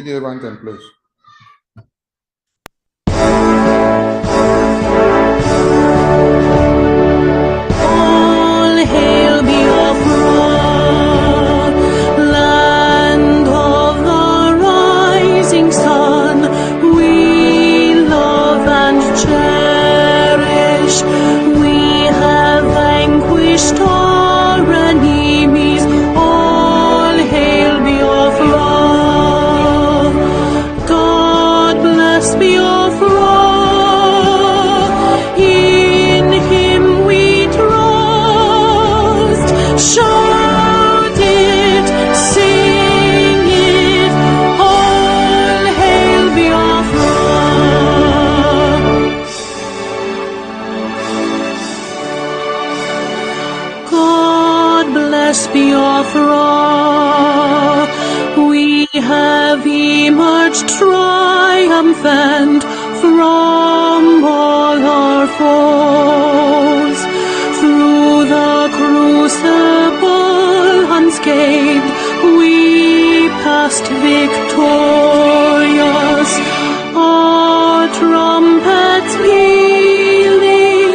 Give one time, please. All hail Biafra, land of the rising sun. We love and cherish. We have vanquished our enemies. All hail Biafra. God bless Biafra. In Him we trust. Shout it, sing it. All hail Biafra. God bless Biafra. We have emerged triumphant from all our foes. Through the crucible unscathed, we passed victorious. Our trumpets pealing,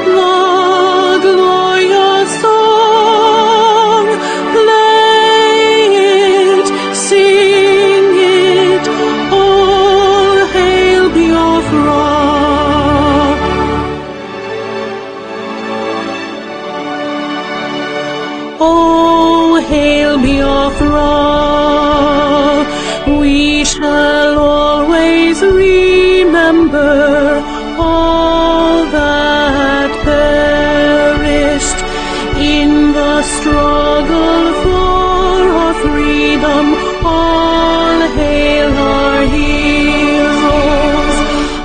the glorious song. Play it, sing it, all hail Biafra. Oh, hail Biafra. We shall always remember all that perished in the struggle for our freedom. All hail our heroes,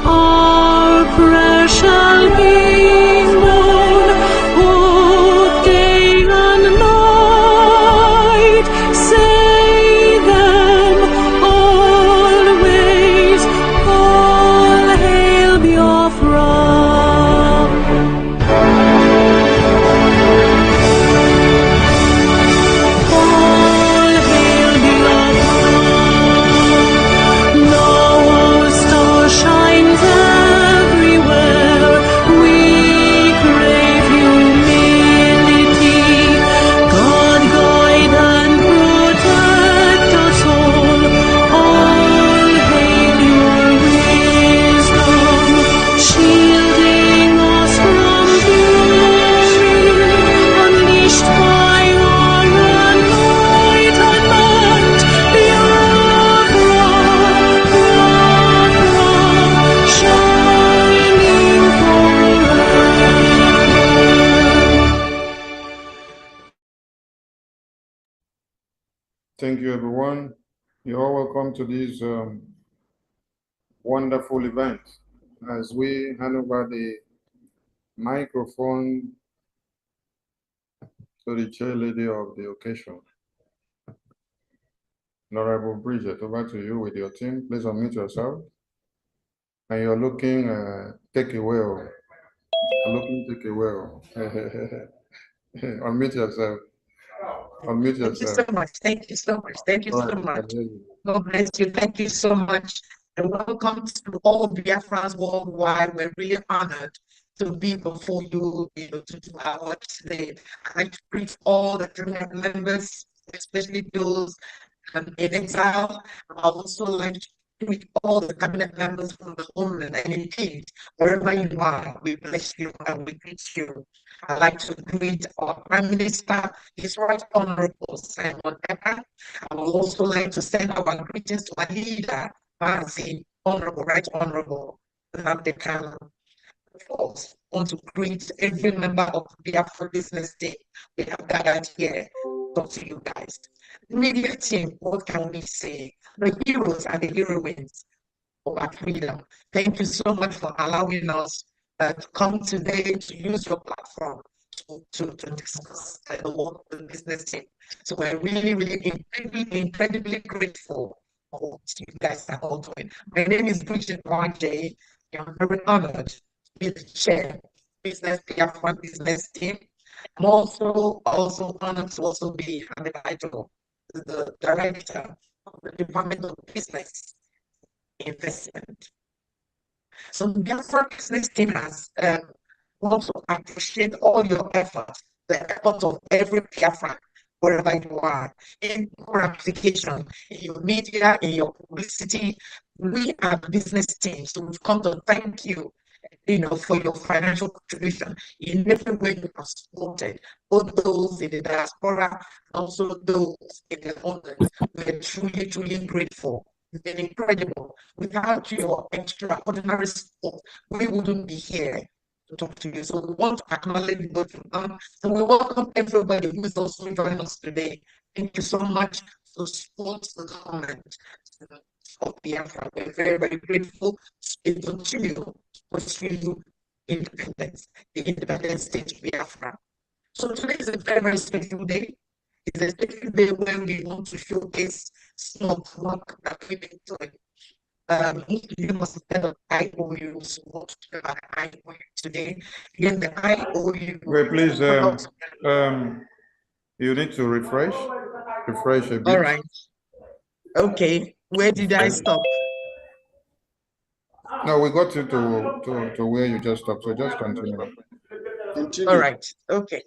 our precious kingsmen, both day and night. Say them always, all hail Biafra. All hail Biafra. Now our star shines everywhere. We crave humility. God guide and protect us all. All hail your wisdom, shielding us from fury, unleashed by our anointed band. Biafra, shining forever. Thank you, everyone. You're all welcome to this wonderful event. As we hand over the microphone to the chair lady of the occasion, Honorable Bridget, over to you with your team. Please unmute yourself. And you're looking take away. You're looking take away. Unmute yourself. Unmute Thank you yourself. so much. Thank you so much. Thank you All so right, I much. hear you. God bless you. Thank you so much. And welcome to all Biafrans worldwide. We're really honored to be before you, to do our work today. I'd like to greet all the cabinet members, especially those in exile. I'd also like to greet all the cabinet members from the homeland, and indeed, wherever you are, we bless you and we greet you. I'd like to greet our Prime Minister, His Right Honorable Simon Ekpa. I would also like to send our greetings to our leader, Mazi, Honorable, Right Honorable Nnamdi Kanu. Of course, I want to greet every member of the Biafra Business Day we have gathered here. Talk to you guys. The media team, what can we say? The heroes and the heroines of our freedom. Thank you so much for allowing us to come today to use your platform to discuss the work of the business team. So we're really, really incredibly grateful for what you guys are all doing. My name is Bridget YJ. I'm very honored to be the chair business Biafra business team. I'm also honored to also be the title, the director of the Department of Business Investment. So the Biafra business team has want to appreciate all your efforts, the effort of every Biafran, wherever you are, in your application, in your media, in your publicity. We are business teams, so we've come to thank you, for your financial contribution in every way you have supported, both those in the diaspora, also those in the homeland. We're truly, truly grateful. It's been incredible. Without your extraordinary support, we wouldn't be here to talk to you. So we want to acknowledge both of them. So we welcome everybody who is also joining us today. Thank you so much for support the government of Biafra. We're very, very grateful to continue to pursue independence, the independent state of Biafra. So today is a very, very special day. It's a special day when we want to showcase some of the work that we've been doing. You must have heard of IOU, so we'll talk about IOU today. Again, the IOU. Wait, please, you need to refresh a bit. All right. Okay, where did I stop? No, we got you to where you just stopped, so just continue. All right, okay.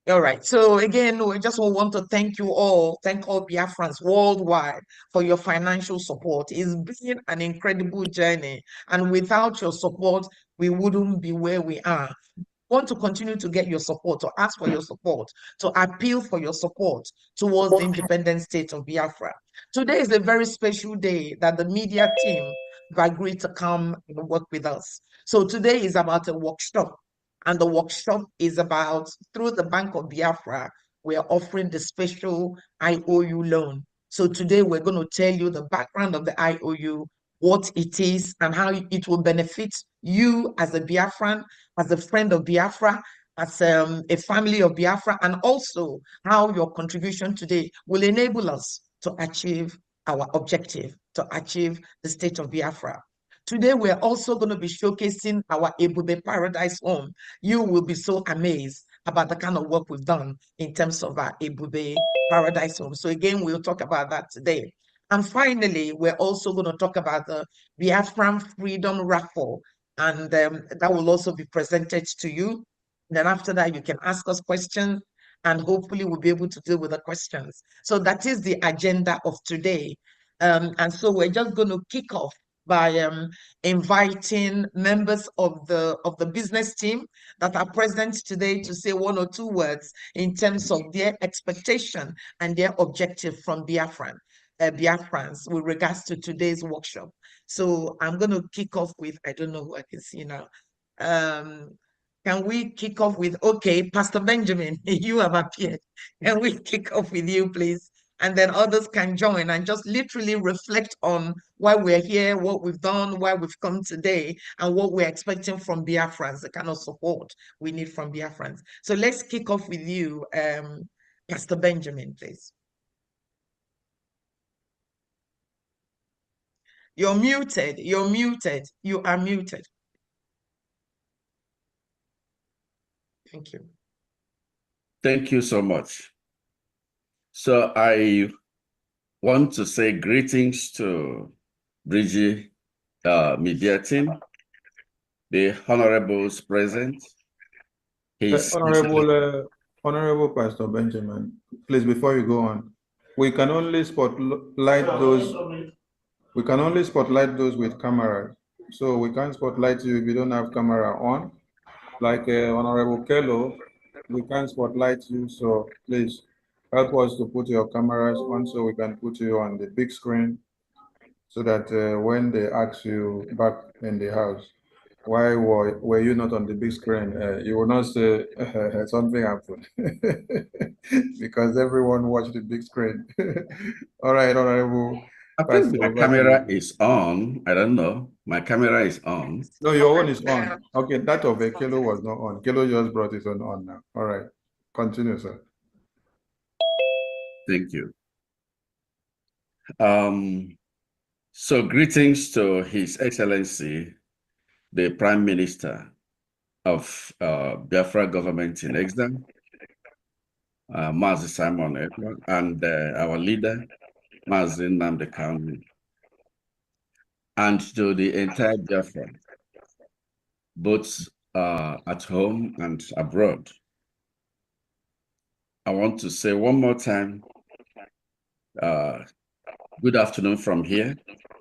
All right. So again, we just want to thank all Biafrans worldwide for your financial support. It's been an incredible journey. And without your support, we wouldn't be where we are. Want to continue to get your support, to ask for your support, to appeal for your support towards the independent state of Biafra. Today is a very special day that the media team have agreed to come and work with us. So today is about a workshop. And the workshop is about, through the Bank of Biafra, we are offering the special IOU loan. So today we're going to tell you the background of the IOU, what it is, and how it will benefit you as a Biafran, as a friend of Biafra, as a family of Biafra, and also how your contribution today will enable us to achieve our objective, to achieve the state of Biafra. Today, we're also going to be showcasing our Ebube Paradise Home. You will be so amazed about the kind of work we've done in terms of our Ebube Paradise Home. So again, we'll talk about that today. And finally, we're also going to talk about the Biafran Freedom Raffle, and that will also be presented to you. Then after that, you can ask us questions, and hopefully we'll be able to deal with the questions. So that is the agenda of today. And so we're just going to kick off by inviting members of the business team that are present today to say one or two words in terms of their expectation and their objective from Biafrans with regards to today's workshop. So I'm going to kick off with, I don't know who I can see now. Can we kick off with, okay, Pastor Benjamin, you have appeared. Can we kick off with you, please? And then others can join and just literally reflect on why we're here, what we've done, why we've come today, and what we're expecting from Biafrans, the kind of support we need from Biafrans. So let's kick off with you, Pastor Benjamin, please. You're muted. You're muted. You are muted. Thank you. Thank you so much. So I want to say greetings to Bridgie media team, the honorables present. Honorable Pastor Benjamin, please, before you go on, we can only spotlight those with cameras. So we can't spotlight you if you don't have camera on. Like Honorable Kello, we can't spotlight you, so please help us to put your cameras on so we can put you on the big screen so that when they ask you back in the house, why were you not on the big screen? You will not say something happened because everyone watched the big screen. All right, Honorable. I think my camera is on. I don't know. My camera is on. No, your own is on. Okay, that of Kelo was not on. Kelo just brought his own on now. All right, continue, sir. Thank you. So greetings to His Excellency, the Prime Minister of Biafra government in exile, Mazi Simon Ekpa, and our leader, Mazi Nnamdi Kanu, and to the entire Biafra, both at home and abroad. I want to say one more time, good afternoon from here,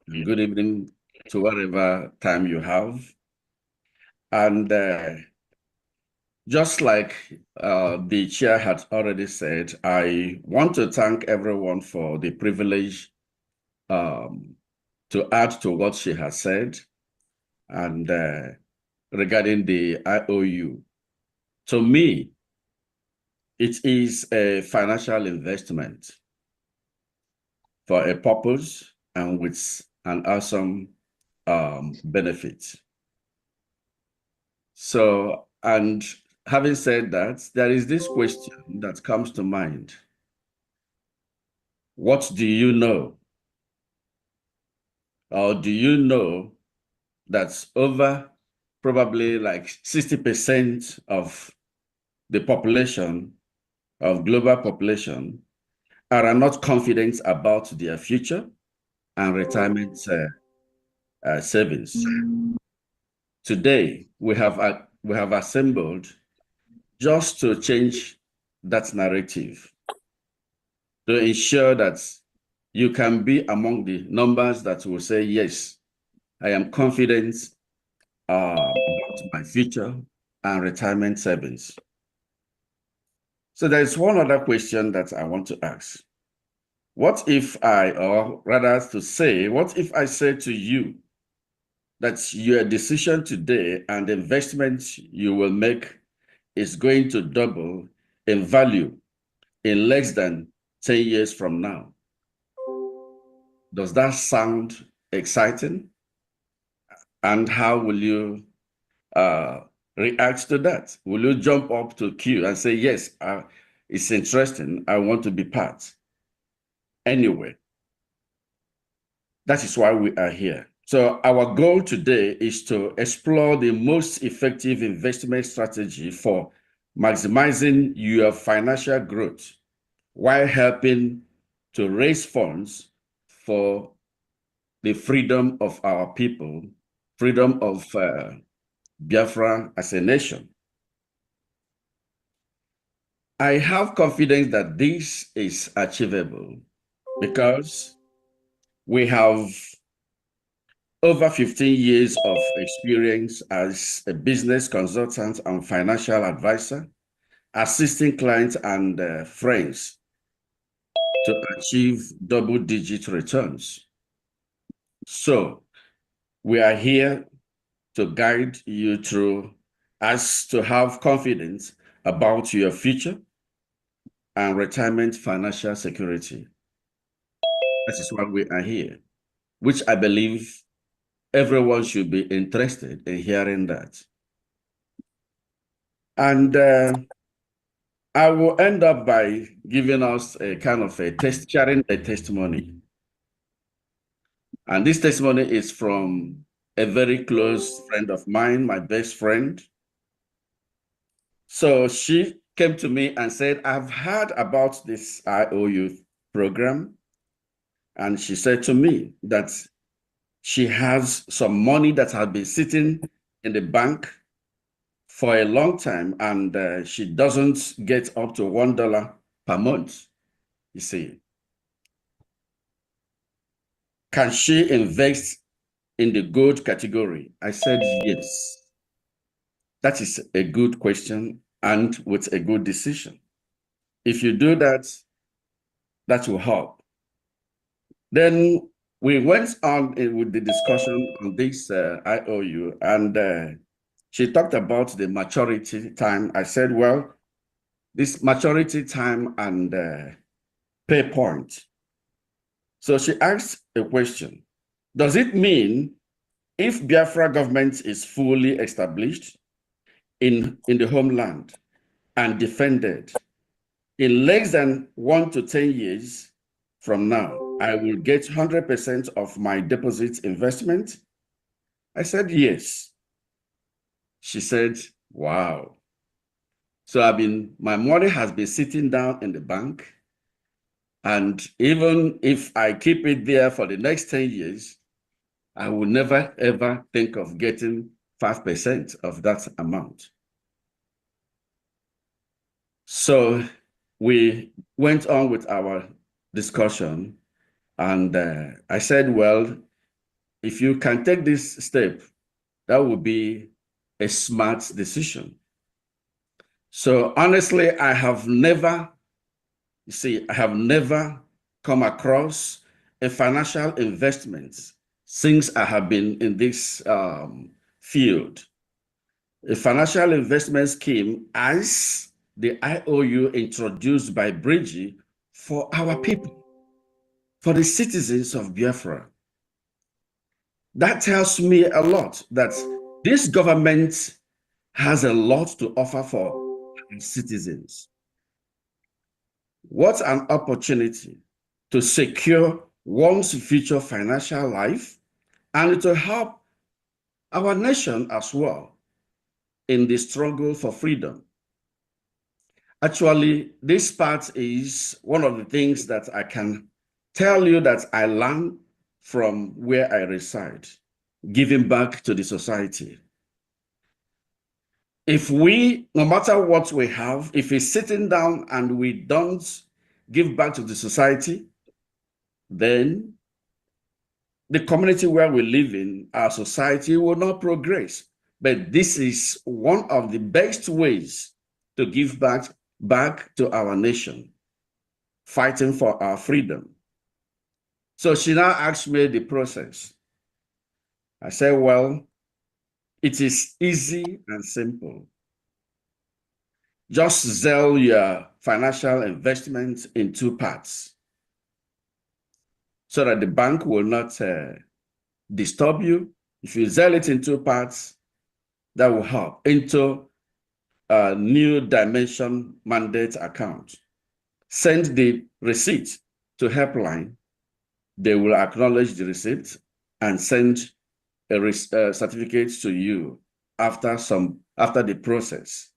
and good evening to whatever time you have. And just like the chair had already said, I want to thank everyone for the privilege to add to what she has said, and regarding the IOU. To me, it is a financial investment for a purpose and with an awesome benefit. So, and having said that, there is this question that comes to mind. What do you know? Or do you know that over probably like 60% of the population, of global population, are not confident about their future and retirement savings? Today, we have assembled just to change that narrative, to ensure that you can be among the numbers that will say, yes, I am confident about my future and retirement savings. So there's one other question that I want to ask. What if or rather to say, what if I say to you that your decision today and the investment you will make is going to double in value in less than 10 years from now? Does that sound exciting? And how will you react to that? Will you jump up to queue and say, yes, it's interesting, I want to be part? Anyway, that is why we are here. So our goal today is to explore the most effective investment strategy for maximizing your financial growth while helping to raise funds for the freedom of our people, freedom of Biafra as a nation. I have confidence that this is achievable because we have over 15 years of experience as a business consultant and financial advisor, assisting clients and friends to achieve double-digit returns. So we are here to guide you through as to have confidence about your future and retirement financial security. That is why we are here, which I believe everyone should be interested in hearing that. And I will end up by giving us a kind of sharing a testimony. And this testimony is from a very close friend of mine, my best friend. So she came to me and said, I've heard about this IOU program. And she said to me that she has some money that has been sitting in the bank for a long time, and she doesn't get up to $1 per month, you see. Can she invest in the gold category? I said, yes. That is a good question and with a good decision. If you do that, that will help. Then we went on with the discussion on this IOU, and she talked about the maturity time. I said, well, this maturity time and pay point. So she asked a question. Does it mean if Biafra government is fully established in the homeland and defended in less than 1 to 10 years from now, I will get 100% of my deposit investment? I said, yes. She said, wow. So my money has been sitting down in the bank, And even if I keep it there for the next 10 years, I will never ever think of getting 5% of that amount. So we went on with our discussion, and I said, well, if you can take this step, that would be a smart decision. So honestly, I have never come across a financial investment since I have been in this field. A financial investment scheme as the IOU introduced by Bridgie for our people, for the citizens of Biafra. That tells me a lot that this government has a lot to offer for citizens. What an opportunity to secure one's future financial life and to help our nation as well in the struggle for freedom. Actually, this part is one of the things that I can tell you that I learned from where I reside, giving back to the society. If we, no matter what we have, if we're sitting down and we don't give back to the society, then the community where we live in, our society will not progress. But this is one of the best ways to give back to our nation, fighting for our freedom. So she now asked me the process. I said, well, it is easy and simple. Just sell your financial investment in two parts so that the bank will not disturb you. If you sell it in two parts, that will help into a new dimension mandate account. Send the receipt to helpline. They will acknowledge the receipt and send a certificate to you after the process.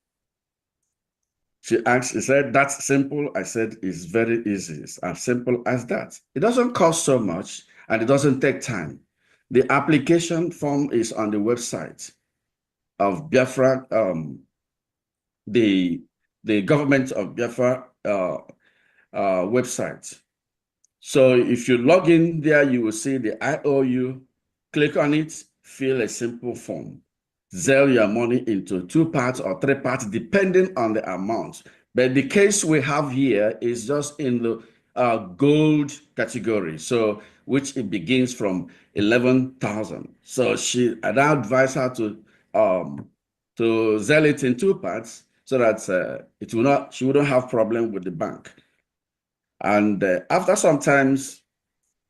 She said, that's simple. I said, it's very easy. It's as simple as that. It doesn't cost so much and it doesn't take time. The application form is on the website of Biafra, the government of Biafra website. So if you log in there, you will see the IOU, click on it, fill a simple form. Sell your money into two parts or three parts, depending on the amount. But the case we have here is just in the gold category, so which it begins from 11,000. So I advise her to sell it in two parts so that she wouldn't have problem with the bank. And after some times,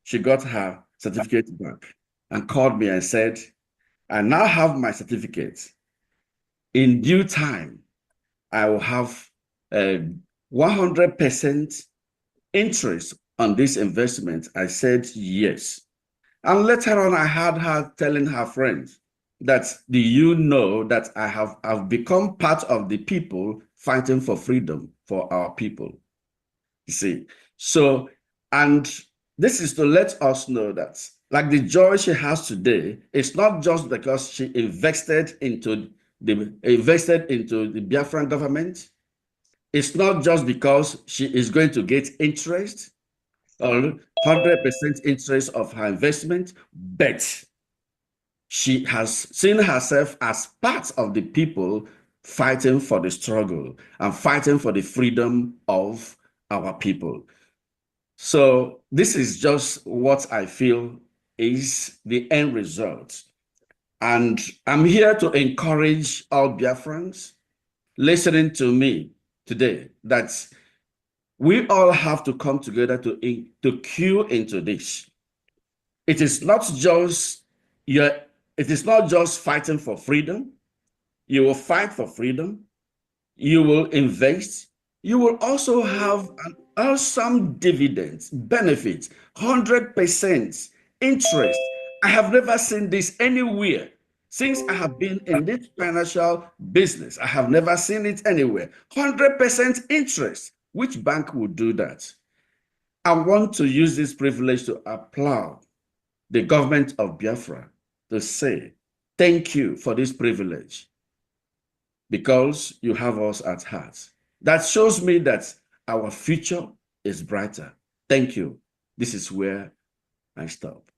she got her certificate back and called me and said, I now have my certificate. In due time, I will have 100% interest on this investment. I said yes. And later on, I had her telling her friends that, do you know that I've become part of the people fighting for freedom for our people? You see, so, and this is to let us know that, like the joy she has today, it's not just because she invested into the Biafran government. It's not just because she is going to get interest or 100% interest of her investment, but she has seen herself as part of the people fighting for the struggle and fighting for the freedom of our people. So this is just what I feel is the end result. And I'm here to encourage all Biafrans listening to me today that we all have to come together to cue into this. It is not just fighting for freedom. You will fight for freedom. You will invest. You will also have an awesome dividends, benefits, 100% interest. I have never seen this anywhere. Since I have been in this financial business, I have never seen it anywhere. 100% interest. Which bank would do that? I want to use this privilege to applaud the government of Biafra to say, thank you for this privilege because you have us at heart. That shows me that our future is brighter. Thank you. This is where I stop.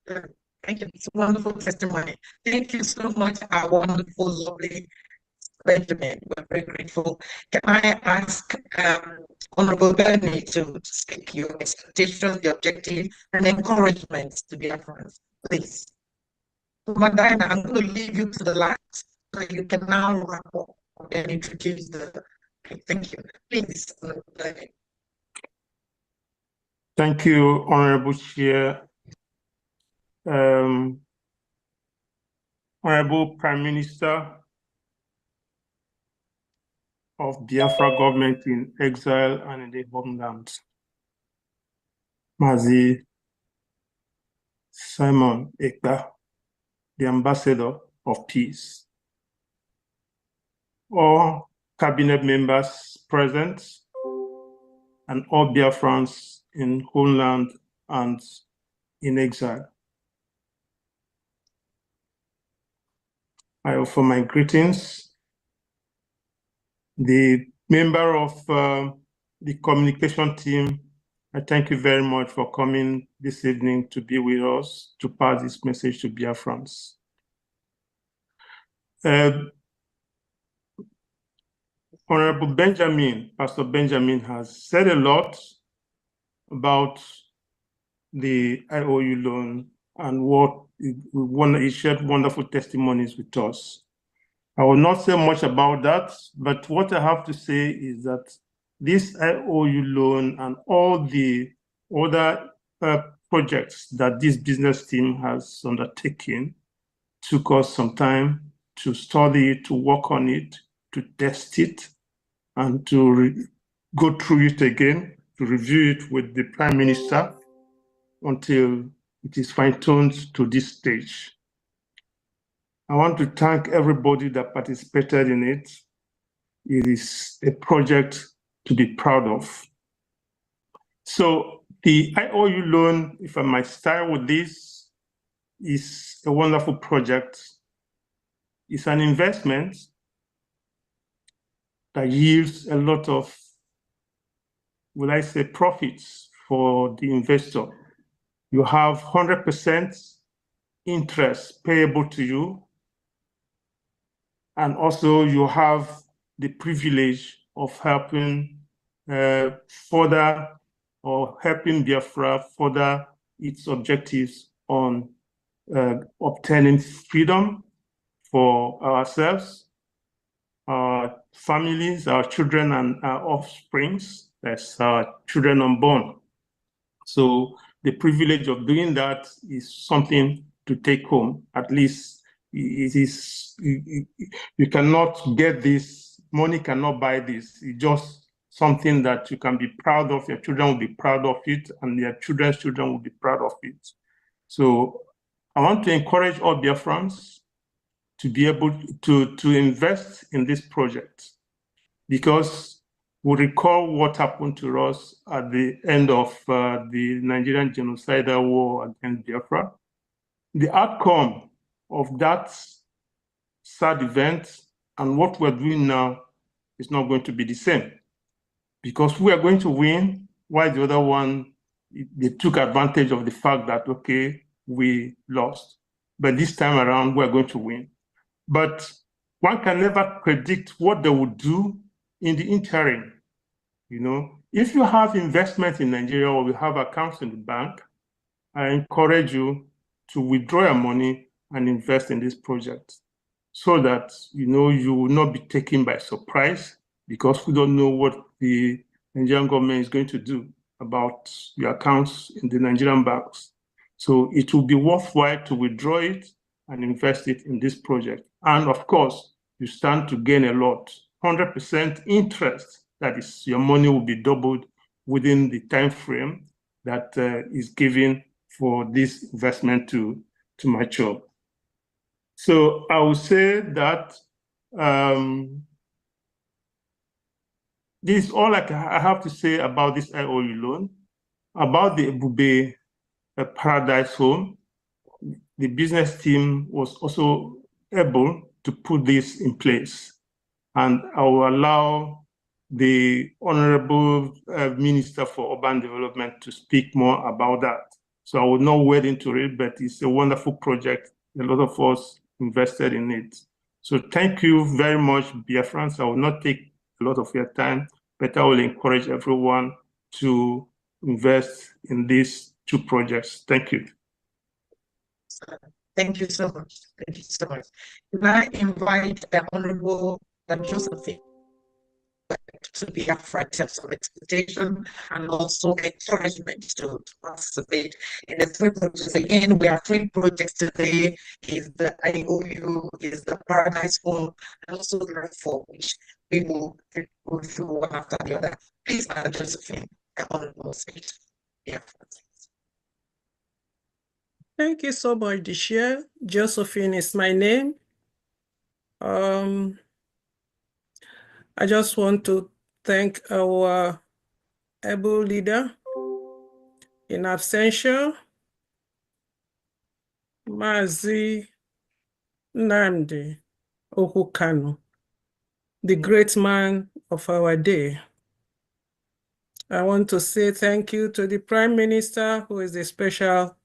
Thank you. It's a wonderful testimony. Thank you so much, our wonderful, lovely Benjamin. We're very grateful. Can I ask Honorable Bernie to speak your expectations, the objective, and encouragement to Biafrans, please? So, Madina, I'm going to leave you to the last, so you can now wrap up and introduce the. Thank you. Please, Honorable Bernie. Thank you, Honorable Chair. Honorable Prime Minister of Biafra government in exile and in the homeland, Mazi Simon Ekpa, the ambassador of peace. All cabinet members present and all Biafrans in homeland and in exile. I offer my greetings. The member of the communication team, I thank you very much for coming this evening to be with us to pass this message to Biafrans. Honorable Benjamin, Pastor Benjamin has said a lot about the IOU loan and what he shared wonderful testimonies with us. I will not say much about that, but what I have to say is that this IOU loan and all the other projects that this business team has undertaken took us some time to study it, to work on it, to test it, and to go through it again, to review it with the Prime Minister until it is fine-tuned to this stage. I want to thank everybody that participated in it. It is a project to be proud of. So the IOU loan, if I might start with this, is a wonderful project. It's an investment that yields a lot of, will I say, profits for the investor. You have 100% interest payable to you. And also you have the privilege of helping further or helping Biafra further its objectives on obtaining freedom for ourselves, our families, our children, and our offsprings. That's our children unborn. So the privilege of doing that is something to take home. At least it is, you cannot get this, money cannot buy this. It's just something that you can be proud of, your children will be proud of it, and your children's children will be proud of it. So I want to encourage all Biafrans to be able to invest in this project, because we recall what happened to us at the end of the Nigerian genocidal war against Biafra. The outcome of that sad event and what we're doing now is not going to be the same, because we are going to win, while the other one, they took advantage of the fact that, okay, we lost. But this time around, we're going to win. But one can never predict what they will do in the interim. You know, if you have investment in Nigeria or you have accounts in the bank, I encourage you to withdraw your money and invest in this project, so that, you know, you will not be taken by surprise, because we don't know what the Nigerian government is going to do about your accounts in the Nigerian banks. So it will be worthwhile to withdraw it and invest it in this project. And of course, you stand to gain a lot. 100% interest, that is, your money will be doubled within the time frame that is given for this investment to mature. So I would say that this is all I have to say about this IOU loan. About the Ebube Paradise Home, the business team was also able to put this in place. And I will allow the Honorable Minister for Urban Development to speak more about that. So I will not wade into it, but it's a wonderful project. A lot of us invested in it. So thank you very much, Biafrans. I will not take a lot of your time, but I will encourage everyone to invest in these two projects. Thank you. Thank you so much. Thank you so much. Can I invite the Honorable Josephine to be a terms of expectation and also encouragement to participate in the three projects. Again, we have three projects today: is the IOU, is the Paradise Home, and also the Raffle, which we will go through one after the other. Please, Madam Josephine, the Honorable Speaker. Yeah. Thank you so much, Dishia. Josephine is my name. I just want to thank our able leader in absentia, Mazi Nnamdi Okukanu, the great man of our day. I want to say thank you to the Prime Minister, who is the special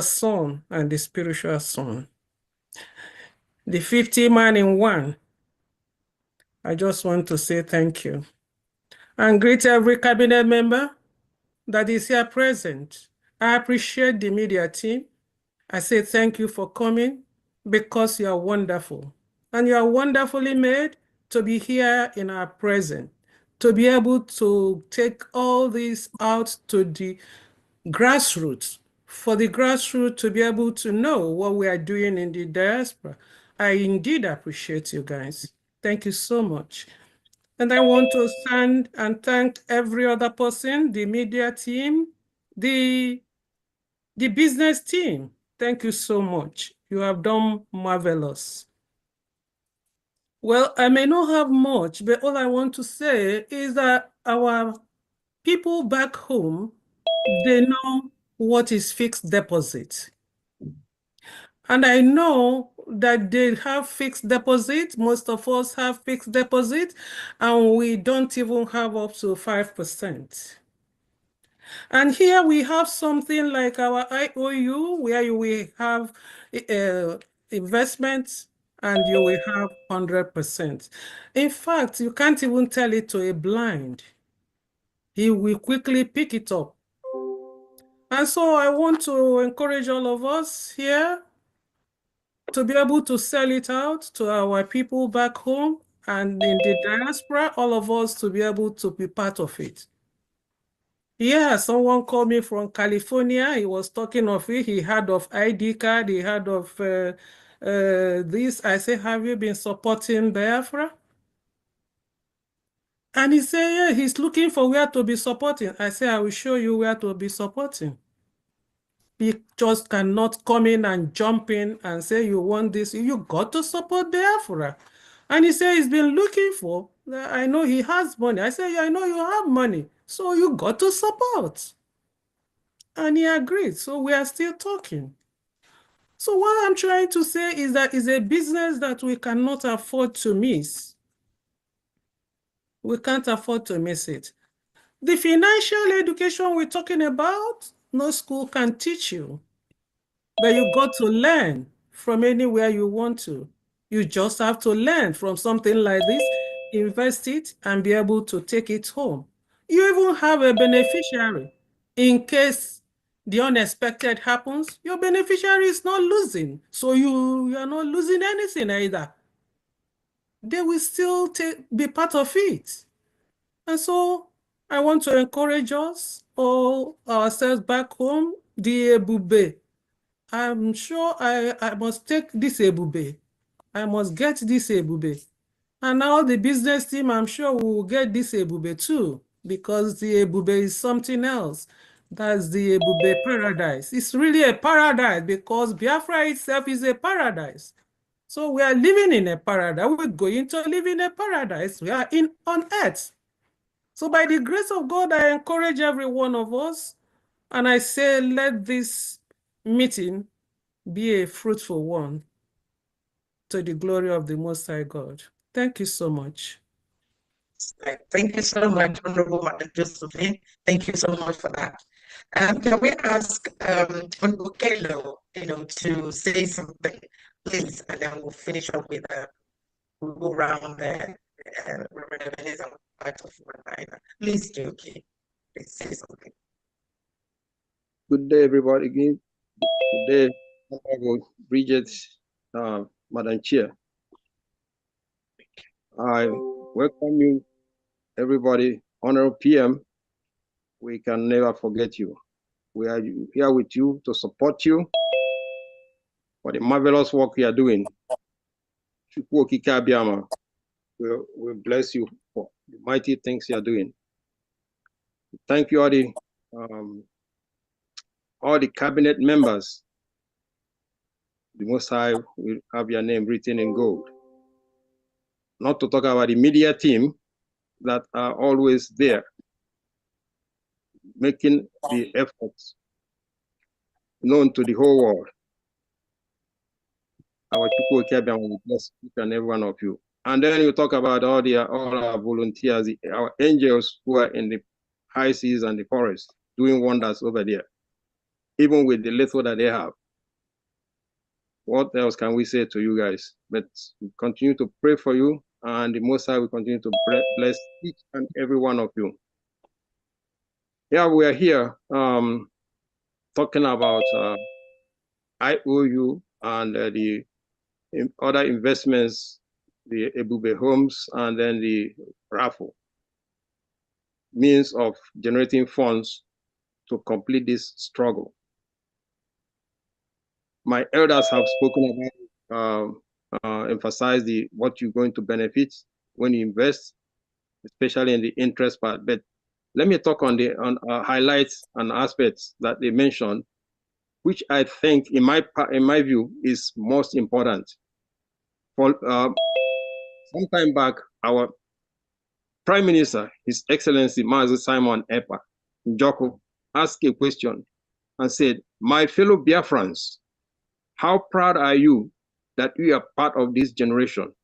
son and the spiritual son. The 50 man in one. I just want to say thank you. And greet every cabinet member that is here present. I appreciate the media team. I say thank you for coming because you are wonderful. And you are wonderfully made to be here in our presence, to be able to take all this out to the grassroots, for the grassroots to be able to know what we are doing in the diaspora. I indeed appreciate you guys. Thank you so much. And I want to stand and thank every other person, the media team, the business team. Thank you so much. You have done marvelous. Well, I may not have much, but all I want to say is that our people back home, they know what is fixed deposit. And I know that they have fixed deposit. Most of us have fixed deposit, and we don't even have up to 5%. And here we have something like our IOU, where we have investments, and you will have 100%. In fact, you can't even tell it to a blind. He will quickly pick it up. And so I want to encourage all of us here to be able to sell it out to our people back home and in the diaspora, all of us to be able to be part of it. Yeah, someone called me from California. He was talking of it. He heard of ID card. He heard of this. I said, have you been supporting Biafra? And he said, yeah, he's looking for where to be supporting. I said, I will show you where to be supporting. You just cannot come in and jump in and say you want this. You got to support Biafra. And he said he's been looking for, I know he has money. I said, yeah, I know you have money. So you got to support. And he agreed. So we are still talking. So what I'm trying to say is that it's a business that we cannot afford to miss. We can't afford to miss it. The financial education we're talking about, no school can teach you. But you got to learn from anywhere you want to. You just have to learn from something like this, invest it, and be able to take it home. You even have a beneficiary. In case the unexpected happens, your beneficiary is not losing. So you are not losing anything either. They will still be part of it. And so I want to encourage us, all ourselves back home, the Ebube. I'm sure I must take this Ebube. I must get this Ebube. And now the business team, I'm sure we will get this Ebube too, because the Ebube is something else. That's the Ebube paradise. It's really a paradise because Biafra itself is a paradise. So we are living in a paradise. We're going to live in a paradise. We are on earth. So by the grace of God, I encourage every one of us, and I say, let this meeting be a fruitful one to the glory of the Most High God. Thank you so much. Thank you so much, Honorable Madam Josephine. Thank you so much for that. Can we ask Honorable Kelo, to say something, please, and then we'll finish up with we'll go around the Reverend Ebenezer part of Rwanda. Please do, okay. Please say something. Good day, everybody. Again, good day, Honorable Bridget, Madam Chair. I welcome you, everybody. Honorable PM, we can never forget you. We are here with you to support you for the marvelous work you are doing. We'll bless you for the mighty things you are doing. Thank you, all the cabinet members. The Most High will have your name written in gold. Not to talk about the media team that are always there, making the efforts known to the whole world. Our people will bless each and every one of you. And then you talk about all our volunteers, our angels who are in the high seas and the forest, doing wonders over there, even with the little that they have. What else can we say to you guys? But we continue to pray for you, and the Most High will continue to bless each and every one of you. Yeah, we are here talking about IOU and the other investments, the Ebube homes, and then the Raffle, means of generating funds to complete this struggle. My elders have spoken about, emphasized what you're going to benefit when you invest, especially in the interest part. But let me talk on highlights and aspects that they mentioned, which I think, in my view, is most important. For some time back, our Prime Minister, His Excellency Mazi Simon Ekpa Njoko, asked a question and said, "My fellow Biafrans, how proud are you that we are part of this generation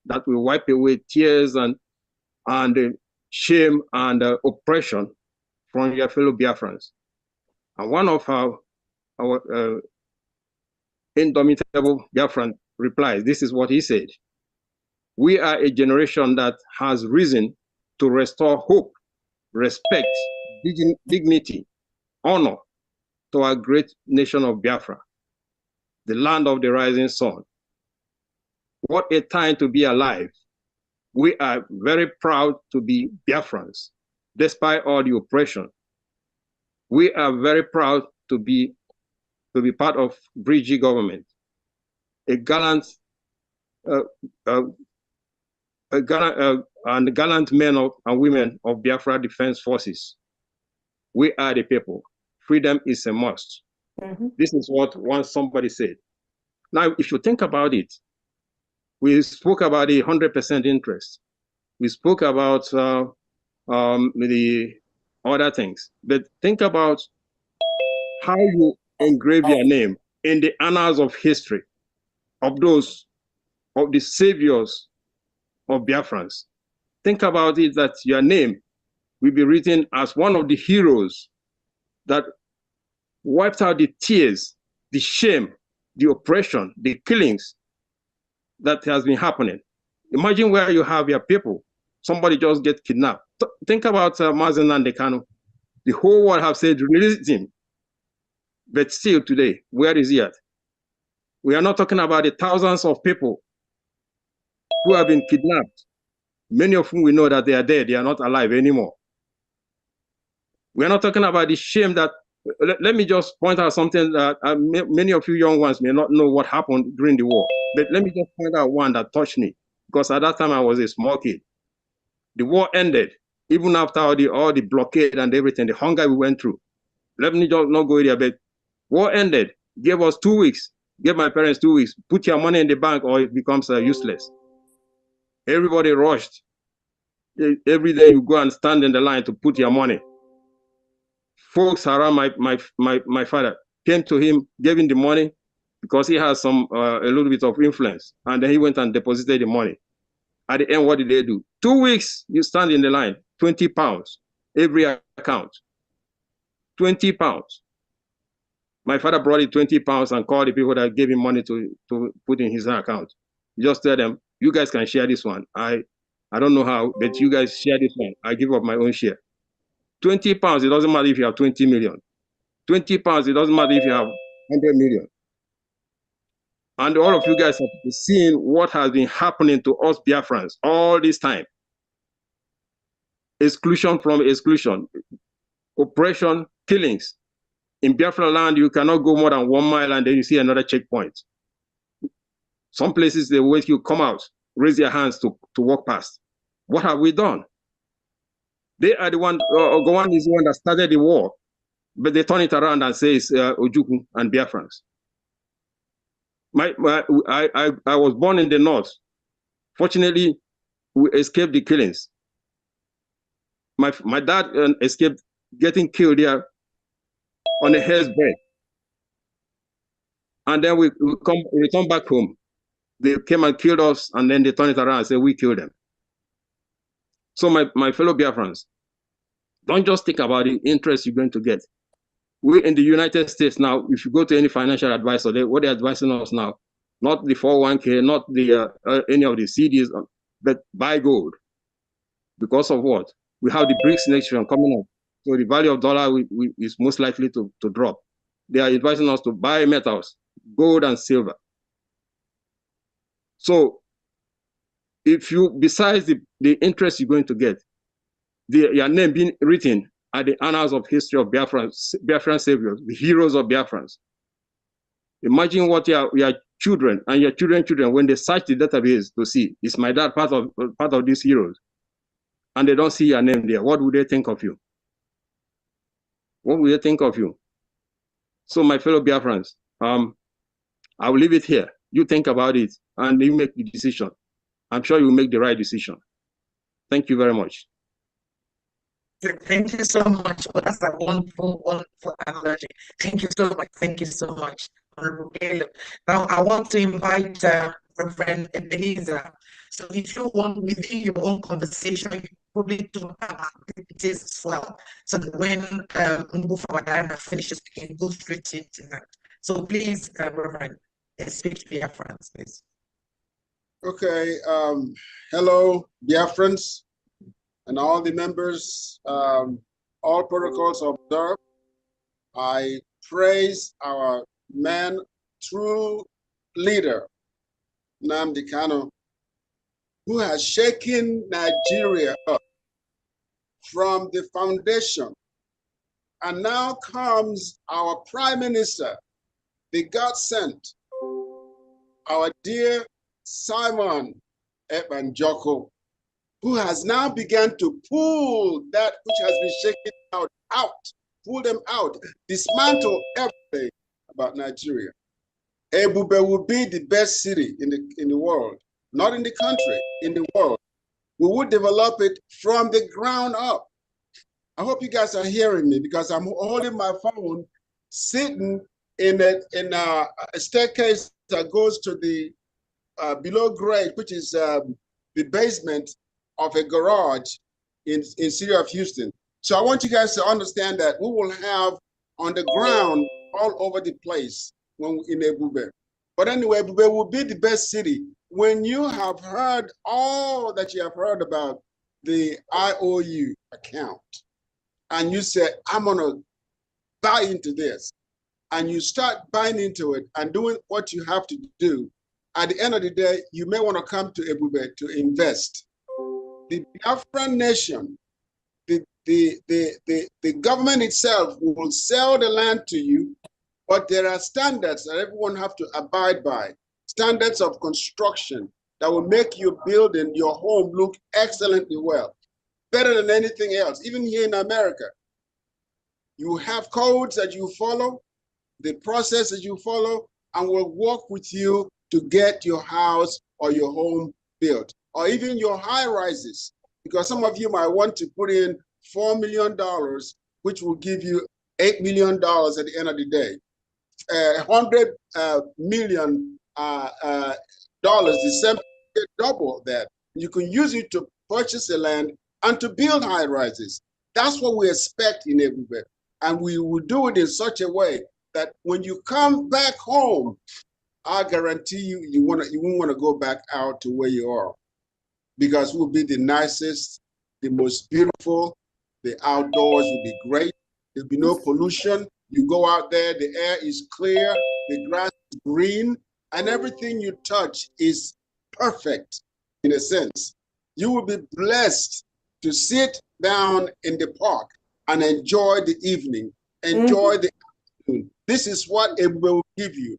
that will wipe away tears and shame and oppression from your fellow Biafrans?" And one of our indomitable Biafran replies, this is what he said: "We are a generation that has risen to restore hope, respect, dignity, honor to our great nation of Biafra, the land of the rising sun. What a time to be alive. We are very proud to be Biafrans, despite all the oppression. We are very proud to be part of Bridge government, a gallant and gallant men and women of Biafra Defense Forces. We are the people. Freedom is a must." This is what somebody said. Now, if you think about it, we spoke about the 100% interest. We spoke about the other things. But think about how you engrave your name in the annals of history of the saviors of Biafrans. Think about it, that your name will be written as one of the heroes that wiped out the tears, the shame, the oppression, the killings that has been happening. Imagine where you have your people, somebody just get kidnapped. Think about Mazen Nandekano. The whole world have said, release him. But still today, where is he at? We are not talking about the thousands of people who have been kidnapped, many of whom we know that they are dead, they are not alive anymore. We are not talking about the shame that, let me just point out something that many of you young ones may not know what happened during the war. But let me just point out one that touched me, because at that time I was a small kid. The war ended, even after all the blockade and everything, the hunger we went through. Let me just not go there, but war ended, gave us 2 weeks. Give my parents 2 weeks. Put your money in the bank or it becomes useless. Everybody rushed. Every day you go and stand in the line to put your money. Folks around my father came to him, gave him the money because he has some a little bit of influence, and then he went and deposited the money. At the end, what did they do? 2 weeks, you stand in the line, 20 pounds, every account, 20 pounds. My father brought it 20 pounds and called the people that gave him money to put in his account. Just tell them, you guys can share this one. I don't know how, but you guys share this one. I give up my own share. 20 pounds, it doesn't matter if you have 20 million. 20 pounds, it doesn't matter if you have 100 million. And all of you guys have seen what has been happening to us Biafrans all this time. Exclusion from exclusion, oppression, killings. In Biafra land, you cannot go more than 1 mile and then you see another checkpoint. Some places, they wait you come out, raise your hands to walk past. What have we done? They are the one, Ogowan is the one that started the war, but they turn it around and say it's Ojukwu and Biafrans. I was born in the north. Fortunately, we escaped the killings. My dad escaped getting killed there on a hair's breadth. And then we return back home. They came and killed us, and then they turned it around and said, we killed them. So my fellow Biafrans, don't just think about the interest you're going to get. We in the United States now, if you go to any financial advisor, what they're advising us now, not the 401k, not the any of the CDs, but buy gold. Because of what? We have the BRICS nation coming up. So the value of dollar is most likely to drop. They are advising us to buy metals, gold and silver. So if you, besides the interest you're going to get, your name being written at the annals of history of Biafran saviors, the heroes of Biafrans. Imagine what your children and your children, when they search the database to see, is my dad part of these heroes? And they don't see your name there. What would they think of you? What would they think of you? So my fellow Biafrans, I will leave it here. You think about it and you make the decision. I'm sure you will make the right decision. Thank you very much. Thank you so much. Well, that's a wonderful, wonderful analogy. Thank you so much. Thank you so much, Honorable Caleb. Now, I want to invite Reverend Ebenezer. So if you want within your own conversation, you probably do have activities as well. So that when Mbufawadaina finishes, we can go straight into that. So please, Reverend, speak to Biafrans, please. Okay. Hello, Biafrans. And all the members, all protocols observed. I praise our man, true leader, Nnamdi Kanu, who has shaken Nigeria up from the foundation. And now comes our Prime Minister, the God sent, our dear Simon Ebanjoko, who has now begun to pull that which has been shaken out, pull them out, dismantle everything about Nigeria. Ebube will be the best city in the world, not in the country, in the world. We will develop it from the ground up. I hope you guys are hearing me because I'm holding my phone, sitting in a staircase that goes to the below grade, which is the basement of a garage in city of Houston. So I want you guys to understand that we will have on the ground all over the place when in Ebube. But anyway, Ebube will be the best city when you have heard all that you have heard about the IOU account. And you say, I'm gonna buy into this. And you start buying into it and doing what you have to do. At the end of the day, you may want to come to Ebube to invest. The Biafran nation, the government itself will sell the land to you, but there are standards that everyone have to abide by. Standards of construction that will make your building, your home look excellently well, better than anything else. Even here in America, you have codes that you follow, the process that you follow, and will work with you to get your house or your home built, or even your high rises, because some of you might want to put in $4 million, which will give you $8 million at the end of the day. $100 million dollars, the same, double that. You can use it to purchase the land and to build high rises. That's what we expect in Ebube. And we will do it in such a way that when you come back home, I guarantee you, you won't want to go back out to where you are, because we'll be the nicest, the most beautiful. The outdoors will be great. There'll be no pollution. You go out there, the air is clear, the grass is green, and everything you touch is perfect in a sense. You will be blessed to sit down in the park and enjoy the evening, enjoy the afternoon. This is what Ebube will give you.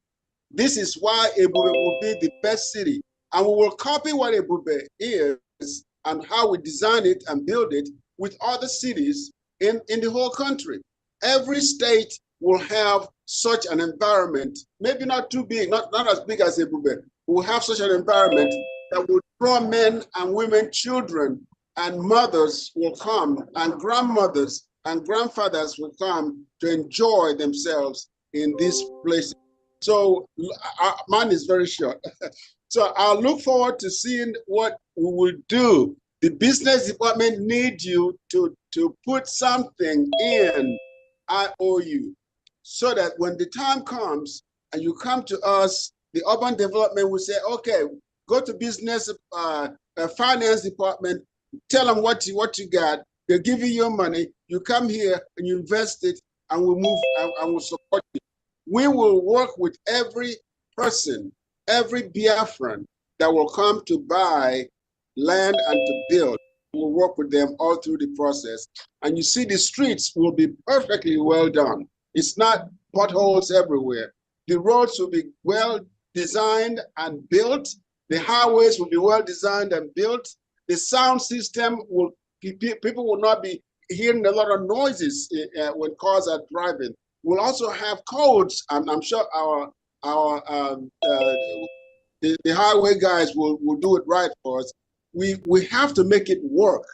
This is why Ebube will be the best city. And we will copy what Ebube is and how we design it and build it with other cities in the whole country. Every state will have such an environment, maybe not too big, not as big as Ebube. We'll have such an environment that will draw men and women, children, and mothers will come, and grandmothers and grandfathers will come to enjoy themselves in this place. So mine is very short. So I'll look forward to seeing what we will do. The business department needs you to put something in IOU, so that when the time comes and you come to us, the urban development will say, okay, go to business finance department, tell them what you got. They'll give you your money. You come here and you invest it, and we'll move and we'll support you. We will work with every person, every Biafran that will come to buy land and to build. We'll work with them all through the process. And you see, the streets will be perfectly well done. It's not potholes everywhere. The roads will be well designed and built. The highways will be well designed and built. The sound system will, people will not be hearing a lot of noises when cars are driving. We'll also have codes, and I'm sure the highway guys will do it right for us. We have to make it work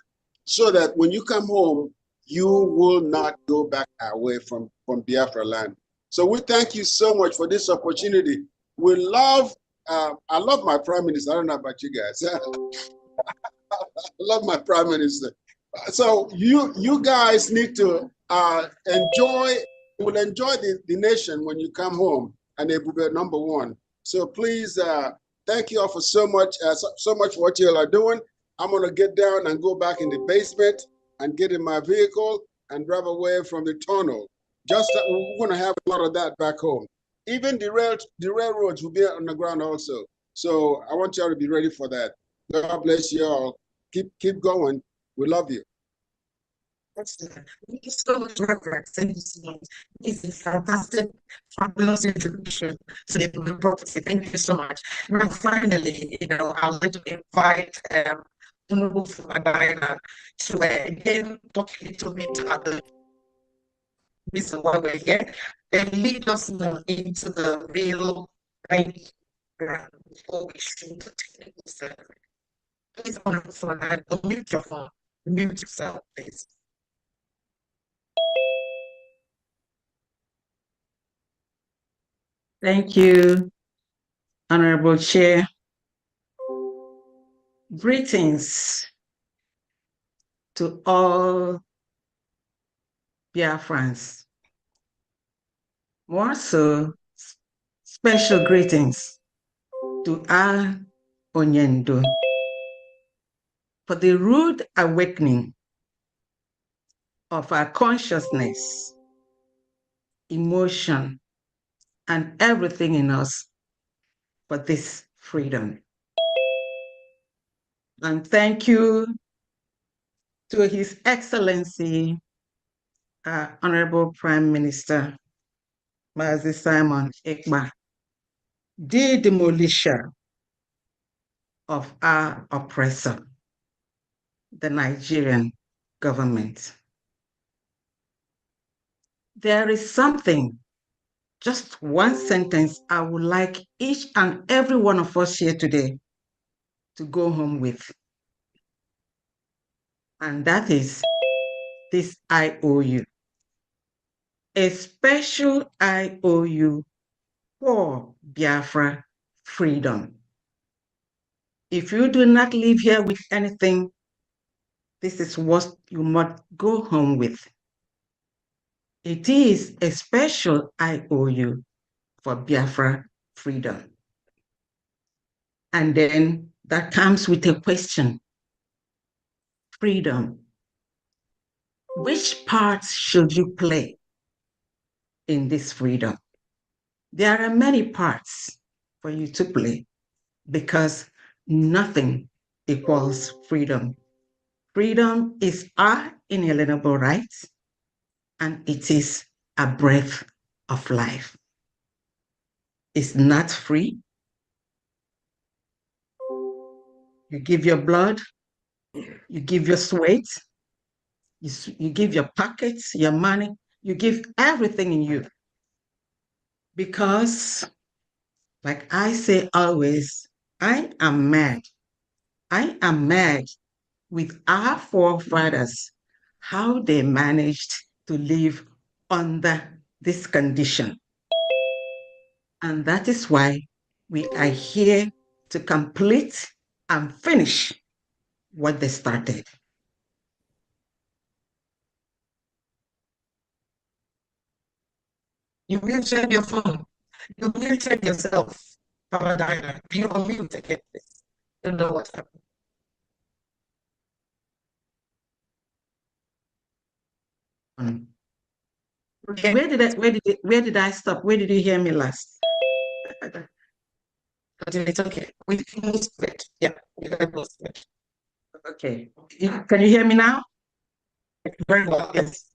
so that when you come home, you will not go back away from Biafra land. So we thank you so much for this opportunity. We love, I love my Prime Minister. I don't know about you guys. I love my Prime Minister. So you guys need to enjoy, you will enjoy the nation when you come home, and Ebube number one. So please, thank you all for so much for what you all are doing. I'm gonna get down and go back in the basement and get in my vehicle and drive away from the tunnel. Just that we're gonna have a lot of that back home. Even the railroads will be on the ground also. So I want y'all to be ready for that. God bless you all. Keep going. We love you. Excellent. Thank you so much, Reverend. Thank you so much. It's a fantastic, fabulous introduction to the property. Thank you so much. Now, finally, I'd like to invite Honorable Diana to again talk a little bit about the reason why we're here, and lead us more into the real background before we shoot the technical side. Please, Honorable Diana, unmute your phone. Mute yourself, please. Thank you, Honorable Chair. Greetings to all Biafrans. More so, special greetings to our Onyendo for the rude awakening of our consciousness, emotion, and everything in us for this freedom. And thank you to His Excellency, Honorable Prime Minister, Mazi Simon Ekpa, the demolisher of our oppressor, the Nigerian government. There is something just one sentence I would like each and every one of us here today to go home with. And that is this IOU. A special IOU for Biafra freedom. If you do not leave here with anything, this is what you must go home with. It is a special IOU for Biafra freedom. And then that comes with a question. Freedom. Which parts should you play in this freedom? There are many parts for you to play because nothing equals freedom. Freedom is our inalienable right, and it is a breath of life. It's not free. You give your blood, you give your sweat, you give your pockets, your money, you give everything in you. Because, like I say always, I am mad. I am mad with our forefathers, how they managed to live under this condition. And that is why we are here to complete and finish what they started. You muted your phone. You muted yourself, Papa Dinah. You are mute again, please. You know what's happening. Okay. Where did I stop? Where did you hear me last? But it's okay. We can most of it. Yeah, we heard most of it. Okay. Can you hear me now? Very well, yes.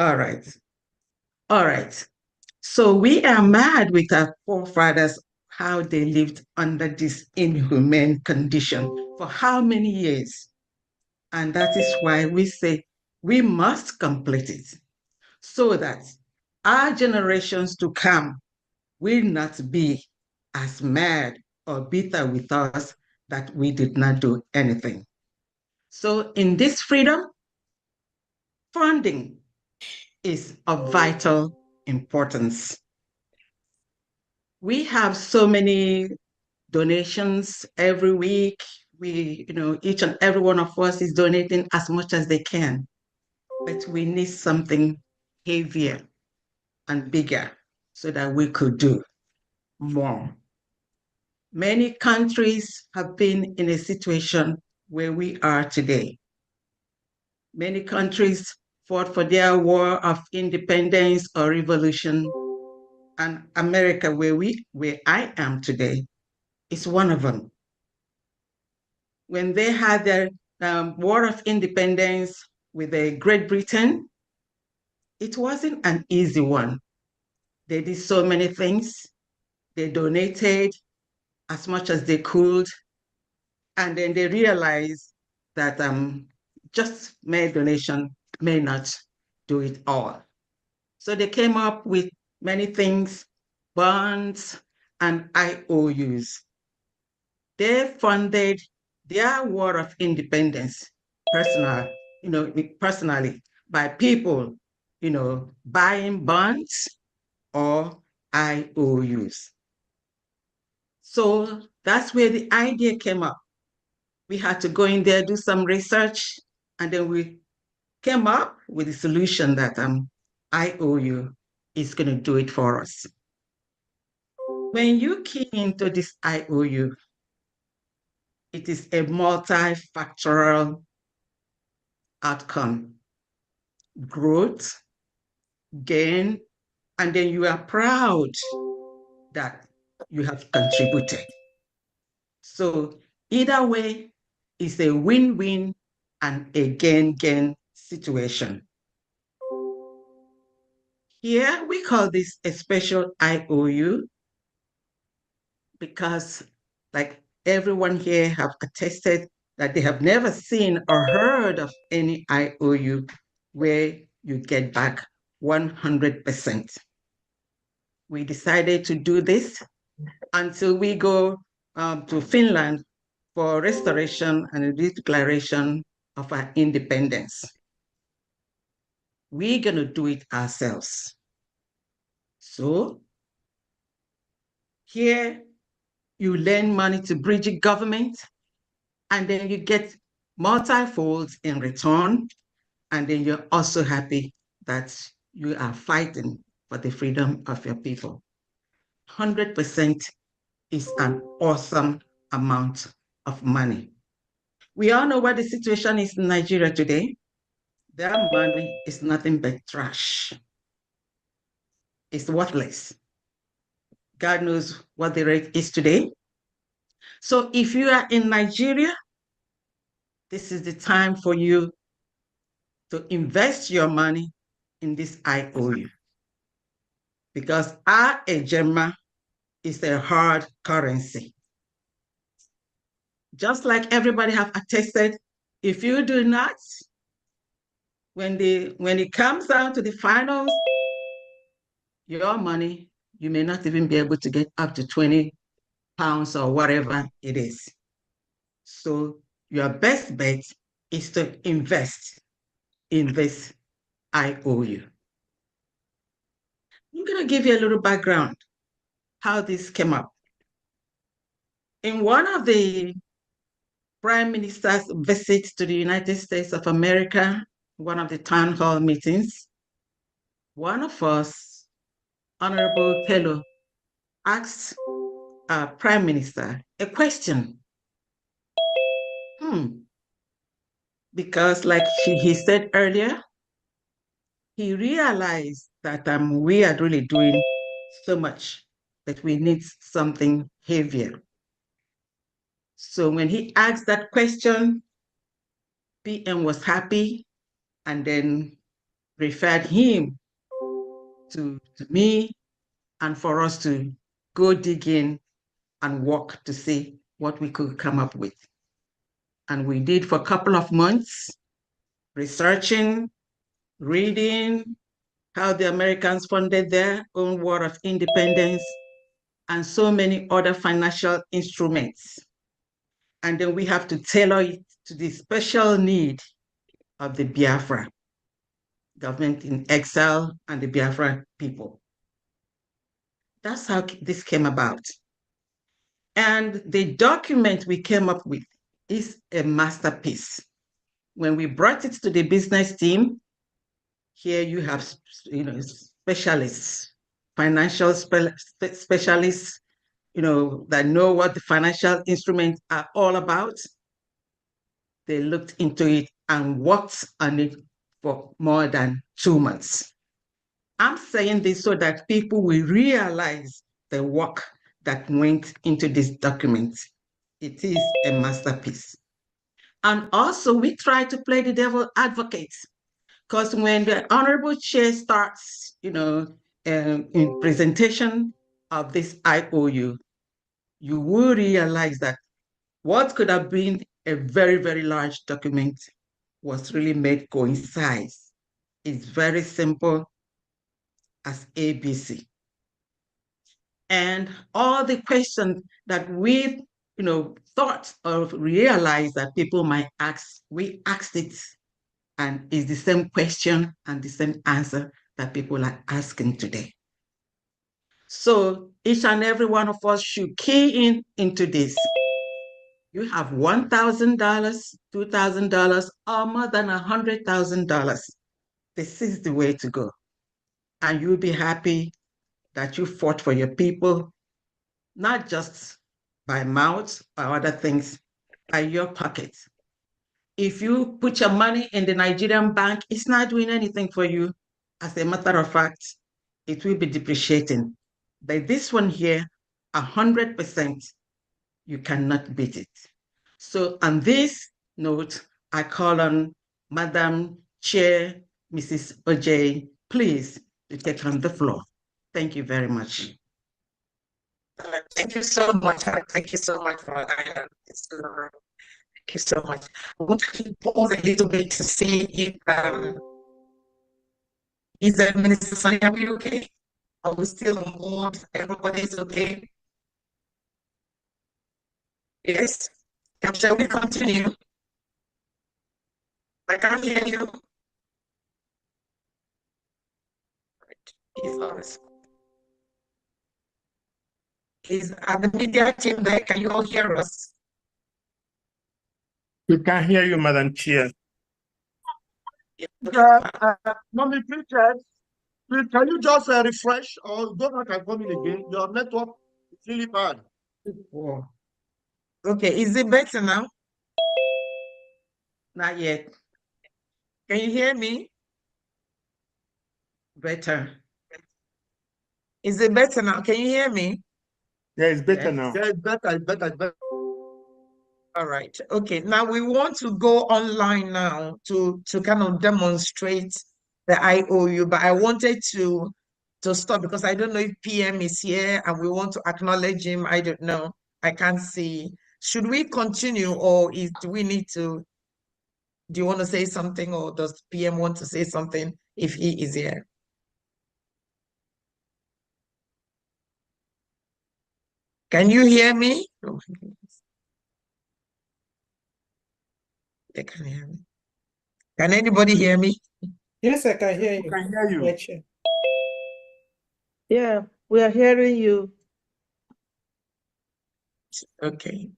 All right. All right. So we are mad with our forefathers, how they lived under this inhumane condition for how many years. And that is why we say we must complete it so that our generations to come will not be as mad or bitter with us that we did not do anything. So in this freedom, funding is of vital importance. We have so many donations every week. Each and every one of us is donating as much as they can, but we need something heavier and bigger so that we could do more. Many countries have been in a situation where we are today. Many countries fought for their war of independence or revolution, and America, where I am today, is one of them. When they had their war of independence with Great Britain, it wasn't an easy one. They did so many things. They donated as much as they could, and then they realized that just mere donation may not do it all. So they came up with many things, bonds and IOUs. They funded their war of independence personally by people, buying bonds or IOUs. So that's where the idea came up. We had to go in there, do some research, and then we came up with the solution that IOU is going to do it for us. When you key into this IOU, it is a multifactorial outcome. Growth, gain, and then you are proud that you have contributed. So either way, it's a win-win and a gain-gain situation. Here we call this a special IOU because, like everyone here have attested, that they have never seen or heard of any IOU where you get back 100%. we decided to do this until we go to Finland for restoration and a declaration of our independence. We're going to do it ourselves. So here you lend money to bridge government, and then you get multi-folds in return, and then you're also happy that you are fighting for the freedom of your people. 100% is an awesome amount of money. We all know what the situation is in Nigeria today. Their money is nothing but trash. It's worthless. God knows what the rate is today. So if you are in Nigeria, this is the time for you to invest your money in this IOU, because our ejema is a hard currency. Just like everybody have attested, if you do not, when it comes down to the finals, your money, you may not even be able to get up to 20 pounds or whatever it is. So your best bet is to invest in this IOU. I'm going to give you a little background how this came up. In one of the Prime Minister's visits to the United States of America, one of the town hall meetings, one of us, Honorable Tello, asked our Prime Minister a question. Because like he said earlier, he realized that we are really doing so much that we need something heavier. So when he asked that question, PM was happy and then referred him to me and for us to go dig in and work to see what we could come up with. And we did for a couple of months, researching, reading how the Americans funded their own war of independence and so many other financial instruments. And then we have to tailor it to the special need of the Biafra government in exile and the Biafra people. That's how this came about. And the document we came up with is a masterpiece. When we brought it to the business team, here you have specialists, financial specialists, that know what the financial instruments are all about. They looked into it and worked on it for more than 2 months. I'm saying this so that people will realize the work that went into this document. It is a masterpiece. And also we try to play the devil advocate, because when the Honorable Chair starts, in presentation of this IOU, you will realize that what could have been a very, very large document was really made coincide. It's very simple as ABC. And all the questions that we, thought or realized that people might ask, we asked it, and it's the same question and the same answer that people are asking today. So each and every one of us should key into this. You have $1,000, $2,000, or more than $100,000. This is the way to go. And you'll be happy that you fought for your people, not just by mouth or other things, by your pocket. If you put your money in the Nigerian bank, it's not doing anything for you. As a matter of fact, it will be depreciating. But this one here, 100%, you cannot beat it. So on this note, I call on Madam Chair, Mrs. Ojay, please to take on the floor. Thank you very much. Thank you so much. Thank you so much for that. Thank you so much. I want to pause a little bit to see if is the Minister Sonny, are we okay? Are we still on board? Everybody's okay? Yes. Shall we continue? I can't hear you. Is the media team there? Can you all hear us? We can hear you, Madam Chair. Mommy, please, can you just refresh or go back and come in again? Your network is really bad. Oh. Okay, is it better now? Not yet. Can you hear me? Better. Is it better now? Can you hear me? Yeah, it's better now. Yeah, it's better. All right. Okay. Now we want to go online now to kind of demonstrate the IOU, but I wanted to stop because I don't know if PM is here and we want to acknowledge him. I don't know. I can't see. Should we continue or do we need to? Do you want to say something or does PM want to say something if he is here? Can you hear me? Oh my goodness. They can hear me. Can anybody hear me? Yes, I can hear you. I can hear you. My chair. Yeah, we are hearing you. Okay.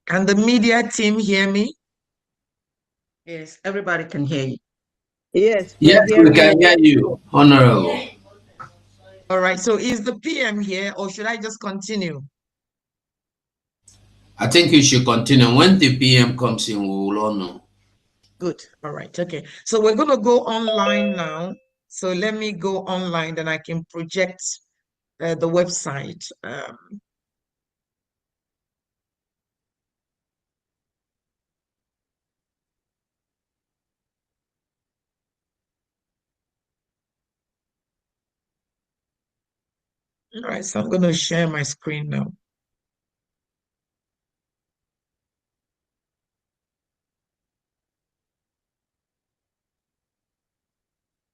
Can the media team hear me? Yes, everybody can hear you. Yes, Yes, we can hear you, Honorable. All right. So is the PM here or should I just continue? I think you should continue. When the PM comes in, we will all know. Good. All right. Okay. So we're going to go online now. So let me go online, then I can project the website. All right. So I'm going to share my screen now.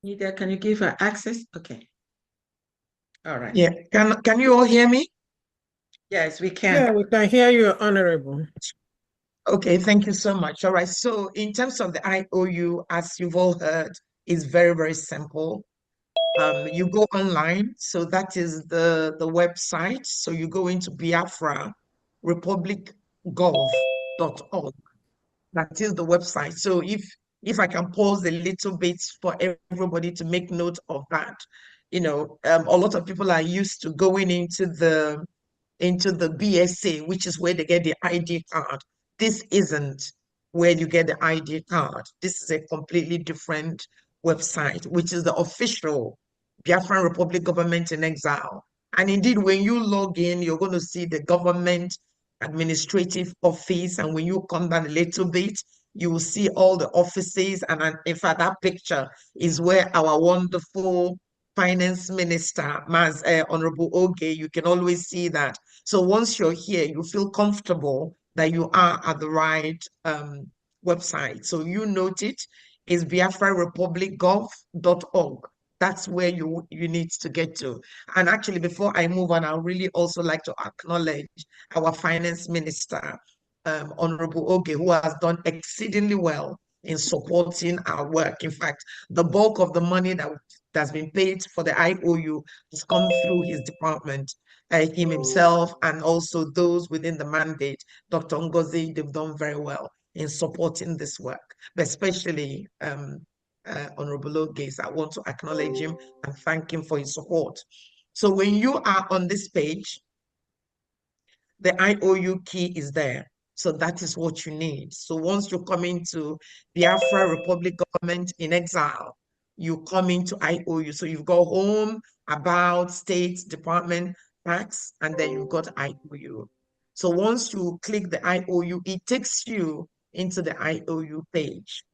Nita, can you give her access? Okay. All right. Yeah. Can you all hear me? Yes, we can. Yeah, we can hear you, Honorable. Okay, thank you so much. All right, so in terms of the IOU, as you've all heard, is very, very simple. You go online, so that is the website. So you go into Biafra republicgov.org. That is the website. So if I can pause a little bit for everybody to make note of that, a lot of people are used to going into the BSA, which is where they get the ID card. This isn't where you get the ID card. This is a completely different website, which is the official Biafran Republic Government in Exile. And indeed, when you log in, you're going to see the government administrative office. And when you come down a little bit, you will see all the offices. And in fact, that picture is where our wonderful finance minister, Honorable Oge, you can always see that. So once you're here, you feel comfortable that you are at the right website. So you note it is biafrarepublicgov.org. That's where you need to get to. And actually, before I move on, I really also like to acknowledge our finance minister, Honorable Oge, who has done exceedingly well in supporting our work. In fact, the bulk of the money that's been paid for the IOU has come through his department, him himself, and also those within the mandate. Dr. Ngozi, they've done very well in supporting this work, but especially Honorable Oge. I want to acknowledge him and thank him for his support. So when you are on this page, the IOU key is there. So that is what you need. So once you come into Biafra Republic Government in Exile, you come into IOU. So you've got home, about, state, department, tax, and then you've got IOU. So once you click the IOU, it takes you into the IOU page.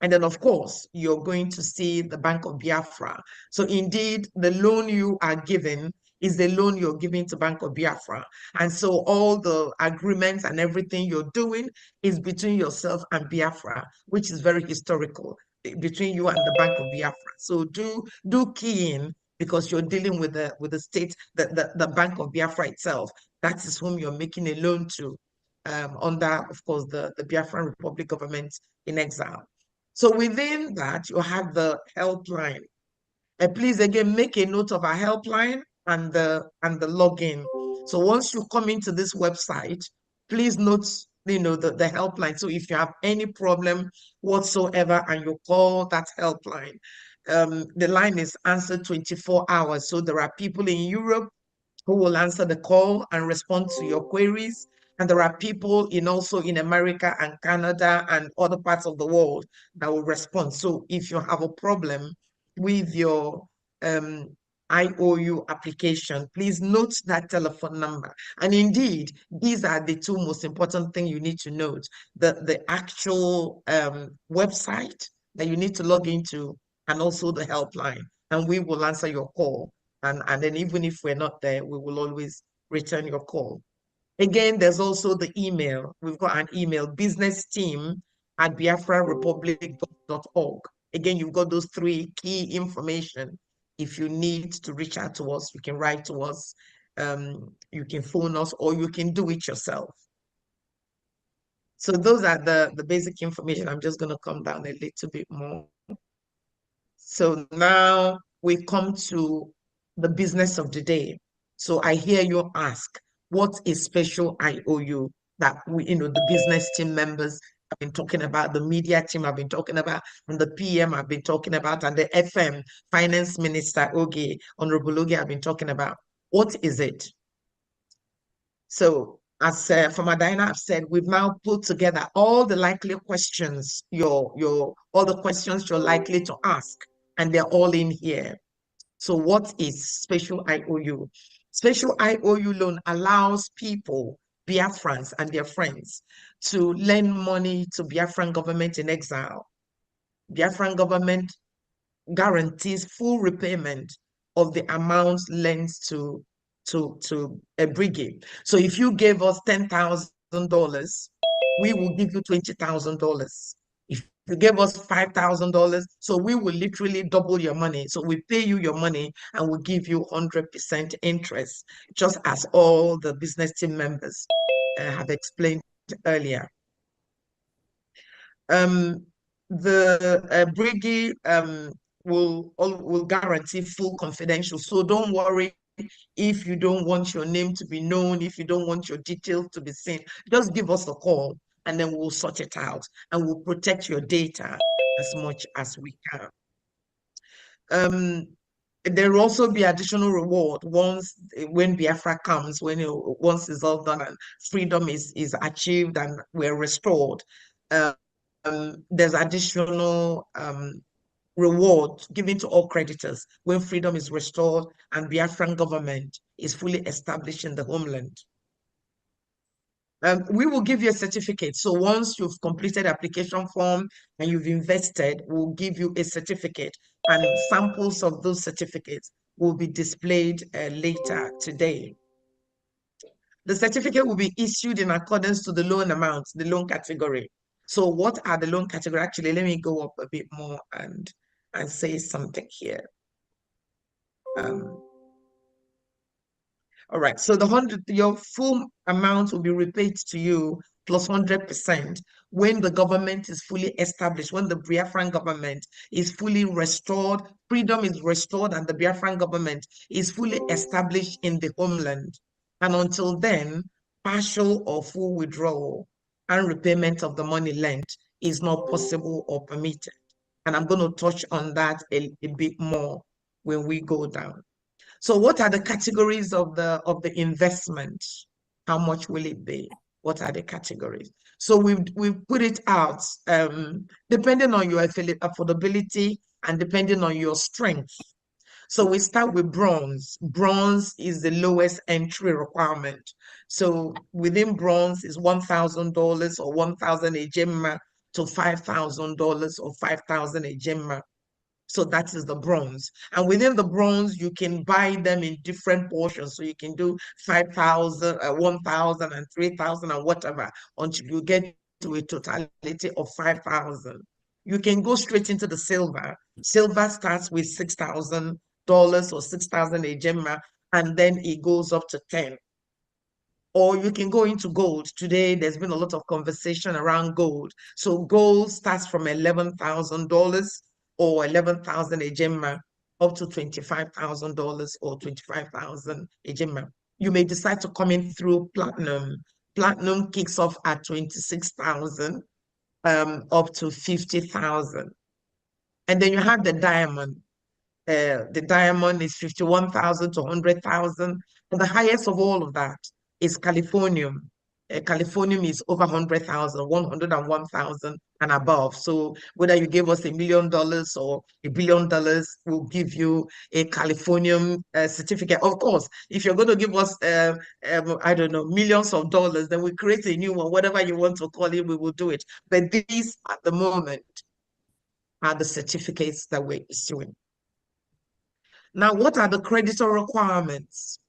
And then, of course, you're going to see the Bank of Biafra. So indeed, the loan you are given is the loan you're giving to Bank of Biafra. And so all the agreements and everything you're doing is between yourself and Biafra, which is very historical, between you and the Bank of Biafra. So do key in because you're dealing with the state, the Bank of Biafra itself. That is whom you're making a loan to, under, of course, the Biafran Republic government in exile. So within that, you have the helpline. Please again make a note of our helpline and the login. So once you come into this website, please note the helpline. So if you have any problem whatsoever and you call that helpline, the line is answered 24 hours. So there are people in Europe who will answer the call and respond to your queries. And there are people also in America and Canada and other parts of the world that will respond. So if you have a problem with your IOU application, please note that telephone number. And indeed, these are the two most important things you need to note. The actual website that you need to log into, and also the helpline. And we will answer your call. And then even if we're not there, we will always return your call. Again, there's also the email. We've got an email, businessteam@biafrarepublic.org. Again, you've got those three key information. If you need to reach out to us, you can write to us, you can phone us, or you can do it yourself. So those are the basic information. I'm just going to come down a little bit more. So now we come to the business of the day. So I hear you ask, what is special IOU that the business team members have been talking about, the media team have been talking about, and the PM have been talking about, and the FM Finance Minister Honorable Oge have been talking about. What is it? So as Farmer Diana have said, we've now put together all the likely questions, all the questions you're likely to ask, and they're all in here. So what is special IOU? Special IOU loan allows people, Biafrans and their friends, to lend money to Biafran government in exile. Biafran government guarantees full repayment of the amounts lent to a brigade. So if you gave us $10,000, we will give you $20,000. If you gave us $5,000, so we will literally double your money. So we pay you your money and we'll give you 100% interest, just as all the business team members have explained earlier. The brigade will guarantee full confidential. So don't worry if you don't want your name to be known, if you don't want your details to be seen, just give us a call and then we'll sort it out and we'll protect your data as much as we can. There will also be additional reward when Biafra comes, once it's all done and freedom is achieved and we're restored. There's additional reward given to all creditors when freedom is restored and Biafran government is fully established in the homeland. We will give you a certificate. So once you've completed application form and you've invested, we'll give you a certificate, and samples of those certificates will be displayed later today. The certificate will be issued in accordance to the loan amount, the loan category. So what are the loan category? Actually, let me go up a bit more and say something here. All right, so your full amount will be repaid to you plus 100% when the government is fully established, when the Biafran government is fully restored, freedom is restored, and the Biafran government is fully established in the homeland. And until then, partial or full withdrawal and repayment of the money lent is not possible or permitted. And I'm going to touch on that a bit more when we go down. So what are the categories of the investment? How much will it be? What are the categories? So we've put it out depending on your affordability and depending on your strength. So we start with bronze. Bronze is the lowest entry requirement. So within bronze is $1,000 or 1,000 ejema to $5,000 or 5,000 ejema. So that is the bronze. And within the bronze, you can buy them in different portions. So you can do 5,000, 1,000 and 3,000 and whatever until you get to a totality of 5,000. You can go straight into the silver. Silver starts with 6,000 or 6,000 ejema, and then it goes up to 10. Or you can go into gold. Today, there's been a lot of conversation around gold. So gold starts from $11,000 or 11,000 ejema up to $25,000 or 25,000 ejema. You may decide to come in through platinum. Platinum kicks off at 26,000 up to 50,000. And then you have the diamond. The diamond is 51,000 to 100,000. And the highest of all of that is Californium. Californium is over 100,000, 101,000 and above. So whether you give us $1 million or $1 billion, we'll give you a Californium certificate. Of course, if you're going to give us, I don't know, millions of dollars, then we create a new one, whatever you want to call it, we will do it. But these at the moment are the certificates that we're issuing. Now, what are the creditor requirements?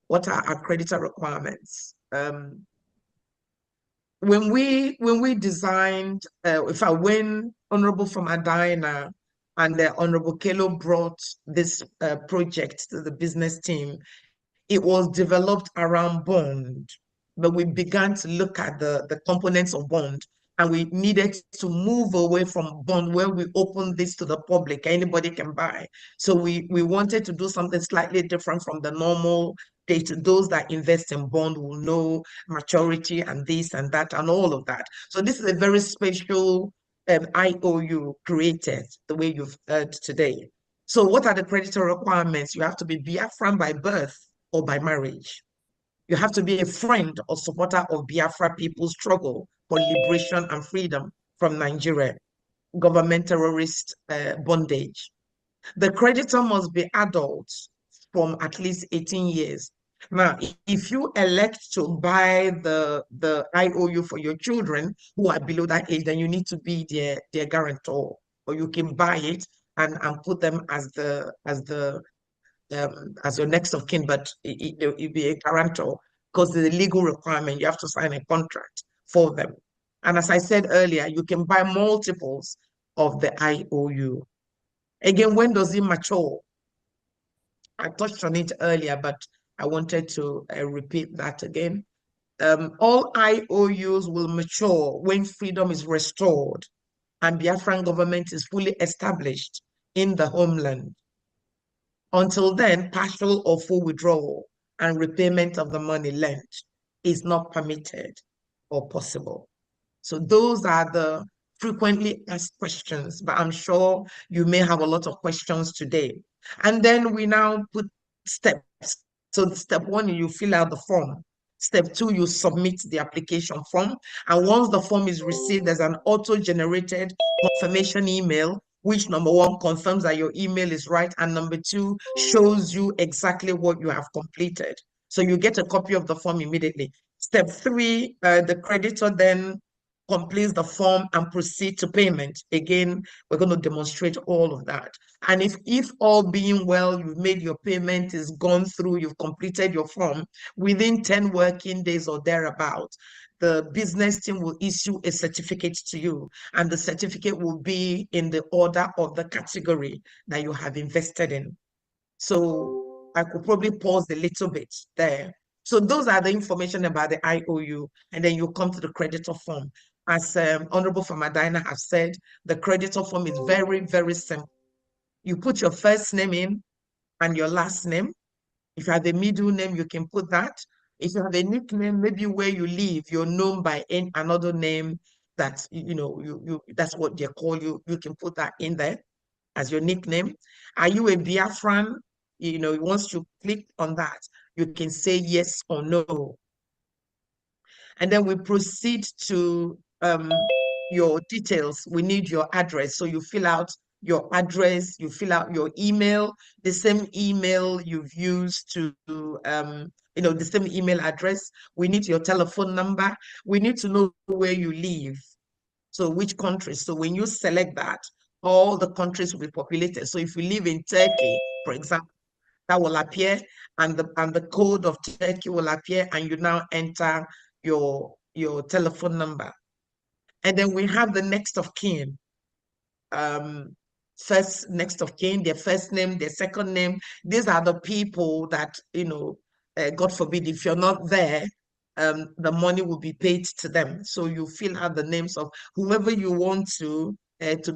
What are our creditor requirements? When we designed, when Honorable Famadina and Honorable Kelo brought this project to the business team, it was developed around bond, but we began to look at the components of bond, and we needed to move away from bond where we open this to the public, anybody can buy. So we wanted to do something slightly different from the normal data. Those that invest in bond will know maturity and this and that and all of that. So this is a very special IOU created the way you've heard today. So what are the creditor requirements? You have to be Biafran by birth or by marriage. You have to be a friend or supporter of Biafra people's struggle for liberation and freedom from Nigeria, government terrorist bondage. The creditor must be adults from at least 18 years. Now, if you elect to buy the IOU for your children who are below that age, then you need to be their guarantor, or you can buy it and put them as your next of kin, but you'll be a guarantor because the legal requirement, you have to sign a contract for them. And as I said earlier, you can buy multiples of the IOU. Again, when does it mature? I touched on it earlier, but I wanted to repeat that again. All IOUs will mature when freedom is restored and Biafran government is fully established in the homeland. Until then, partial or full withdrawal and repayment of the money lent is not permitted or possible. So those are the frequently asked questions, but I'm sure you may have a lot of questions today. And then we now put steps. So step one, you fill out the form. Step two, you submit the application form. And once the form is received, there's an auto-generated confirmation email, which number one, confirms that your email is right. And number two, shows you exactly what you have completed. So you get a copy of the form immediately. Step three, the creditor then completes the form and proceed to payment. Again, we're going to demonstrate all of that. And if all being well, you've made your payment, is gone through, you've completed your form, within 10 working days or thereabout, the business team will issue a certificate to you, and the certificate will be in the order of the category that you have invested in. So I could probably pause a little bit there. So those are the information about the IOU, and then you come to the creditor form. As Honorable Famadina has said, the creditor form is very, very simple. You put your first name in and your last name. If you have a middle name, you can put that. If you have a nickname, maybe where you live, you're known by another name that, that's what they call you. You can put that in there as your nickname. Are you a Biafran? Once you click on that, you can say yes or no. And then we proceed to your details. We need your address. So you fill out your address, you fill out your email, the same email you've used to, the same email address. We need your telephone number. We need to know where you live. So which countries. So when you select that, all the countries will be populated. So if you live in Turkey, for example, that will appear, and the code of Turkey will appear, and you now enter your telephone number. And then we have the next of kin. first next of kin, their first name, their second name. These are the people that, God forbid, if you're not there, the money will be paid to them. So you fill out the names of whoever you want to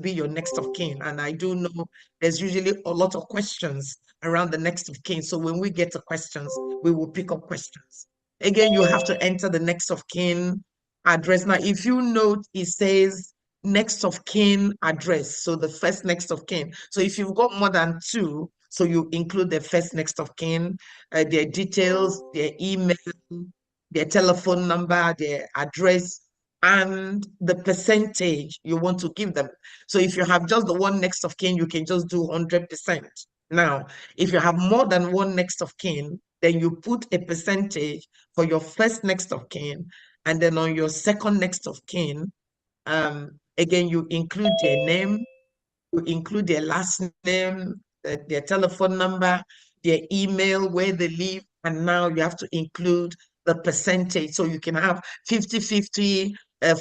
be your next of kin. And I do know there's usually a lot of questions around the next of kin. So when we get to questions, we will pick up questions. Again, you have to enter the next of kin address. Now, if you note, it says next of kin address. So the first next of kin. So if you've got more than two, so you include the first next of kin, their details, their email, their telephone number, their address, and the percentage you want to give them. So if you have just the one next of kin, you can just do 100%. Now, if you have more than one next of kin, then you put a percentage for your first next of kin, and then on your second next of kin, again, you include their name, you include their last name, their telephone number, their email, where they live, and now you have to include the percentage. So you can have 50, 50,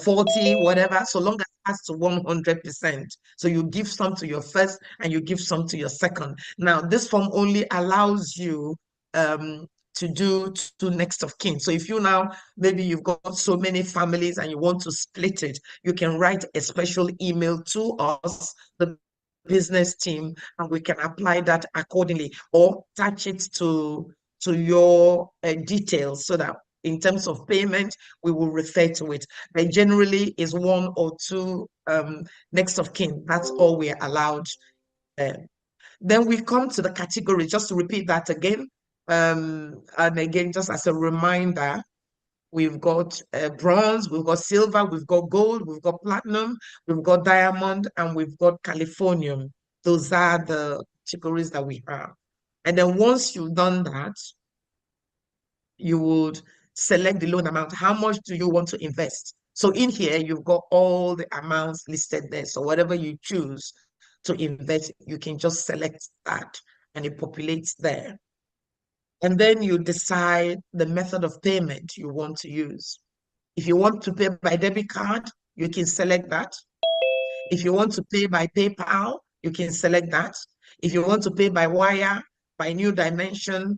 40, whatever, so long as it has to 100%. So you give some to your first and you give some to your second. Now, this form only allows you to do two next of kin. So if you now, maybe you've got so many families and you want to split it, you can write a special email to us, the business team, and we can apply that accordingly, or attach it to your details, so that in terms of payment, we will refer to it. But generally is one or two next of kin. That's all we are allowed. Then we come to the category, just to repeat that again. And again, just as a reminder, we've got bronze, we've got silver, we've got gold, we've got platinum, we've got diamond, and we've got Californium. Those are the categories that we have. And then once you've done that, you would select the loan amount. How much do you want to invest? So in here, you've got all the amounts listed there. So whatever you choose to invest, you can just select that and it populates there. And then you decide the method of payment you want to use. If you want to pay by debit card, you can select that. If you want to pay by PayPal, you can select that. If you want to pay by wire, by New Dimension,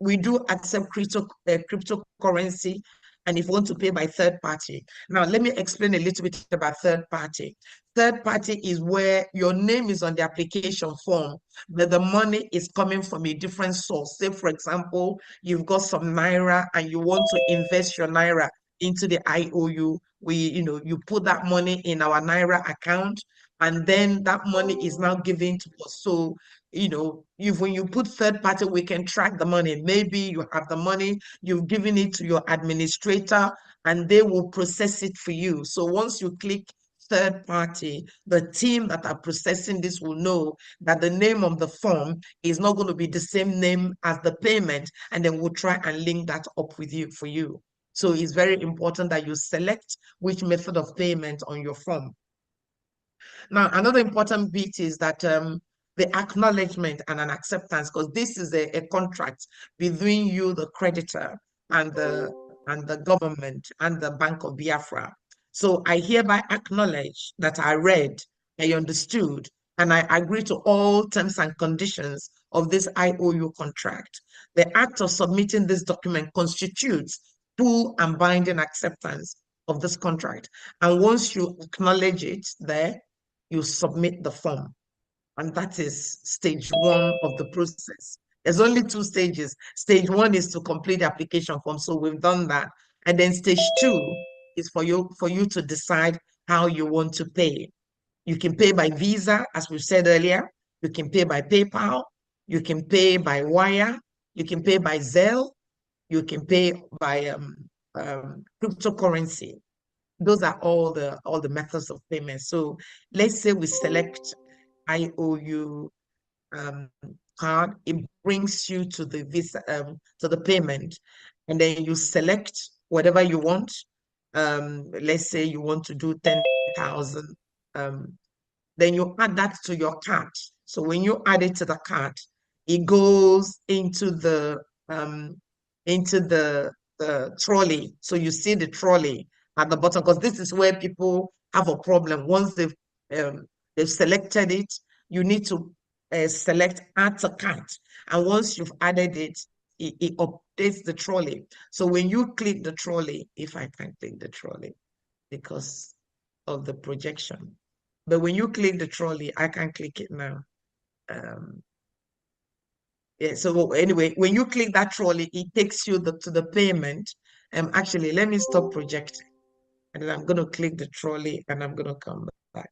we do accept cryptocurrency. And if you want to pay by third party. Now, let me explain a little bit about third party. Third party is where your name is on the application form, but the money is coming from a different source. Say, for example, you've got some Naira and you want to invest your Naira into the IOU. You put that money in our Naira account, and then that money is now given to us. So, when you put third party, we can track the money. Maybe you have the money, you've given it to your administrator, and they will process it for you. So once you click third party, the team that are processing this will know that the name of the form is not going to be the same name as the payment, and then we'll try and link that up with you for you. So it's very important that you select which method of payment on your form. Now, another important bit is that the acknowledgement and an acceptance, because this is a contract between you, the creditor, and the government and the Bank of Biafra. So I hereby acknowledge that I read, I understood, and I agree to all terms and conditions of this IOU contract. The act of submitting this document constitutes full and binding acceptance of this contract. And once you acknowledge it there, you submit the form. And that is stage one of the process. There's only two stages. Stage one is to complete the application form. So we've done that. And then stage two is for you to decide how you want to pay. You can pay by Visa, as we said earlier. You can pay by PayPal. You can pay by wire. You can pay by Zelle. You can pay by cryptocurrency. Those are all the methods of payment. So let's say we select IOU card. It brings you to the Visa, to the payment, and then you select whatever you want. Let's say you want to do 10,000. Then you add that to your cart. So when you add it to the cart, it goes into the trolley. So you see the trolley at the bottom, because this is where people have a problem. Once they've selected it you need to select add to cart. And once you've added it, it updates the trolley. So when you click the trolley, if I can click the trolley because of the projection, but when you click the trolley, I can click it now. Yeah, so anyway, when you click that trolley, it takes you to the payment. Actually, let me stop projecting. And then I'm going to click the trolley and I'm going to come back.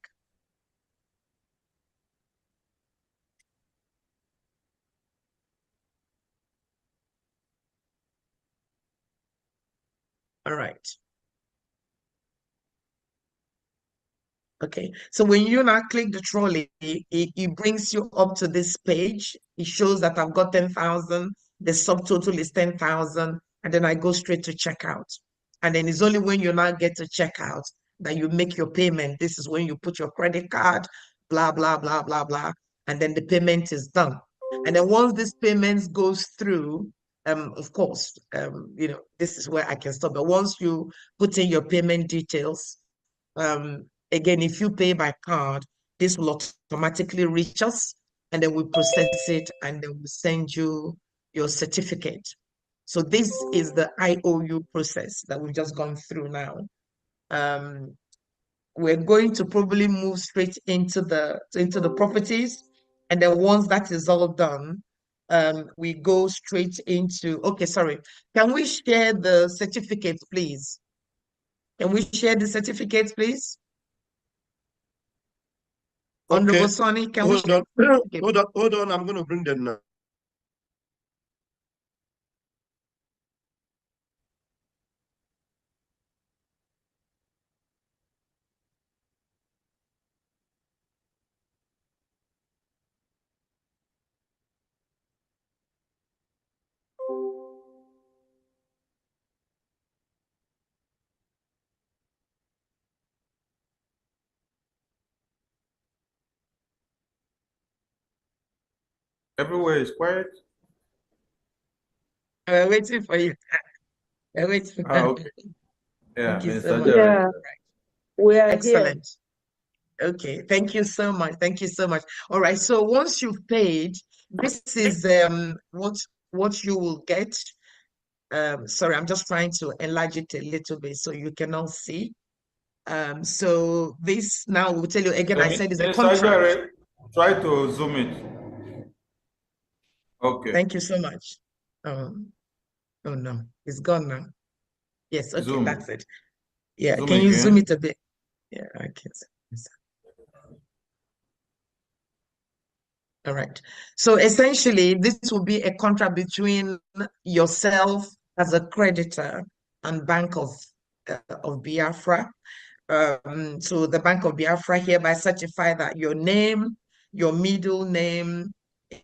All right. Okay, so when you now click the trolley, it brings you up to this page. It shows that I've got 10,000. The subtotal is 10,000. And then I go straight to checkout. And then it's only when you now get to checkout that you make your payment. This is when you put your credit card, blah, blah, blah, blah, blah. And then the payment is done. And then once this payment goes through, of course, you know, this is where I can stop. But once you put in your payment details, again, if you pay by card, this will automatically reach us, and then we process it, and then we send you your certificate. So this is the IOU process that we've just gone through now. We're going to probably move straight into the properties, and then once that is all done, we go straight into. Okay, sorry. Can we share the certificates, please? Can we share the certificates, please? Honorable Okay. Sonny, can Hold we? on. Okay. Hold on. I'm going to bring them now. Everywhere is quiet. We're waiting for you. We're waiting. Okay. Yeah, Thank you Mr. so much. Jerry. Yeah, we are here. Excellent. Okay, thank you so much. Thank you so much. All right, so once you've paid, this is what you will get. Sorry, I'm just trying to enlarge it a little bit so you can all see. So this now will tell you again, I said is a Mr. contract. Jerry, try to zoom it. Okay. Thank you so much. Oh no, it's gone now. Yes, okay, Zoom. that's it. Yeah, Zoom can you zoom again. it a bit? Yeah, I can. All right. So essentially, this will be a contract between yourself as a creditor and Bank of Biafra. So the Bank of Biafra hereby certify that your name, your middle name,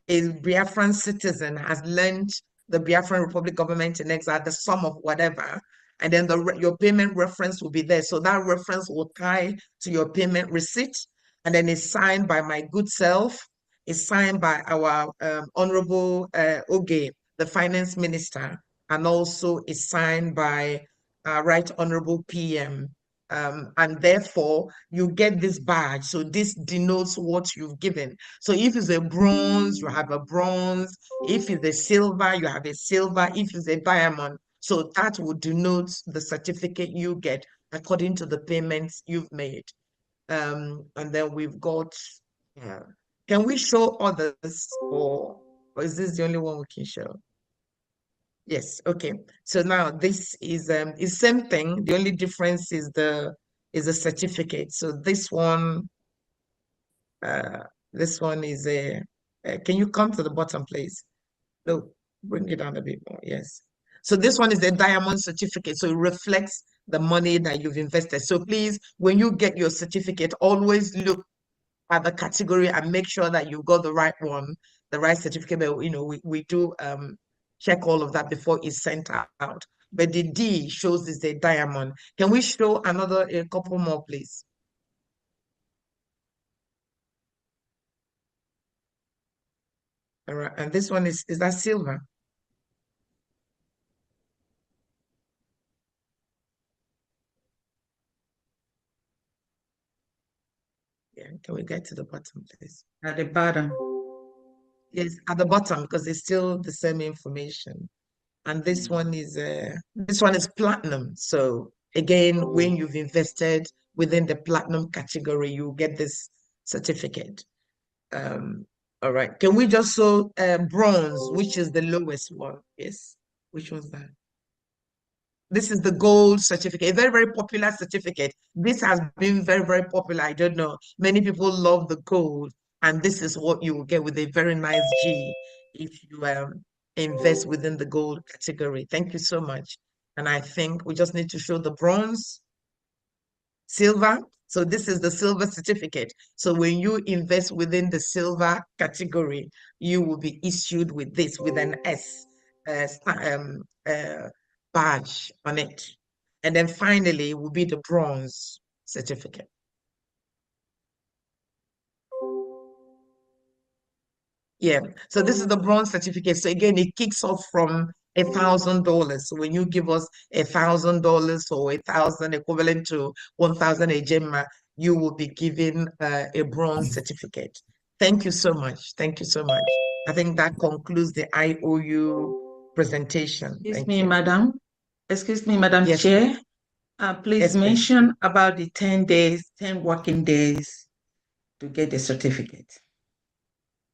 a Biafran citizen has lent the Biafran Republic government in exile the sum of whatever, and then your payment reference will be there. So that reference will tie to your payment receipt, and then it's signed by my good self. It's signed by our Honorable Oge, the Finance Minister, and also it's signed by Right Honorable PM. And therefore, you get this badge. So this denotes what you've given. So if it's a bronze, you have a bronze. If it's a silver, you have a silver. If it's a diamond, so that would denote the certificate you get according to the payments you've made. And then we've got, can we show others, or is this the only one we can show? Yes, okay. So now this is same thing. The only difference is the certificate. So this one is a can you come to the bottom, please? No, bring it down a bit more. Yes. So this one is a diamond certificate. So it reflects the money that you've invested. So please, when you get your certificate, always look at the category and make sure that you got the right one, the right certificate. But, you know, we do check all of that before it's sent out. But the D shows it's a diamond. Can we show a couple more, please? All right, and this one is that silver? Yeah. Can we get to the bottom, please? At the bottom. Yes, at the bottom, because it's still the same information. And this one is platinum. So again, when you've invested within the platinum category, you get this certificate. All right. Can we just show bronze, which is the lowest one? Yes. Which was that? This is the gold certificate, a very, very popular certificate. This has been very, very popular. I don't know. Many people love the gold, and this is what you will get with a very nice G if you invest within the gold category. Thank you so much. And I think we just need to show the bronze, silver. So this is the silver certificate. So when you invest within the silver category, you will be issued with this, with an S badge on it. And then finally will be the bronze certificate. Yeah, so this is the bronze certificate. So again, it kicks off from $1,000. So when you give us $1,000 or 1,000 equivalent to 1,000 ejema, you will be given a bronze certificate. Thank you so much. Thank you so much. I think that concludes the IOU presentation. Excuse me, Madam. Excuse me, Madam Yes, Chair. Please yes, mention about the 10 days, 10 working days to get the certificate.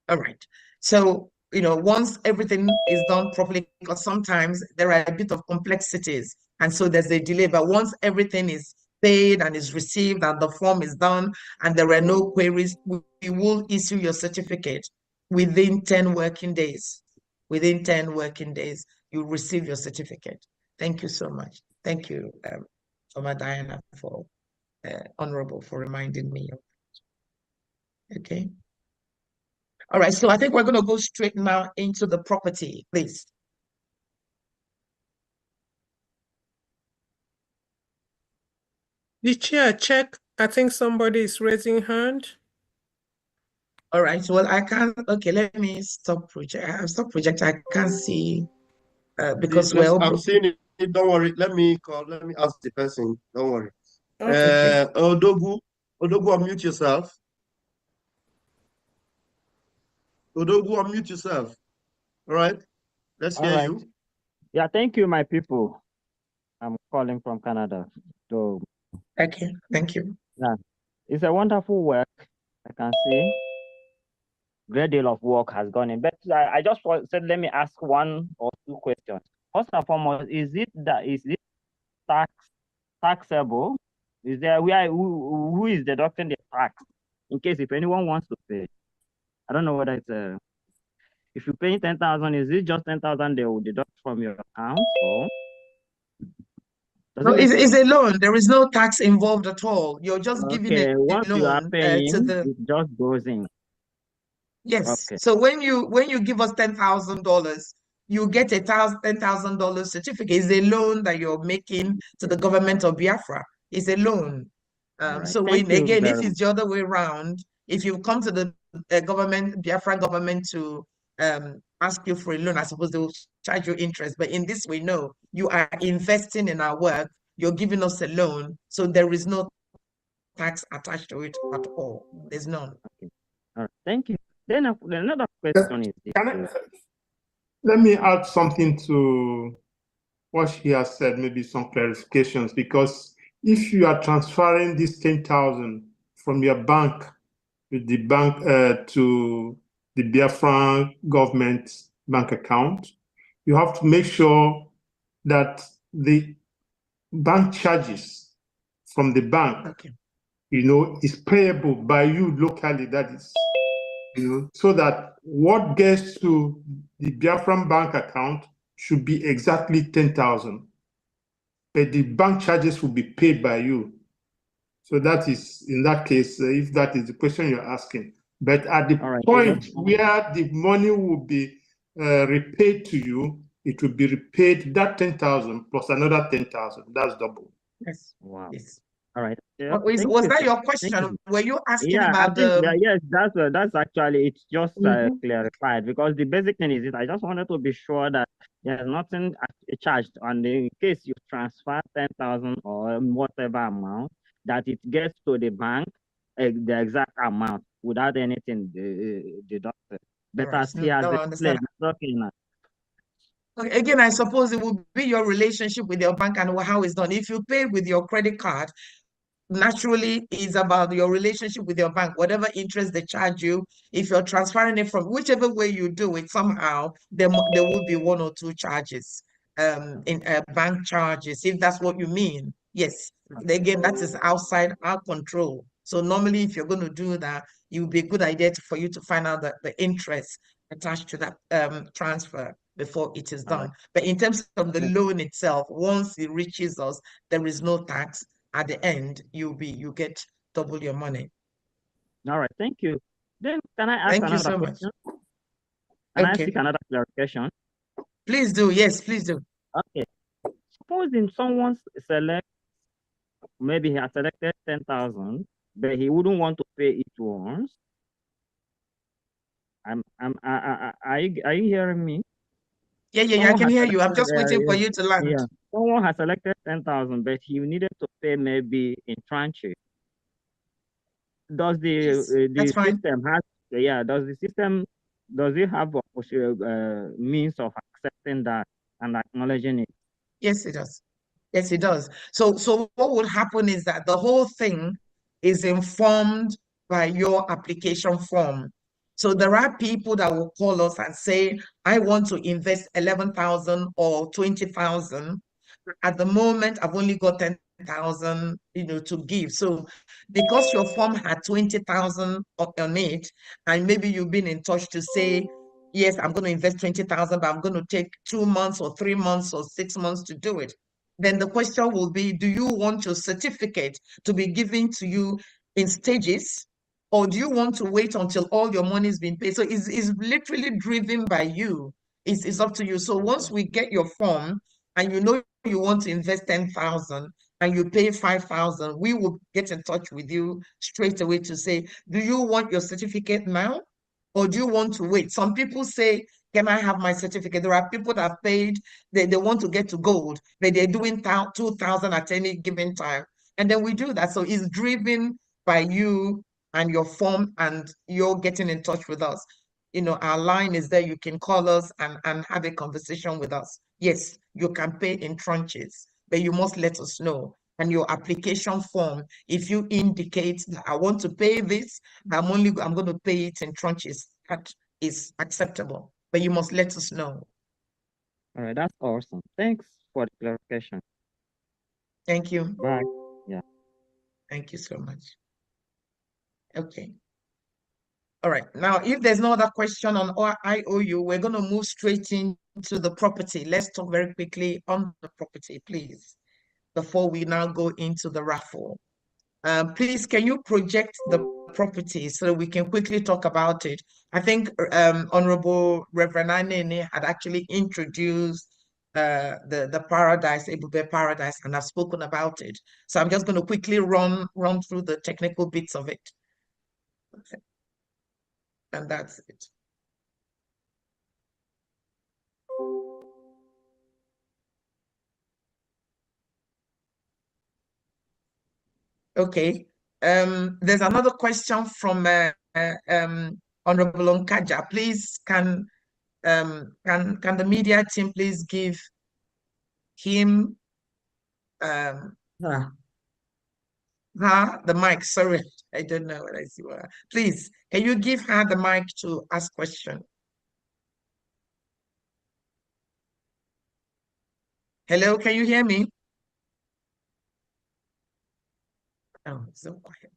All right. So, once everything is done properly, because sometimes there are a bit of complexities, and so there's a delay. But once everything is paid and is received and the form is done and there are no queries, we will issue your certificate within 10 working days. Within 10 working days, you receive your certificate. Thank you so much. Thank you, Former Diana, for Honorable, for reminding me of that. Okay. All right, so I think we're going to go straight now into the property, please. The chair, check. I think somebody is raising hand. All right, well, I can't. Okay, let me stop project. Stop project. I can't see because I'm seeing it. Don't worry. Let me ask the person. Don't worry. Okay. Odogu, unmute yourself. Odogu, unmute yourself. All right. Let's hear you. Yeah, thank you, my people. I'm calling from Canada. So, okay, thank you. Yeah, it's a wonderful work. I can see great deal of work has gone in. But I just said, let me ask one or two questions. First and foremost, is it taxable? Is there who is deducting the tax in case if anyone wants to pay? I don't know whether it's if you pay 10,000, is it just 10,000 they will deduct from your account or? No, it's a loan. There is no tax involved at all. You're just giving a once loan you are paying, to the. it just goes in. Yes. Okay. So when you give us $10,000, you get a $10,000 certificate. It's a loan that you're making to the government of Biafra. It's a loan. Right. So Thank when you again, very if it's the other way around, if you come to the government, Biafra government, to ask you for a loan, I suppose they will charge you interest. But in this way, no, you are investing in our work. You're giving us a loan, so there is no tax attached to it at all. There's none. Okay. All right. Thank you. Then another question is this. Let me add something to what she has said, maybe some clarifications, because if you are transferring this 10,000 from your bank with the bank to the Biafran government bank account, you have to make sure that the bank charges from the bank, is payable by you locally. That is, so that what gets to the Biafran bank account should be exactly 10,000, but the bank charges will be paid by you. So that is, in that case, if that is the question you're asking. But at the point where the money will be repaid to you, it will be repaid that 10,000 plus another 10,000. That's double. Yes. Wow. Yes. All right. Was that your question? Were you asking about the? Yes, that's actually, it's just clarified, because the basic thing is I just wanted to be sure that there's nothing charged on in case you transfer 10,000 or whatever amount, that it gets to the bank the exact amount without anything deducted. But Right. as he has No, I declared, understand. it's okay now. Okay, again, I suppose it will be your relationship with your bank and how it's done. If you pay with your credit card, naturally it's about your relationship with your bank. Whatever interest they charge you, if you're transferring it from whichever way you do it, somehow there will be one or two charges in bank charges, if that's what you mean. Yes, again, that is outside our control. So normally if you're going to do that, it would be a good idea for you to find out the interest attached to that transfer before it is done. Right. But in terms of the loan itself, once it reaches us, there is no tax. At the end, you get double your money. All right, thank you. Then can I ask Thank you another so much. question? Can I Okay. seek another clarification? Please do. Yes, please do. Okay. Supposing someone select, maybe he has selected 10,000, but he wouldn't want to pay it once. Are you hearing me? Yeah, I Someone can has hear you. I'm selected, just waiting for you to land. yeah. Someone has selected 10,000, but he needed to pay maybe in tranches. Does Yes, the that's fine. system have, does it have a means of accepting that and acknowledging it? Yes, it does. Yes, it does. So what will happen is that the whole thing is informed by your application form. So there are people that will call us and say, I want to invest 11,000 or 20,000. At the moment, I've only got 10,000, to give. So because your form had 20,000 on it, and maybe you've been in touch to say, yes, I'm going to invest 20,000, but I'm going to take 2 months or 3 months or 6 months to do it. Then the question will be, do you want your certificate to be given to you in stages, or do you want to wait until all your money has been paid? So it's literally driven by you. It's up to you. So once we get your form and you want to invest 10,000 and you pay 5,000, we will get in touch with you straight away to say, do you want your certificate now? Or do you want to wait? Some people say, can I have my certificate? There are people that have paid, they want to get to gold, but they're doing 2,000 at any given time. And then we do that. So it's driven by you and your form, and you're getting in touch with us. Our line is there. You can call us and have a conversation with us. Yes, you can pay in tranches, but you must let us know. And your application form, if you indicate that I want to pay this, I'm going to pay it in tranches, that is acceptable. But you must let us know. All right, that's awesome. Thanks for the clarification. Thank you. Bye. Yeah. Thank you so much. Okay. All right. Now, if there's no other question on IOU, we're going to move straight into the property. Let's talk very quickly on the property, please, before we now go into the raffle. Please, can you project the property so we can quickly talk about it? I think Honorable Reverend Anene had actually introduced the paradise, Ebube Paradise, and I've spoken about it. So I'm just going to quickly run through the technical bits of it. Okay. And that's it. Okay. There's another question from Honorable Nkaja. Please, can the media team please give him her the mic? Sorry, I don't know what I see. Please, can you give her the mic to ask question? Hello, can you hear me? Oh, it's so quiet.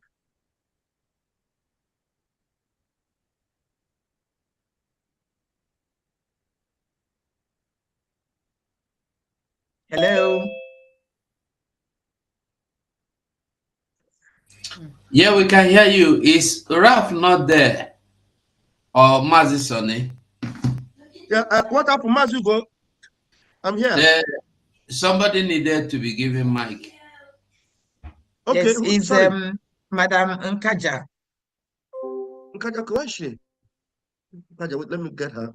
Hello. Yeah, we can hear you. Is Ralph not there? Or Mazi Sonny? Yeah, what happened, Mazugo? I'm here. Somebody needed to be given mic. Okay, Yes, it's sorry. Madam Nkaja. Nkaja, where is she? Nkaja, wait, let me get her.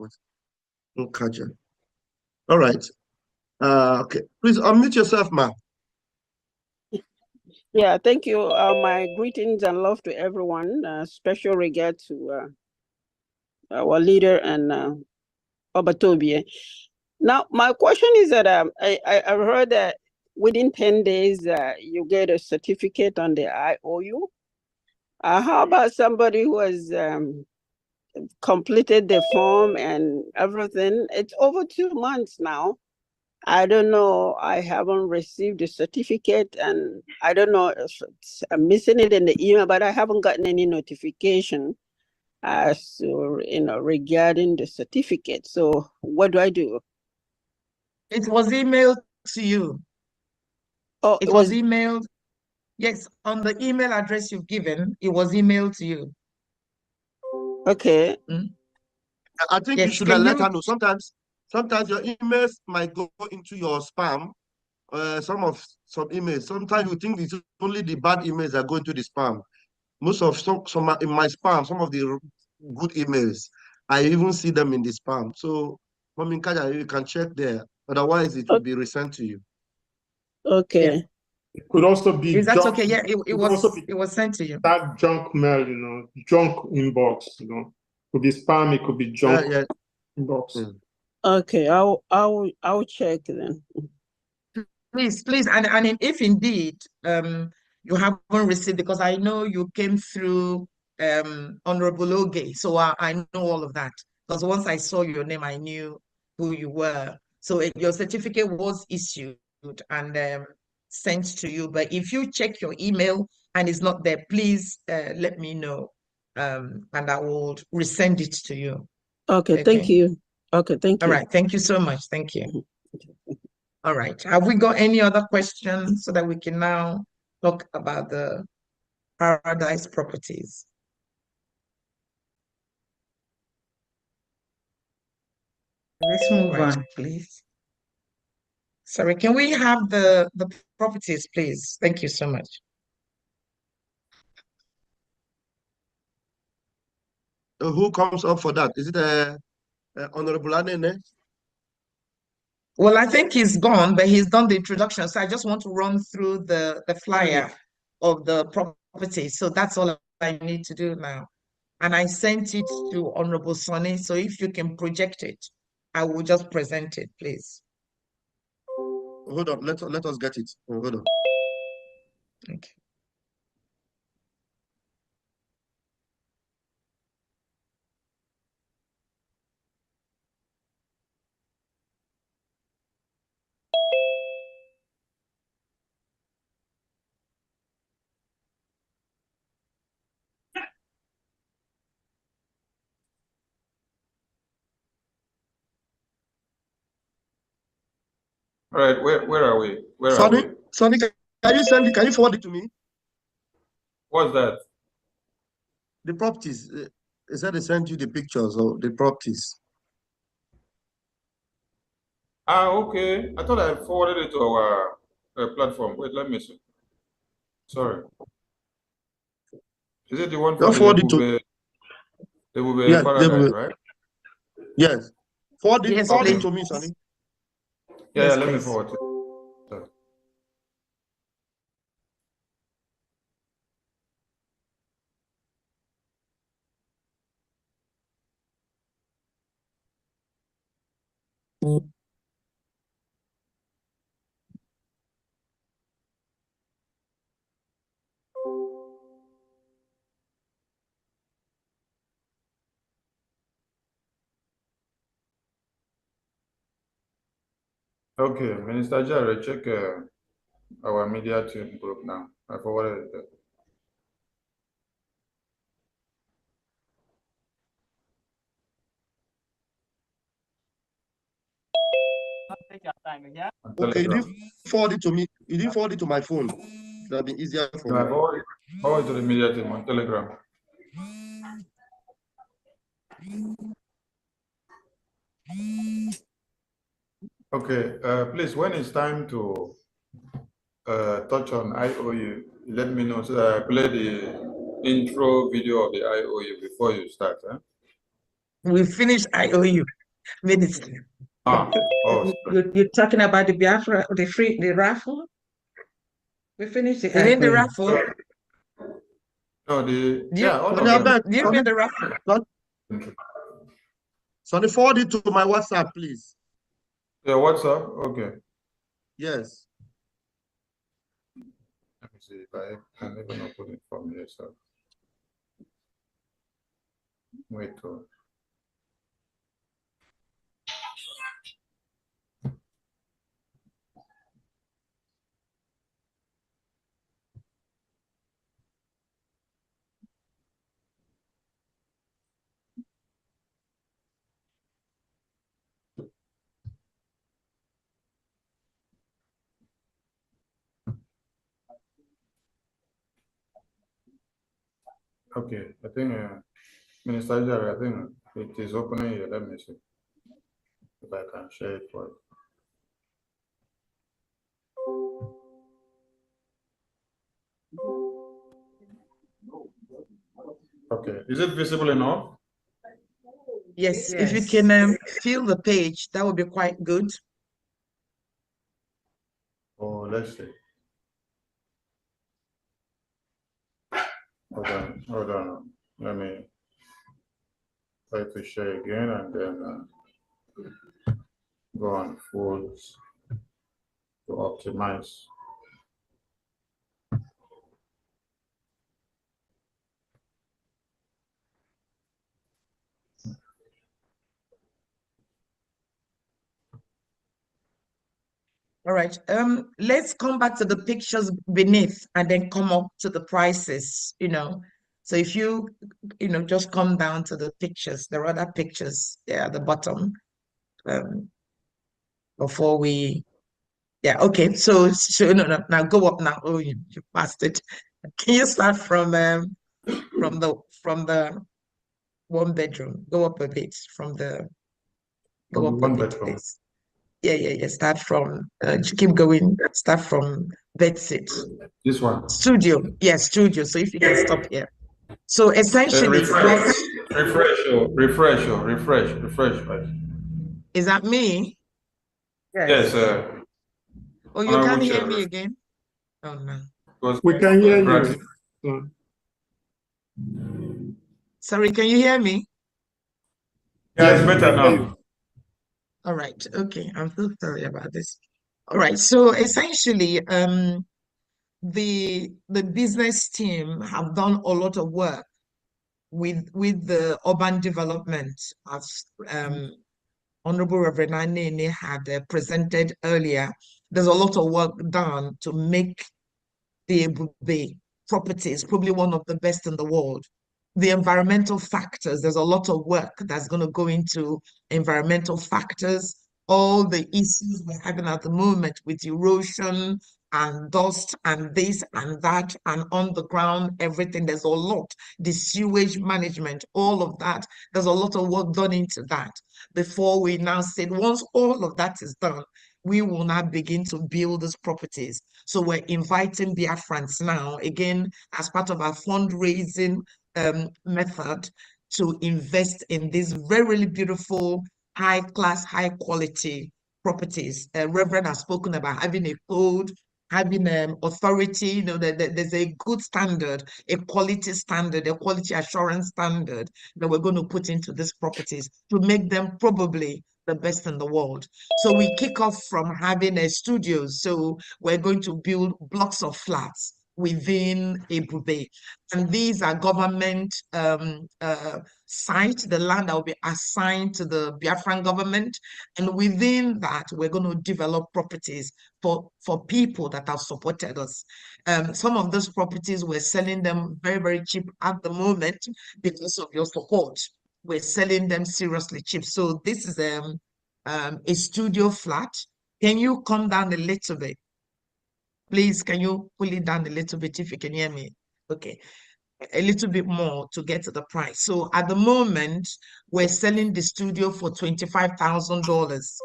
Nkaja. All right. Okay. Please unmute yourself, ma'am. Yeah, thank you. My greetings and love to everyone. Special regard to our leader and Obatobie. Now, my question is that I've heard that within 10 days, you get a certificate on the IOU. How about somebody who has completed the form and everything? It's over 2 months now. I don't know. I haven't received the certificate, and I don't know if I'm missing it in the email, but I haven't gotten any notification as regarding the certificate. So what do I do? It was emailed to you. Oh, it was emailed. Yes, on the email address you've given, it was emailed to you. Okay. I think you should let her know. Sometimes your emails might go into your spam. Some emails. Sometimes you think it's only the bad emails that go into the spam. Most of some in my spam, some of the good emails, I even see them in the spam. So, Mami Kaja, you can check there. Otherwise, it will be resent to you. Okay. Yeah. It could also be Is that junk. okay? Yeah, it was sent to you. That junk mail, junk inbox, could be spam, it could be junk inbox. Okay, I'll check then. Please, and if indeed you haven't received, because I know you came through Honorable Oge, so I know all of that. Because once I saw your name, I knew who you were. So your certificate was issued and sent to you. But if you check your email and it's not there, please let me know, and I will resend it to you. Okay, thank you. Okay, thank you. All right, thank you so much. Thank you. All right. Have we got any other questions so that we can now talk about the paradise properties? Let's move on, please. Sorry, can we have the properties, please? Thank you so much. Who comes up for that? Is it Honorable Anene? Well, I think he's gone, but he's done the introduction. So I just want to run through the flyer of the property. So that's all I need to do now. And I sent it to Honorable Sonny. So if you can project it, I will just present it, please. Hold on, let us get it. Hold on. Okay. All right, where are we? Sonny, can you forward it to me? What's that? The properties. Is that they sent you the pictures of the properties? Okay. I thought I forwarded it to our platform. Wait, let me see. Sorry. Is it the one for the Ebube Yes, Paradise, right? Yes. Forward it please. to me, Sonny. Yeah, Yes, let me please. forward it. Okay, Minister Jare, check our media team group now. I forwarded it. Take your time, yeah? Okay, you didn't forward it to me. You didn't forward it to my phone. That'll be easier for me. I forwarded to the media team on Telegram. Okay, please, when it's time to touch on IOU, let me know so that I play the intro video of the IOU before you start. We finished IOU minutes. You're talking about the Biafra, the raffle? We finished it. You mean the Coin. raffle? No, all Sonny, of them. do you mean the raffle? Sonny, forward it to my WhatsApp, please. Yeah, WhatsApp? Okay. Yes. Let me see if I can even open it from here. So wait. Okay, I think Minister Jerry, I think it is opening here. Let me see if I can share it for you. Okay, is it visible enough? Yes, if you can fill the page, that would be quite good. Oh, let's see. Hold on. Let me try to share again and then go on full to optimize. All right. Let's come back to the pictures beneath and then come up to the prices, So if you, just come down to the pictures, there are other pictures there at the bottom. Before we, okay. So no, now go up now. Oh, you passed it. Can you start from the one bedroom? Go up a bit go up a bit, please. Yeah. Start from, keep going. Start from bedsit. This one. Studio. Yeah, studio. So if you can stop here. So essentially, refresh. Is that me? Yes. Oh, you can't hear me again? Oh, no. We can hear you. Sorry, can you hear me? Yeah, it's better now. All right. Okay. I'm so sorry about this. All right. So essentially, the business team have done a lot of work with the urban development, as Honorable Reverend Nene had presented earlier. There's a lot of work done to make the Ebube properties probably one of the best in the world. The environmental factors, there's a lot of work that's going to go into environmental factors, all the issues we're having at the moment with erosion and dust and this and that and on the ground, everything. There's a lot. The sewage management, all of that. There's a lot of work done into that before we now said, once all of that is done, we will now begin to build these properties. So we're inviting Biafrans now, again, as part of our fundraising method, to invest in these very beautiful, high-class, high-quality properties. Reverend has spoken about having a code, having authority, there's a good standard, a quality standard, a quality assurance standard that we're going to put into these properties to make them probably the best in the world. So we kick off from having a studio. So we're going to build blocks of flats within Ebube. And these are government site, the land that will be assigned to the Biafran government. And within that, we're going to develop properties for people that have supported us. Some of those properties, we're selling them very cheap at the moment because of your support. We're selling them seriously cheap. So this is a studio flat. Can you come down a little bit? Please, can you pull it down a little bit if you can hear me? Okay. A little bit more to get to the price. So at the moment, we're selling the studio for $25,000.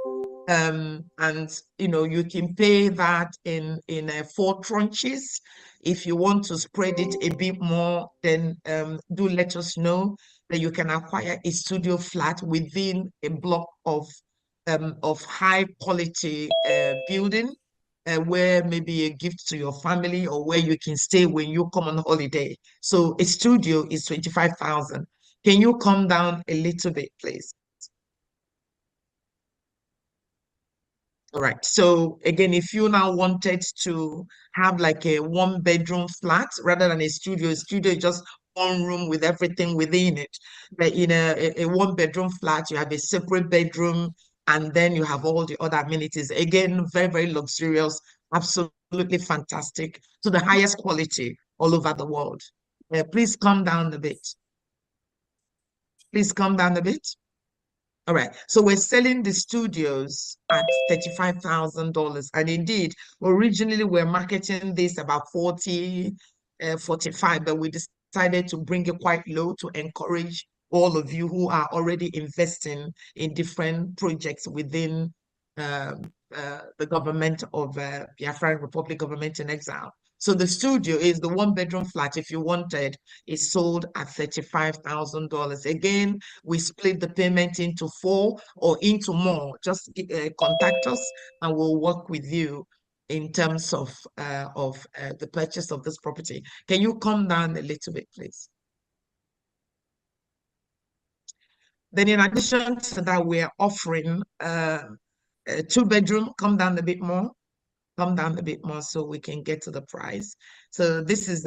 And you can pay that in 4 tranches. If you want to spread it a bit more, then do let us know that you can acquire a studio flat within a block of high quality building. where maybe a gift to your family or where you can stay when you come on holiday. So a studio is 25,000. Can you come down a little bit, please? All right. So again, if you now wanted to have like a 1-bedroom flat rather than a studio is just one room with everything within it. But in a 1-bedroom flat, you have a separate bedroom and then you have all the other amenities. Again, very, very luxurious, absolutely fantastic, to the highest quality all over the world. Please come down a bit. Please come down a bit. All right, so we're selling the studios at $35,000. And indeed, originally we're marketing this about 40, 45, but we decided to bring it quite low to encourage all of you who are already investing in different projects within the government of Biafra Republic Government in Exile. So the studio is the 1-bedroom flat, if you wanted, is sold at $35,000. Again, we split the payment into 4 or into more. Just contact us and we'll work with you in terms of the purchase of this property. Can you come down a little bit, please? Then in addition to that, we're offering a 2-bedroom. Come down a bit more. Come down a bit more so we can get to the price. So this is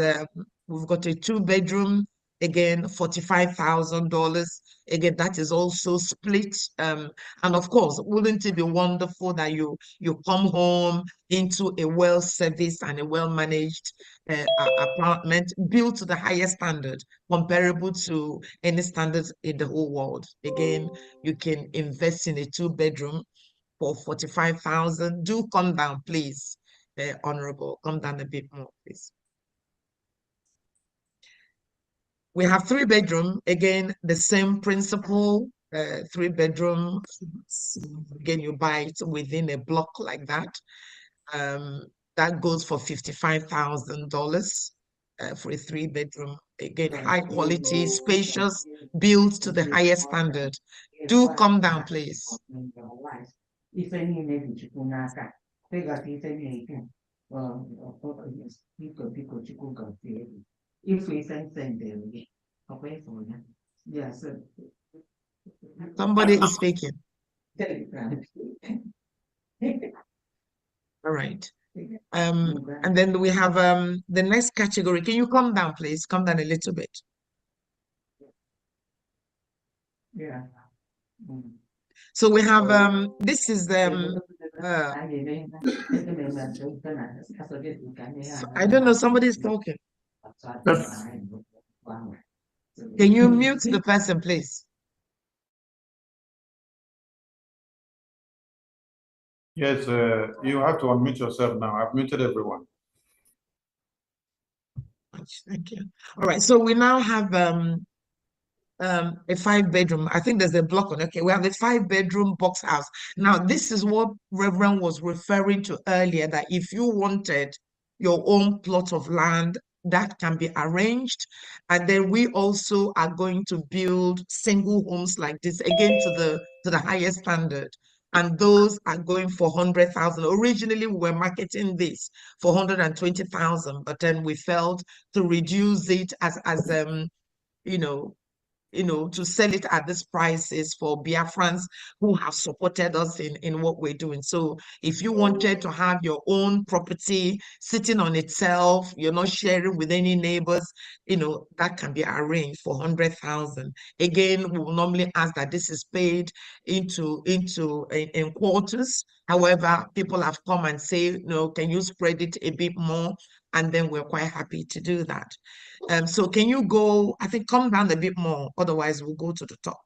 we've got a 2-bedroom, again, $45,000. Again, that is also split. And of course, wouldn't it be wonderful that you come home into a well-serviced and a well-managed apartment built to the highest standard, comparable to any standards in the whole world. Again, you can invest in a 2-bedroom for 45,000. Do come down, please, Honorable. Come down a bit more, please. We have 3-bedroom. Again, the same principle. 3-bedroom. Again, you buy it within a block like that. That goes for $55,000 for a 3-bedroom. Again, high quality, spacious, built to the highest standard. Do come down, please. Somebody is speaking. All right. And then we have the next category. Can you come down, please? Come down a little bit. Yeah. So we have this is I don't know, somebody's talking. Can you mute the person, please? Yes, you have to unmute yourself now. I've muted everyone. Thank you. All right, so we now have a 5-bedroom. I think there's a block on. Okay, we have a 5-bedroom box house. Now, this is what Reverend was referring to earlier, that if you wanted your own plot of land, that can be arranged. And then we also are going to build single homes like this, again, to the highest standard. And those are going for 100,000. Originally, we were marketing this for 120,000, but then we felt to reduce it as to sell it at these prices for Biafrans who have supported us in what we're doing. So if you wanted to have your own property sitting on itself, you're not sharing with any neighbors, that can be arranged for 100,000. Again, we will normally ask that this is paid in quarters. However, people have come and say, can you spread it a bit more? And then we're quite happy to do that. So can you go, I think, come down a bit more, otherwise we'll go to the top.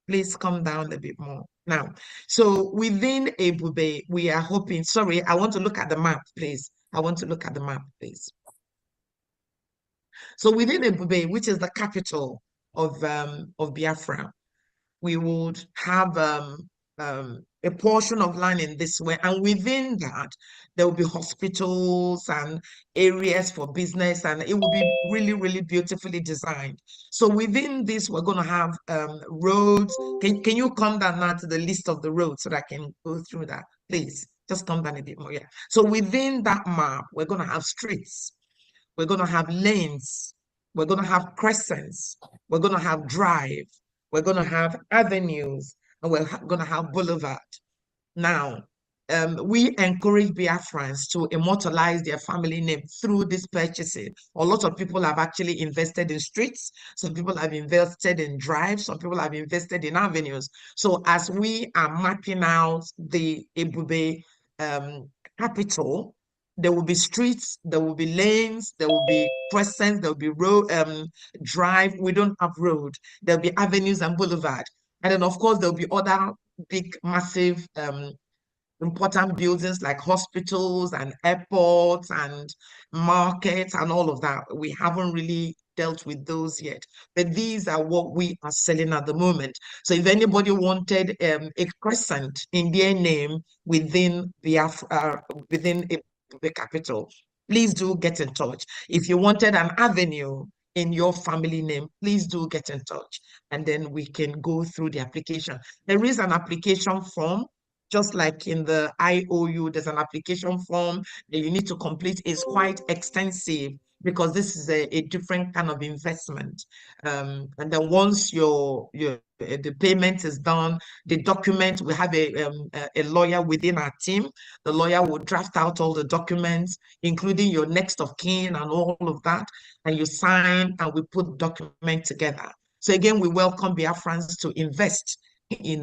Please come down a bit more. Now, so within Ebube, we are hoping, sorry, I want to look at the map, please. I want to look at the map, please. So within Ebube, which is the capital of Biafra, we would have a portion of land in this way, and within that there will be hospitals and areas for business, and it will be really, really beautifully designed. So within this, we're going to have roads. Can you come down now to the list of the roads so that I can go through that, please? Just come down a bit more, yeah. So within that map, we're going to have streets, we're going to have lanes, we're going to have crescents, we're going to have drive, we're going to have avenues, and we're going to have boulevard. Now, we encourage Biafrans to immortalize their family name through this purchasing. A lot of people have actually invested in streets. Some people have invested in drives. Some people have invested in avenues. So as we are mapping out the Ebube capital, there will be streets, there will be lanes, there will be crescents, there will be road, drive. We don't have road. There'll be avenues and boulevard. And then, of course, there'll be other big, massive, important buildings like hospitals and airports and markets and all of that. We haven't really dealt with those yet, but these are what we are selling at the moment. So if anybody wanted a crescent in their name within within the capital, please do get in touch. If you wanted an avenue in your family name, please do get in touch, and then we can go through the application. There is an application form, just like in the IOU, there's an application form that you need to complete. It's quite extensive because this is a different kind of investment. And then once the payment is done, the document, we have a lawyer within our team. The lawyer will draft out all the documents, including your next of kin and all of that, and you sign, and we put the document together. So again, we welcome Biafrans to invest in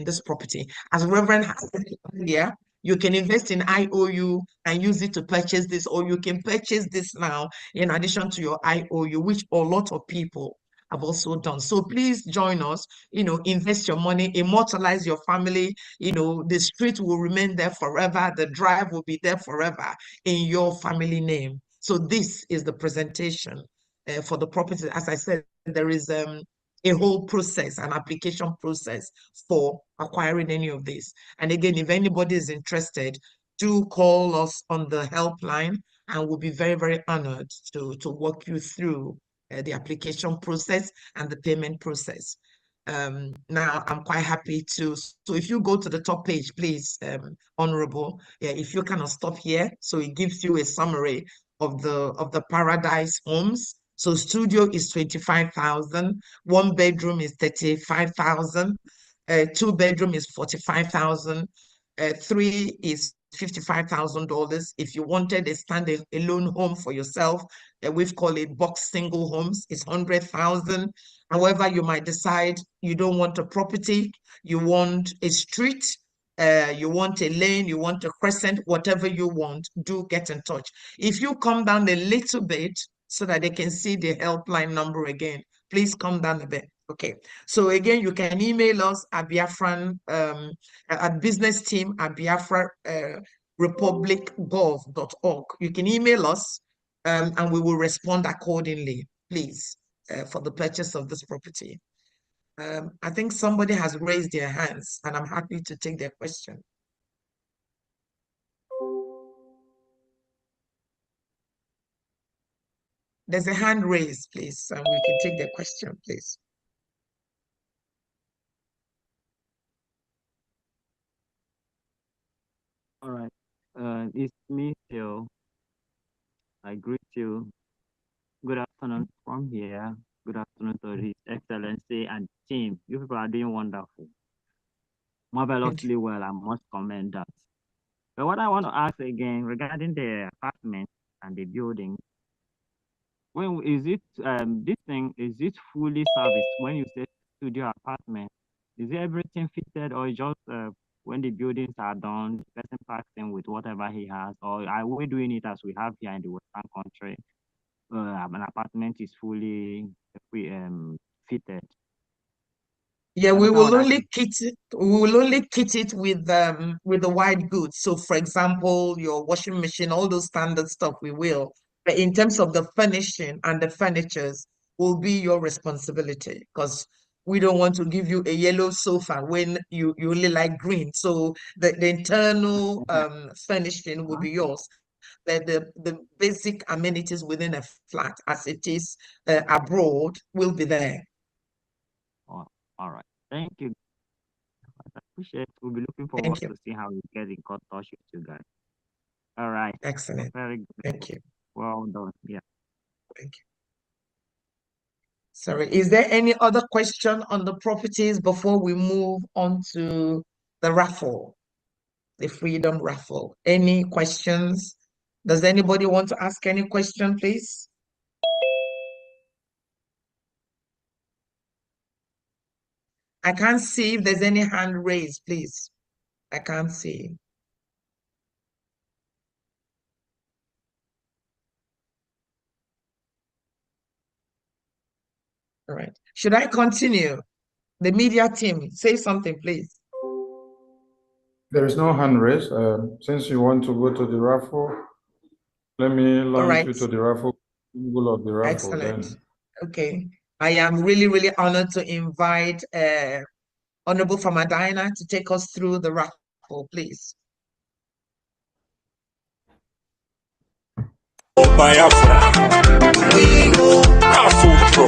this property. As Reverend has said earlier, you can invest in IOU and use it to purchase this, or you can purchase this now in addition to your IOU, which a lot of people have also done. So please join us, invest your money, immortalize your family. The street will remain there forever. The drive will be there forever in your family name. So this is the presentation for the property. As I said, there is a whole process, an application process for acquiring any of this. And again, if anybody is interested, do call us on the helpline, and we'll be very, very honored to walk you through the application process and the payment process. Now, I'm quite happy to, so if you go to the top page, please, Honorable, if you kind of stop here, so it gives you a summary of the Paradise Homes. So studio is 25,000, 1 bedroom is 35,000, 2 bedroom is 45,000, 3 is $55,000. If you wanted a standalone home for yourself, we've called it box single homes, it's 100,000. However, you might decide you don't want a property, you want a street, you want a lane, you want a crescent, whatever you want, do get in touch. If you come down a little bit, so that they can see the helpline number again, please come down a bit. Okay, so again, you can email us at Biafran, at business team at Biafra republicgov.org. You can email us and we will respond accordingly, please, for the purchase of this property. I think somebody has raised their hands, and I'm happy to take their question. There's a hand raised, please, and we can take the question, please. All right. It's me, Phil. I greet you. Good afternoon from here. Good afternoon to His Excellency and team. You people are doing wonderful. Marvelously well, I must commend that. But what I want to ask again regarding the apartment and the building, when is it this thing, is it fully serviced? When you say studio apartment, is everything fitted, or just when the buildings are done, the person packs in with whatever he has, or are we doing it as we have here in the Western country? An apartment is fully fitted. Yeah, we will only kit it. We will only kit it with the white goods. So, for example, your washing machine, all those standard stuff, we will. But in terms of the furnishing and the furnitures, will be your responsibility, because we don't want to give you a yellow sofa when you only like green. So the internal furnishing will be yours. The basic amenities within a flat, as it is abroad, will be there. Oh, all right. Thank you. Appreciate. We'll be looking forward to see how we get in touch with you guys. All right. Excellent. Very good. Thank you. Well done. Yeah. Thank you. Sorry, is there any other question on the properties before we move on to the raffle, the freedom raffle? Any questions? Does anybody want to ask any question, please? I can't see if there's any hand raised, please. I can't see. All right. Should I continue? The media team, say something, please. There is no hand raised. Since you want to go to the raffle, let me launch you to the raffle, of the raffle. Excellent. Then. Okay. I am really, really honored to invite Honorable Famadina to take us through the raffle, please. Biafra Raffle Pro.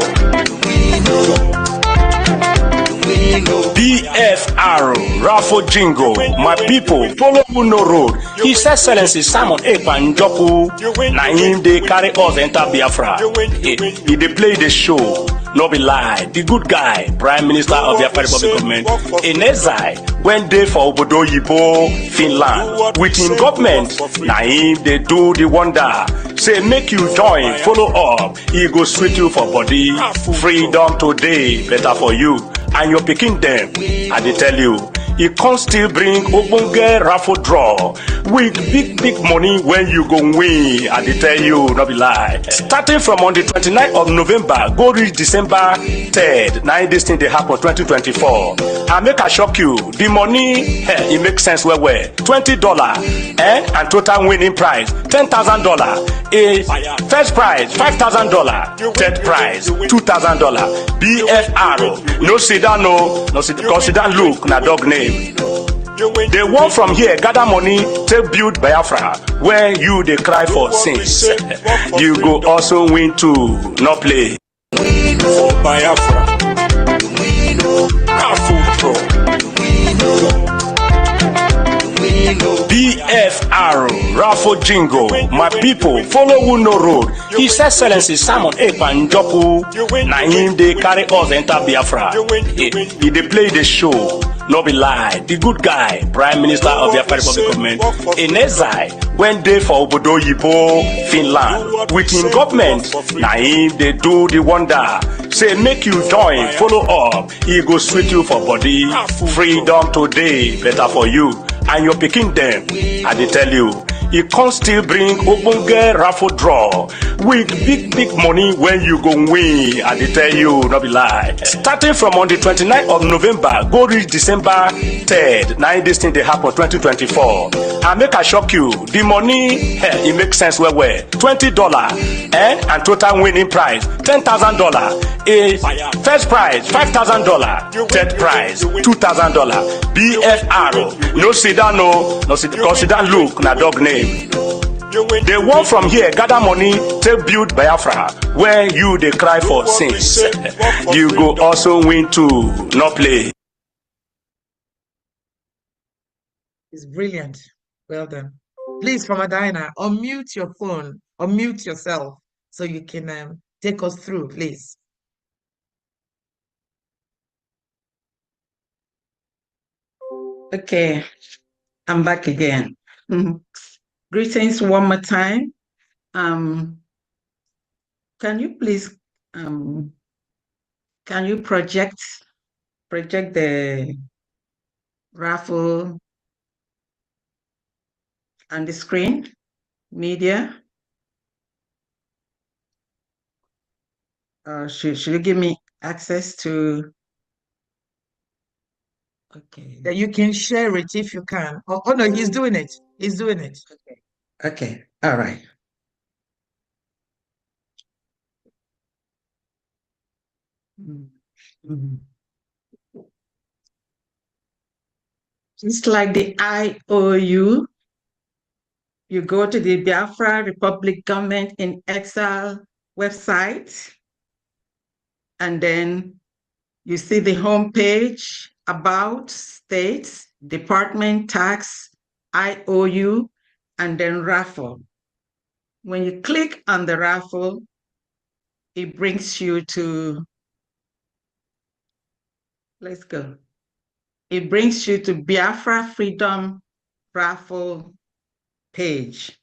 BFR Raffle Jingle. My people, follow no road. His Excellency Simon Ekpanjopu. Na him they carry us enter Biafra. He they play the show. No be lie. The good guy, Prime Minister of the Republic Government, in exile, went there for Obodo Yibo, Finland. With him government, na him they do the wonder. Say make you join, follow up. He go sweet you for body. Freedom today, better for you and your picking them. I dey tell you, he can still bring ogbonge raffle draw with big money when you go win. I dey tell you, no be lie. Starting from on the 29th of November, go reach December 3rd. Now this thing they happen 2024. I make a shock you. The money, it makes sense well. $20 and total winning prize $10,000. A first prize $5,000. Third prize $2,000. BFR. No sit down, no sit down. Look, na dog name. They want from here gather money to build Biafra where you they cry for sins. You go also win too. No play. Biafra Raffle Pro. BFR Raffle Jingle. My people, follow who no road. His Excellency Simon Ekpanjopu. Na him they carry us enter Biafra. He they play the show. No be lie. The good guy, Prime Minister of the Republic Government, in exile, went there for Obodo Yibo, Finland. With him government, na him they do the wonder. Say make you join, follow up. He go sweet you for body. Freedom today, better for you and your picking them. I dey tell you, he can still bring ogbonge raffle draw with big money when you go win. I dey tell you, no be lie. Starting from on the 29th of November, go reach December 3rd. Now this thing they happen 2024. I make a shock you. The money, it makes sense well. $20 and total winning prize $10,000. A first prize $5,000. Third prize $2,000. BFR. No sit down, no sit down. Look, na dog name. They want from here gather money to build Biafra where you they cry for sins. You go also win too. No play. It's brilliant. Well done. Please, Famadina, unmute your phone, unmute yourself so you can take us through, please. Okay, I'm back again. Greetings one more time. Can you please can you project the raffle on the screen? Media. Should you give me access to? Okay. That you can share it if you can. Oh no, he's doing it. He's doing it. Okay. All right. It's like the IOU. You go to the Biafra Republic Government in Exile website, and then You see the home page, about, states, department, tax, IOU, and then raffle. When you click on the raffle, it brings you to, let's go. It brings you to Biafra Freedom Raffle page.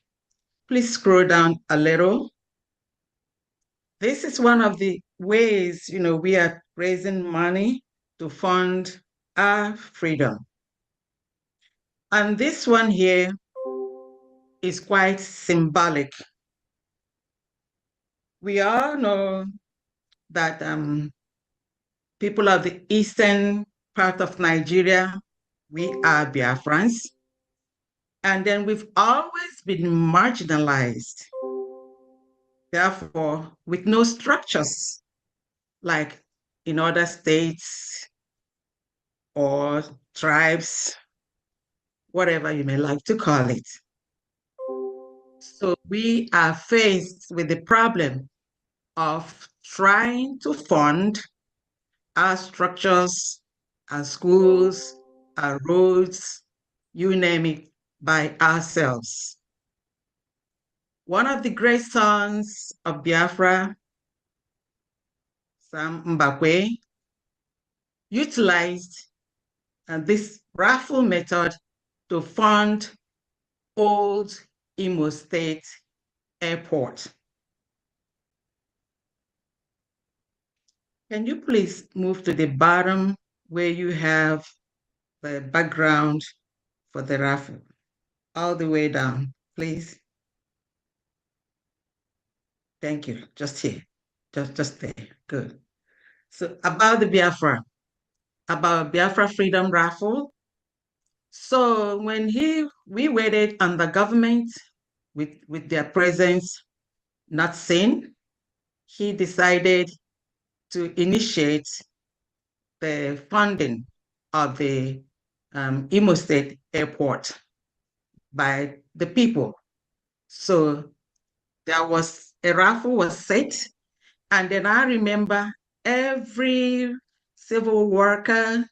Please scroll down a little. This is one of the ways, we are raising money to fund our freedom. And this one here is quite symbolic. We all know that people of the eastern part of Nigeria, we are Biafrans. And then we've always been marginalized. Therefore, with no structures like in other states or tribes, whatever you may like to call it. So we are faced with the problem of trying to fund our structures, our schools, our roads, you name it, by ourselves. One of the great sons of Biafra, Sam Mbakwe, utilized this raffle method to fund old Imo State Airport. Can you please move to the bottom where you have the background for the raffle? All the way down, please. Thank you. Just here. Just there. Good. So about the Biafra Freedom Raffle. So when we waited on the government with their presence not seen, he decided to initiate the funding of the Imo State Airport by the people. So there was a raffle was set, and then I remember every civil worker,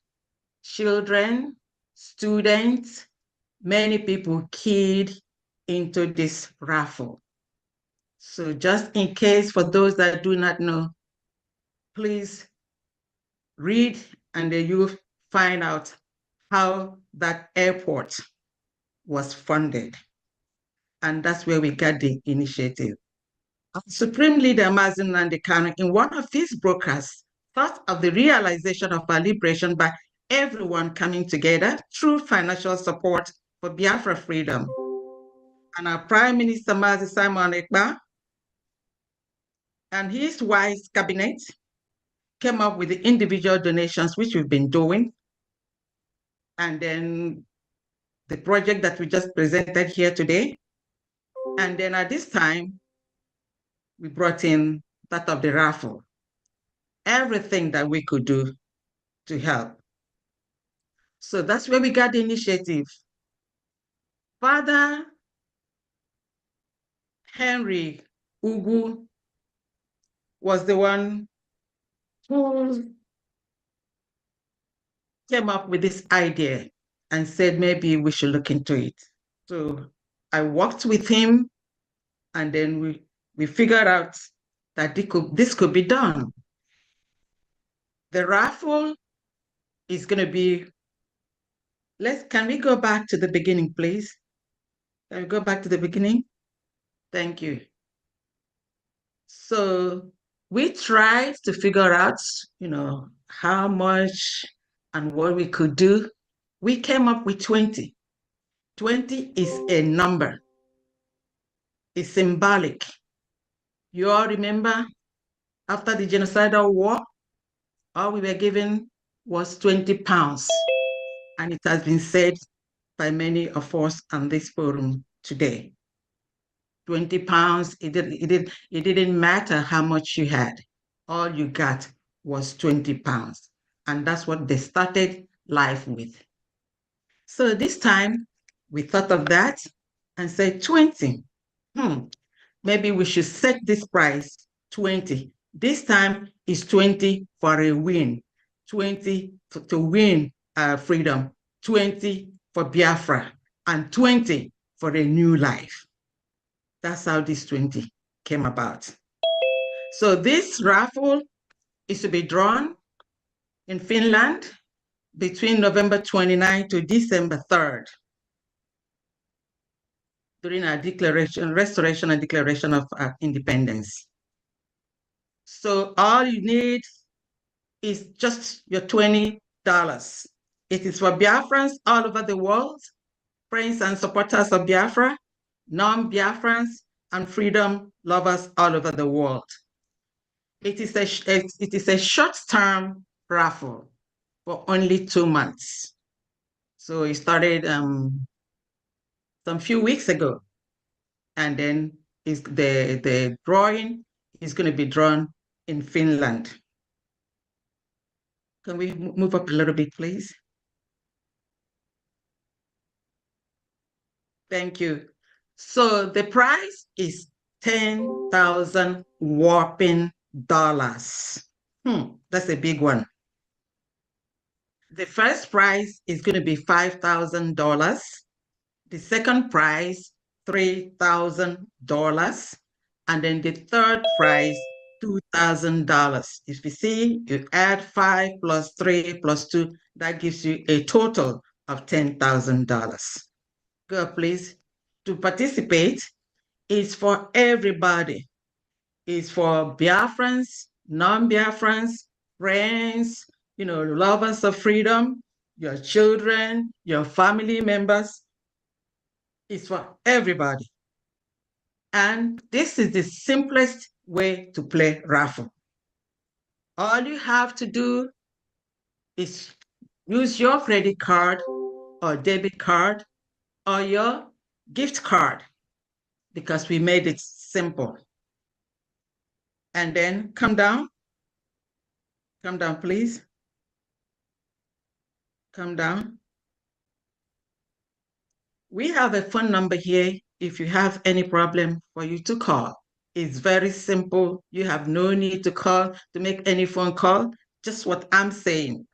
children, students, many people keyed into this raffle. So just in case, for those that do not know, please read and then you'll find out how that airport was funded. And that's where we got the initiative. Supreme Leader Mazi Nnamdi Kanu, in one of his broadcasts, thought of the realization of our liberation by everyone coming together through financial support for Biafra freedom. And our Prime Minister Mazi Simon Ekpa and his wise cabinet came up with the individual donations, which we've been doing. And then the project that we just presented here today. And then at this time, we brought in that of the raffle. Everything that we could do to help. So that's where we got the initiative. Father Henry Ugu was the one who came up with this idea and said, maybe we should look into it. So I worked with him, and then we figured out that this could be done. The raffle is going to be, can we go back to the beginning, please? Can we go back to the beginning? Thank you. So we tried to figure out, how much and what we could do. We came up with 20. 20 is a number. It's symbolic. You all remember, after the genocidal war, all we were given was 20 pounds. And it has been said by many of us on this forum today. 20 pounds, it didn't matter how much you had. All you got was 20 pounds. And that's what they started life with. So this time, we thought of that and said 20. Maybe we should set this price 20. This time is 20 for a win. 20 to win freedom, 20 for Biafra, and 20 for a new life. That's how this 20 came about. So this raffle is to be drawn in Finland between November 29 to December 3rd during our restoration and declaration of independence. So all you need is just your $20. It is for Biafrans all over the world, friends and supporters of Biafra, non-Biafrans, and freedom lovers all over the world. It is a short-term raffle for only 2 months. So it started some few weeks ago, and then the drawing is going to be drawn in Finland. Can we move up a little bit, please? Thank you. So the prize is 10,000 whopping dollars. That's a big one. The first prize is going to be $5,000. The second prize, $3,000. And then the third prize, $2,000. If you see, you add 5 plus 3 plus 2, that gives you a total of $10,000. Go, please. To participate is for everybody. It's for Biafrans, non-Biafrans, friends, lovers of freedom, your children, your family members. It's for everybody. And this is the simplest way to play raffle. All you have to do is use your credit card or debit card or your gift card, because we made it simple. And then come down, please. Come down. We have a phone number here if you have any problem for you to call. It's very simple. You have no need to call to make any phone call. Just what I'm saying.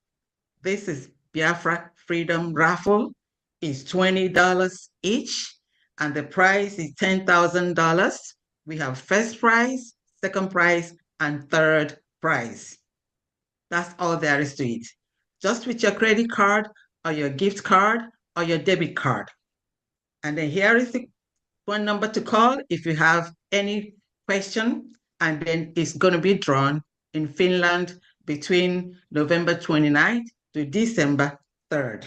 This is Biafra Freedom Raffle. It's $20 each, and the prize is $10,000. We have first prize, second prize, and third prize. That's all there is to it. Just with your credit card or your gift card or your debit card. And then here is the phone number to call if you have any question, and then it's going to be drawn in Finland between November 29th to December 3rd.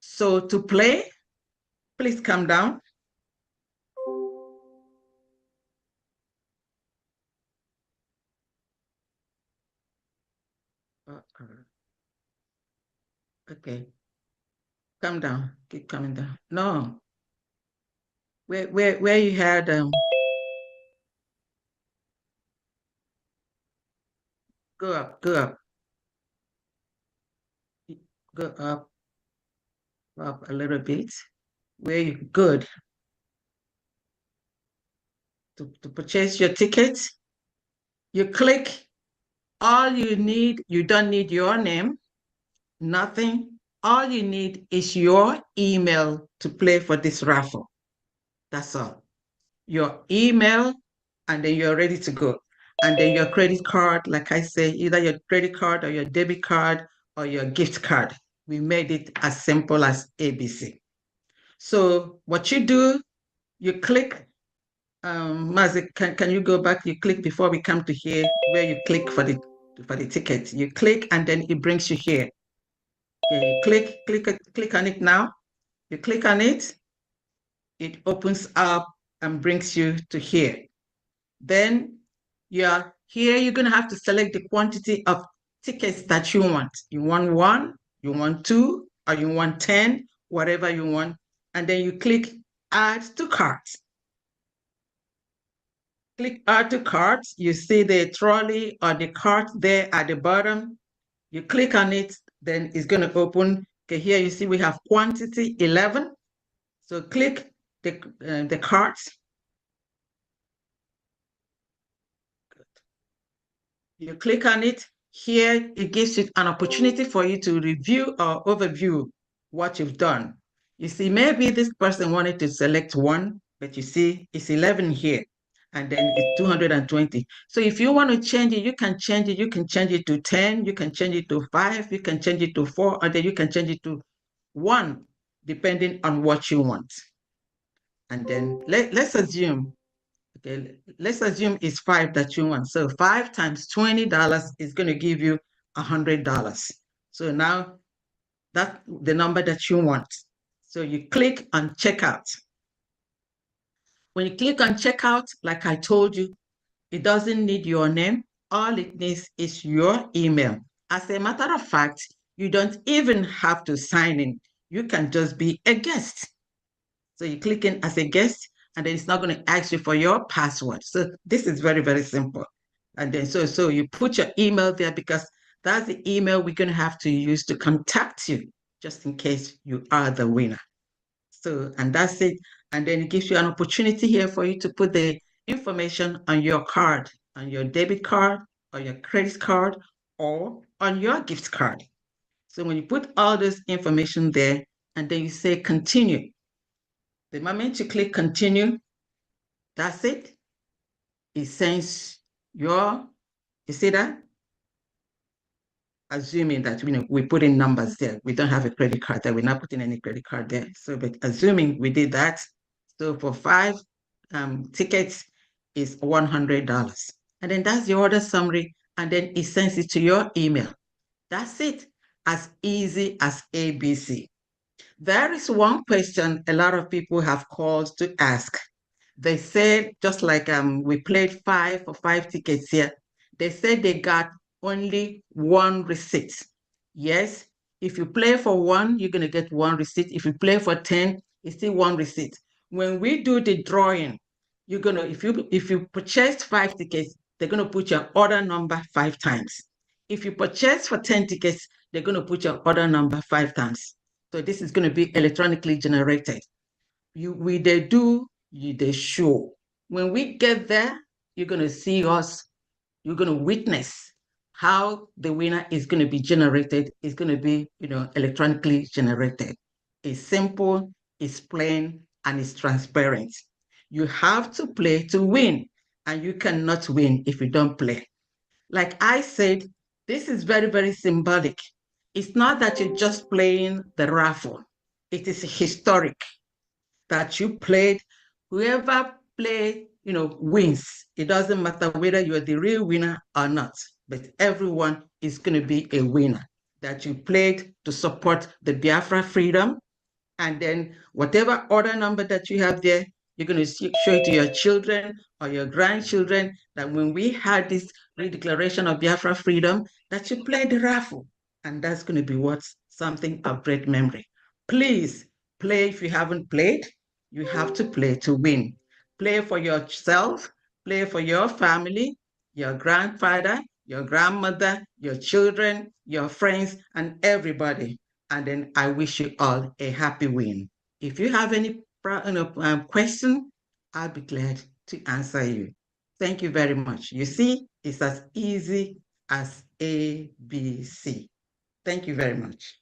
So to play, please come down. Okay. Come down. Keep coming down. No. Where you had go up. Go up a little bit. Where you good. To purchase your ticket, you click. All you need, you don't need your name, nothing. All you need is your email to play for this raffle. That's all. Your email, and then you're ready to go. And then your credit card, like I say, either your credit card or your debit card or your gift card. We made it as simple as ABC. So what you do, you click. Mazik, can you go back? You click before we come to here, where you click for the ticket. You click and then it brings you here. Okay, you click on it now. You click on it, it opens up and brings you to here. Then you're here, you're gonna have to select the quantity of tickets that you want. You want 1, you want 2, or you want 10, whatever you want. And then you click add to cart. Click add to cart, you see the trolley or the cart there at the bottom. You click on it, then it's going to open. Okay, here you see we have quantity 11. So click the cart. Good. You click on it, Here, it gives you an opportunity for you to review or overview what you've done. You see, maybe this person wanted to select one, but you see, it's 11 here, and then it's 220. So if you want to change it, you can change it. You can change it to 10, you can change it to 5, you can change it to 4, and then you can change it to 1, depending on what you want. And then let's assume, okay, let's assume it's 5 that you want. So 5 times $20 is going to give you $100. So now that's the number that you want. So you click on checkout. When you click on checkout, like I told you, it doesn't need your name. All it needs is your email. As a matter of fact, you don't even have to sign in. You can just be a guest. So you click in as a guest, and then it's not going to ask you for your password. So this is very, very simple. And then so you put your email there, because that's the email we're going to have to use to contact you, just in case you are the winner. So, and that's it. And then it gives you an opportunity here for you to put the information on your card, on your debit card, or your credit card, or on your gift card. So when you put all this information there, and then you say continue, the moment you click continue, that's it. It sends you see that? Assuming that we put in numbers there. We don't have a credit card there. We're not putting any credit card there. So, but assuming we did that, so for 5 tickets is $100. And then that's the order summary. And then it sends it to your email. That's it. As easy as ABC. There is one question a lot of people have called to ask. They said, just like we played 5 for 5 tickets here, they said they got only 1 receipt. Yes, if you play for 1, you're going to get 1 receipt. If you play for 10, it's still 1 receipt. When we do the drawing, you're going to, if you purchased 5 tickets, they're going to put your order number 5 times. If you purchase for 10 tickets, they're going to put your order number 5 times. So this is going to be electronically generated. They show. When we get there, you're going to see us, you're going to witness how the winner is going to be generated. It's going to be, electronically generated. It's simple, it's plain, and it's transparent. You have to play to win, and you cannot win if you don't play. Like I said, this is very, very symbolic. It's not that you're just playing the raffle. It is historic that you played. Whoever played, wins. It doesn't matter whether you're the real winner or not, but everyone is going to be a winner. That you played to support the Biafra freedom, and then whatever order number that you have there, you're going to show it to your children or your grandchildren that when we had this redeclaration of Biafra freedom, that you played the raffle. And that's going to be something of great memory. Please play. If you haven't played, you have to play to win. Play for yourself, play for your family, your grandfather, your grandmother, your children, your friends, and everybody. And then I wish you all a happy win. If you have any question, I'll be glad to answer you. Thank you very much. You see, it's as easy as ABC. Thank you very much.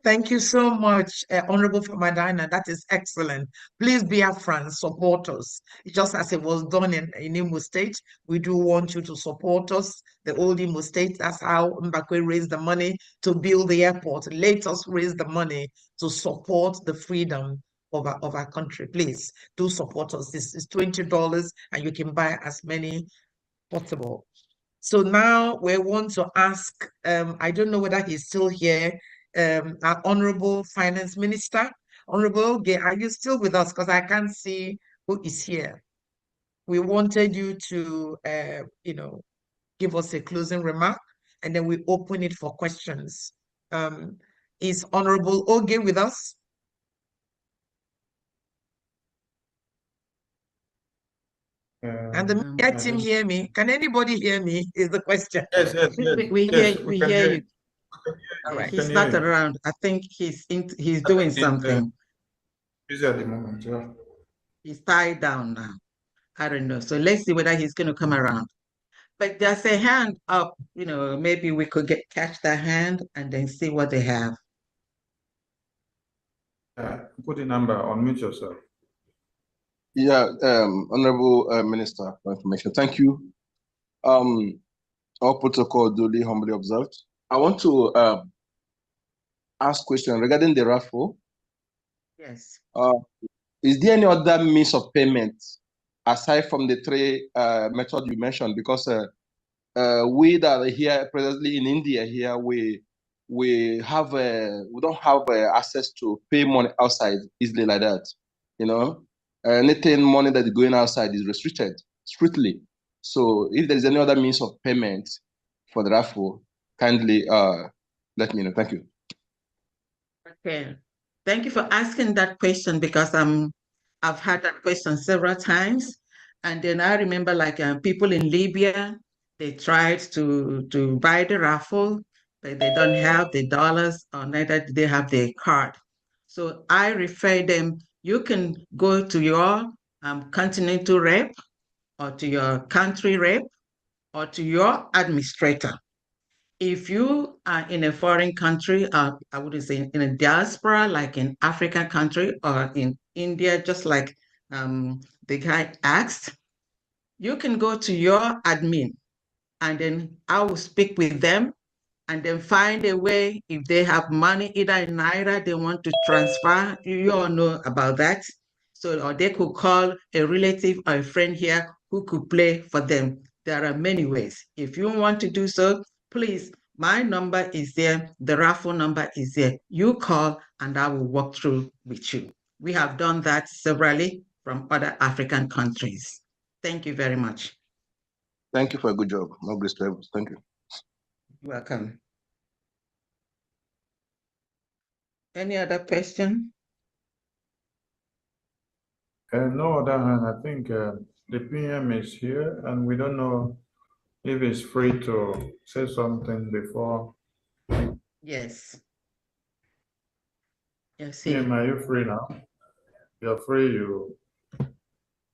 Thank you so much, Honorable Famadina. That is excellent. Please be our friends, support us. Just as it was done in Imo State, we do want you to support us. The old Imo State, that's how Mbakwe raised the money to build the airport. Let us raise the money to support the freedom of our country. Please do support us. This is $20 and you can buy as many possible. So now we want to ask, I don't know whether he's still here, our Honorable Finance Minister. Honorable, are you still with us? Because I can't see who is here. We wanted you to, give us a closing remark, and then we open it for questions. Is Honorable Oge with us? And the media team hear me? Can anybody hear me? Is the question. Yes. We hear you. All right. He's not around. I think he's doing something. Busy at the moment, yeah. He's tied down now. I don't know. So let's see whether he's going to come around. But there's a hand up, maybe we could catch that hand and then see what they have. Put the number, unmute yourself. Yeah, Honorable Minister for Information, thank you. All protocol duly humbly observed. I want to ask question regarding the raffle. Yes. Is there any other means of payment aside from the three methods you mentioned? Because we that are here presently in India here, we don't have access to pay money outside easily like that. Anything money that is going outside is restricted strictly. So if there is any other means of payment for the raffle, kindly let me know. Thank you. Okay. Thank you for asking that question, because I've had that question several times. And then I remember people in Libya, they tried to buy the raffle, but they don't have the dollars, or neither do they have the card. So I refer them, you can go to your continental rep, or to your country rep, or to your administrator. If you are in a foreign country, I would say in a diaspora, like in African country or in India, just like the guy asked, you can go to your admin, and then I will speak with them, and then find a way. If they have money, either in Naira, they want to transfer, you all know about that. So, or they could call a relative or a friend here who could play for them. There are many ways. If you want to do so, please, my number is there. The raffle number is there. You call and I will walk through with you. We have done that severally from other African countries. Thank you very much. Thank you for a good job. No grace to levels. Thank you. Welcome. Any other question? No other hand. I think the PM is here, and we don't know if he's free to say something before. Yes. Yes. PM, are you free now? You're free, you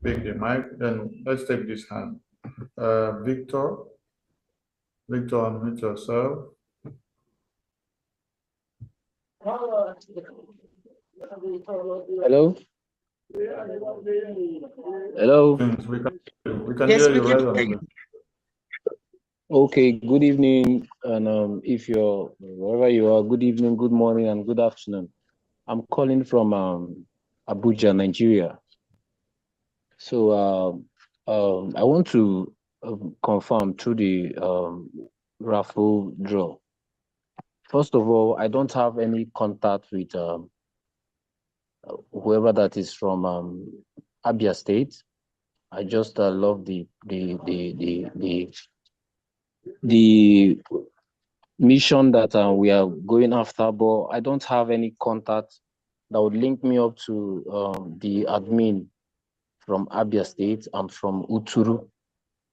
pick the mic. Then let's take this hand. Victor, unmute yourself. Hello? Hello? We can hear you right on. Okay, good evening. And if you're wherever you are, good evening, good morning, and good afternoon. I'm calling from Abuja, Nigeria. So I want to confirm through the raffle draw. First of all, I don't have any contact with whoever that is from Abia State. I just love the mission that we are going after, but I don't have any contact that would link me up to the admin from Abia State. I'm from Uturu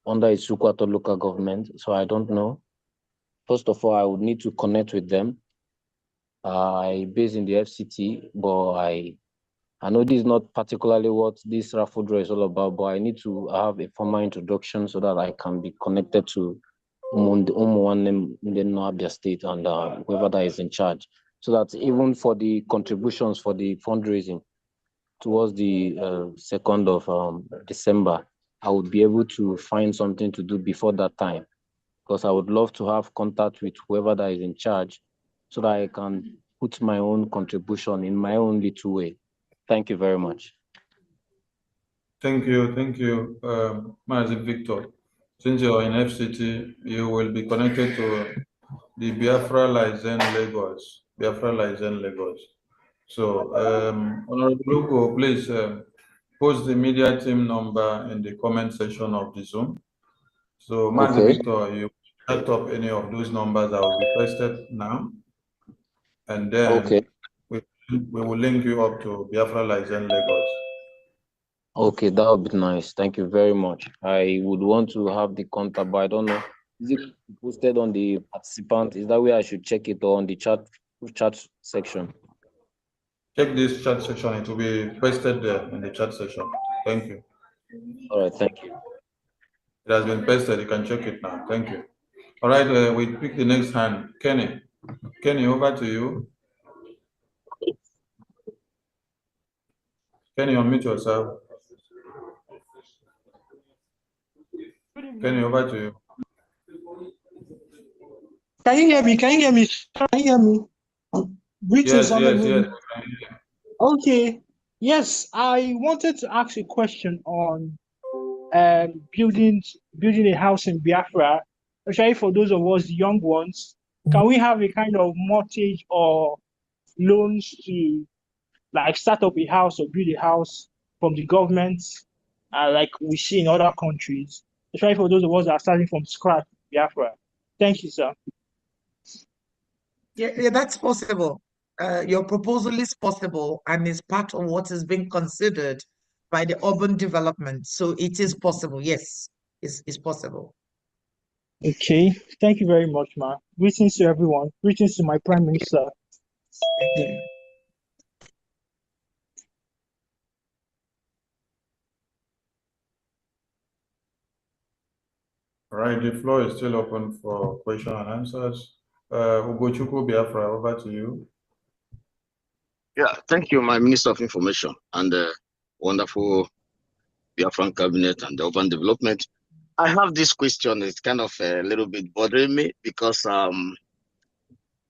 under Isukwato local government, so I don't know. First of all, I would need to connect with them. I based in the FCT, but I know this is not particularly what this raffle draw is all about, but I need to have a formal introduction so that I can be connected to Umuwan in the Abia State and whoever that is in charge. So that even for the contributions for the fundraising towards the 2nd of December, I would be able to find something to do before that time, because I would love to have contact with whoever that is in charge so that I can put my own contribution in my own little way. Thank you very much. Thank you, Mazi Victor. Since you're in FCT, you will be connected to the Biafra Lagos. So, Honorable Lugo, please post the media team number in the comment section of the Zoom. So, Mazi Victor, you set up any of those numbers that will be posted now, and then we will link you up to Biafra Lagos. Okay, that would be nice. Thank you very much. I would want to have the contact, but I don't know. Is it posted on the participant? Is that where I should check it, or on the chat section? Check this chat section. It will be posted there in the chat section. Thank you. All right, thank you. It has been pasted. You can check it now. Thank you. All right, we pick the next hand. Kenny. Kenny, over to you. Kenny, unmute yourself. Kenny, over to you. Can you hear me? Can you hear me? Can you hear me? Greetings, Yes. Okay. Yes, I wanted to ask a question on building a house in Biafra, especially for those of us young ones. Can we have a kind of mortgage or loans to like start up a house or build a house from the government, like we see in other countries, especially for those of us that are starting from scratch in Biafra? Thank you, sir. Yeah, that's possible. Your proposal is possible and is part of what is being considered by the urban development. So it is possible. Yes, it's possible. Okay, thank you very much, ma. Greetings to everyone. Greetings to my Prime Minister. Thank you. All right, the floor is still open for question and answers. Ugochukwu Biafra, over to you. Yeah, thank you, my Minister of Information and the wonderful Biafran cabinet and the urban development. I have this question. It's kind of a little bit bothering me because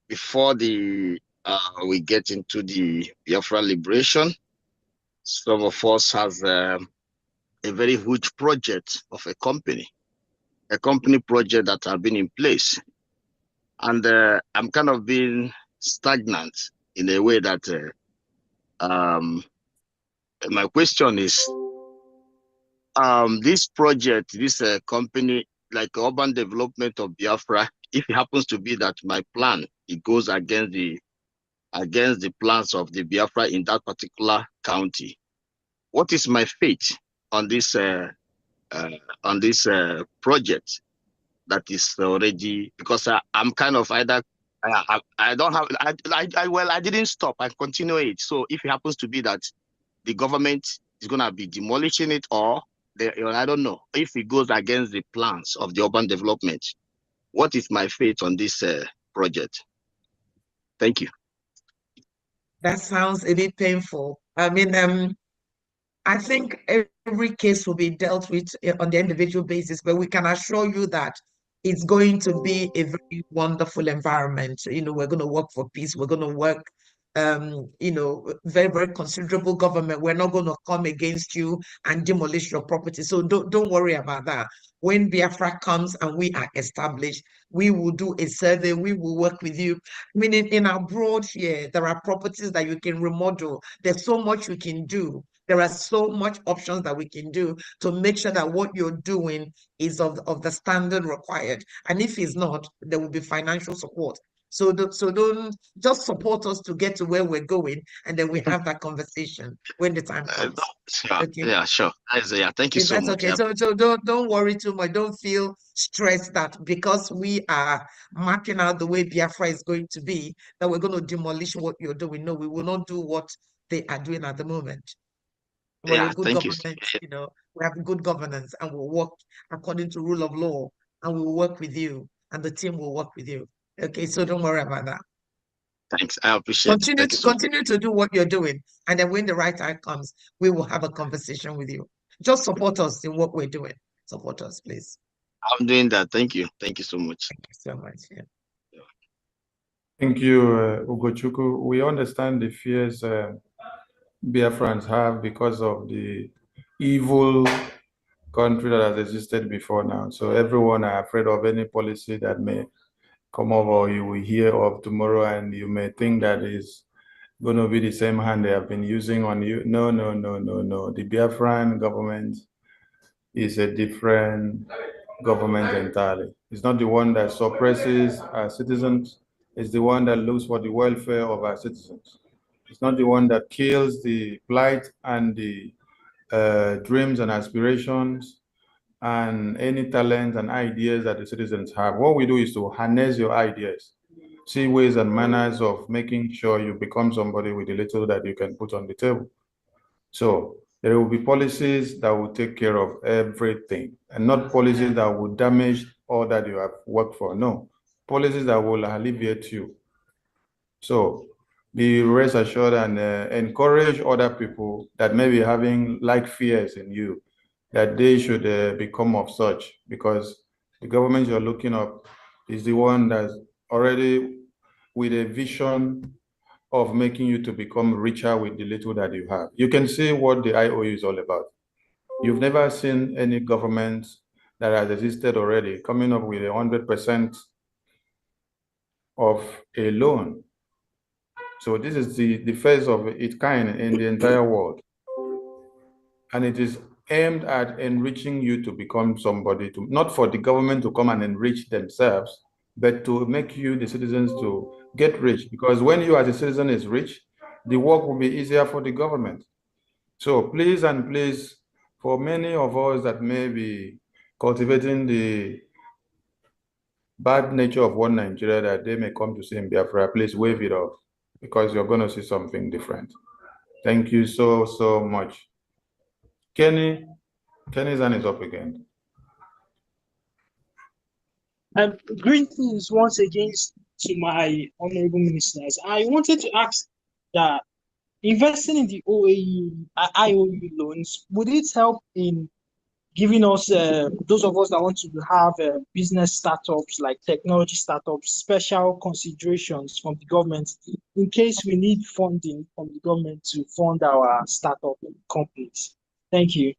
before we get into the Biafra liberation, some of us has a very huge project of a company project that have been in place, and I'm kind of being stagnant in a way that my question is, this project, this company, like urban development of Biafra, if it happens to be that my plan, it goes against the plans of the Biafra in that particular county, what is my fate on this project that is already, because I'm kind of either I don't have I didn't stop, I continue it. So if it happens to be that the government is going to be demolishing it, or I don't know, if it goes against the plans of the urban development, what is my fate on this project? Thank you. That sounds a bit painful. I mean, I think every case will be dealt with on the individual basis, but we can assure you that it's going to be a very wonderful environment. We're going to work for peace. We're going to work, very, very considerable government. We're not going to come against you and demolish your property. So don't worry about that. When Biafra comes and we are established, we will do a survey. We will work with you. Meaning in abroad here, there are properties that you can remodel. There's so much you can do. There are so much options that we can do to make sure that what you're doing is of the standard required. And if it's not, there will be financial support. So don't just support us to get to where we're going, and then we have that conversation when the time comes. Sure. Okay. Yeah, sure. Yeah, thank you so That's much. okay. So don't worry too much. Don't feel stressed that because we are mapping out the way Biafra is going to be, that we're going to demolish what you're doing. No, we will not do what they are doing at the moment. We're a good government, we have good governance, and we'll work according to rule of law, and we'll work with you, and the team will work with you. Okay, so don't worry about that. Thanks, I appreciate it. Continue to do what you're doing, and then when the right time comes, we will have a conversation with you. Just support us in what we're doing. Support us, please. I'm doing that. Thank you. Thank you so much. Thank you so much. Yeah. Thank you, Ugochukwu. We understand the fears Biafrans have because of the evil country that has existed before now. So everyone are afraid of any policy that may come over or you will hear of tomorrow, and you may think that is going to be the same hand they have been using on you. No. The Biafran government is a different government entirely. It's not the one that suppresses our citizens. It's the one that looks for the welfare of our citizens. It's not the one that kills the plight and the dreams and aspirations and any talent and ideas that the citizens have. What we do is to harness your ideas, see ways and manners of making sure you become somebody with a little that you can put on the table. So There will be policies that will take care of everything, and not policies that will damage all that you have worked for. No, policies that will alleviate you. So be rest assured and encourage other people that may be having like fears in you, that they should become of such, because the government you're looking up is the one that's already with a vision of making you to become richer with the little that you have. You can see what the IOU is all about. You've never seen any government that has existed already coming up with 100% of a loan. So this is the first of its kind in the entire world. And it is aimed at enriching you to become somebody, not for the government to come and enrich themselves, but to make you, the citizens, to get rich. Because when you as a citizen is rich, the work will be easier for the government. So please and please, for many of us that may be cultivating the bad nature of one Nigeria that they may come to see in Biafra, please wave it off, because you're going to see something different. Thank you so, so much. Kenny's hand is up again. Greetings once again to my honorable ministers. I wanted to ask that investing in the IOU loans, would it help in giving us, those of us that want to have business startups, like technology startups, special considerations from the government in case we need funding from the government to fund our startup companies? Thank you.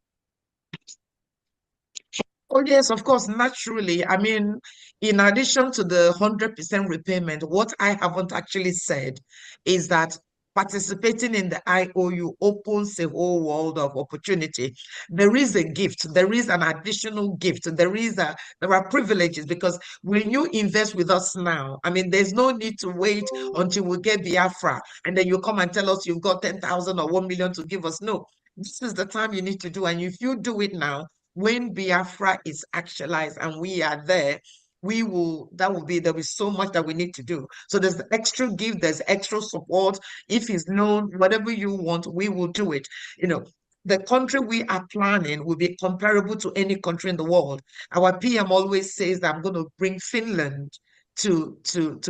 Oh, yes, of course, naturally. I mean, in addition to the 100% repayment, what I haven't actually said is that participating in the IOU opens a whole world of opportunity. There is a gift, there is an additional gift, there are privileges, because when you invest with us now, I mean, there's no need to wait until we get Biafra and then you come and tell us you've got 10,000 or 1 million to give us. No, this is the time you need to do. And if you do it now, when Biafra is actualized and we are there, there'll be so much that we need to do. So there's the extra gift, there's extra support. If it's known, whatever you want, we will do it. You know, the country we are planning will be comparable to any country in the world. Our PM always says that I'm going to bring Finland to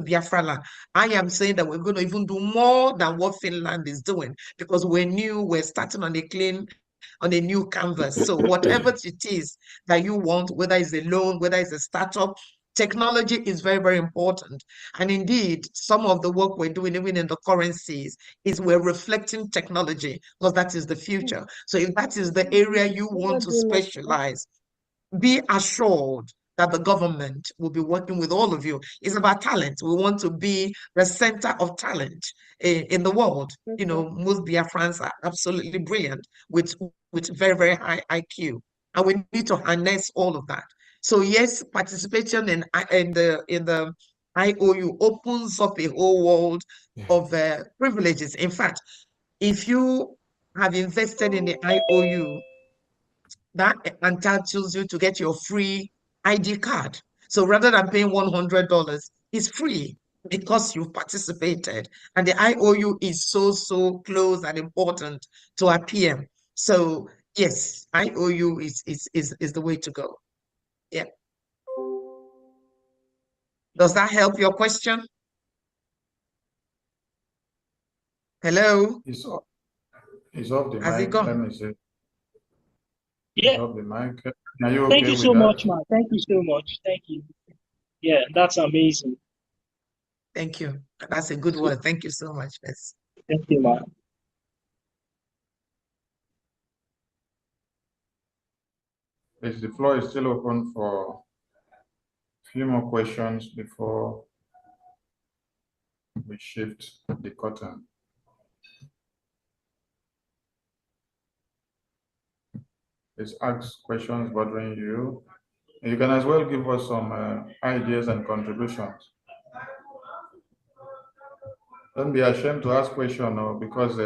Biafra land. I am saying that we're going to even do more than what Finland is doing, because we're starting on a new canvas. So whatever it is that you want, whether it's a loan, whether it's a startup, technology is very, very important. And indeed, some of the work we're doing, even in the currencies, is we're reflecting technology, because that is the future. So if that is the area you want to specialize, be assured that the government will be working with all of you. It's about talent. We want to be the center of talent in the world. You know, most Biafrans are absolutely brilliant with very, very high IQ. And we need to harness all of that. So yes, participation in the IOU opens up a whole world of privileges. In fact, if you have invested in the IOU, that entitles you to get your free ID card. So rather than paying $100, it's free because you've participated. And the IOU is so, so close and important to our PM. So yes, IOU is the way to go. Yeah. Does that help your question? Hello? It's off the Has it mic. gone? Let me see. Yeah. Off the mic. Are you okay Thank you with so that? much, man. Thank you so much. Thank you. Yeah, that's amazing. Thank you. That's a good word. Thank you so much. Yes. Thank you, man. Yes, the floor is still open for a few more questions before we shift the curtain. Please ask questions bothering you. You can as well give us some ideas and contributions. Don't be ashamed to ask questions, because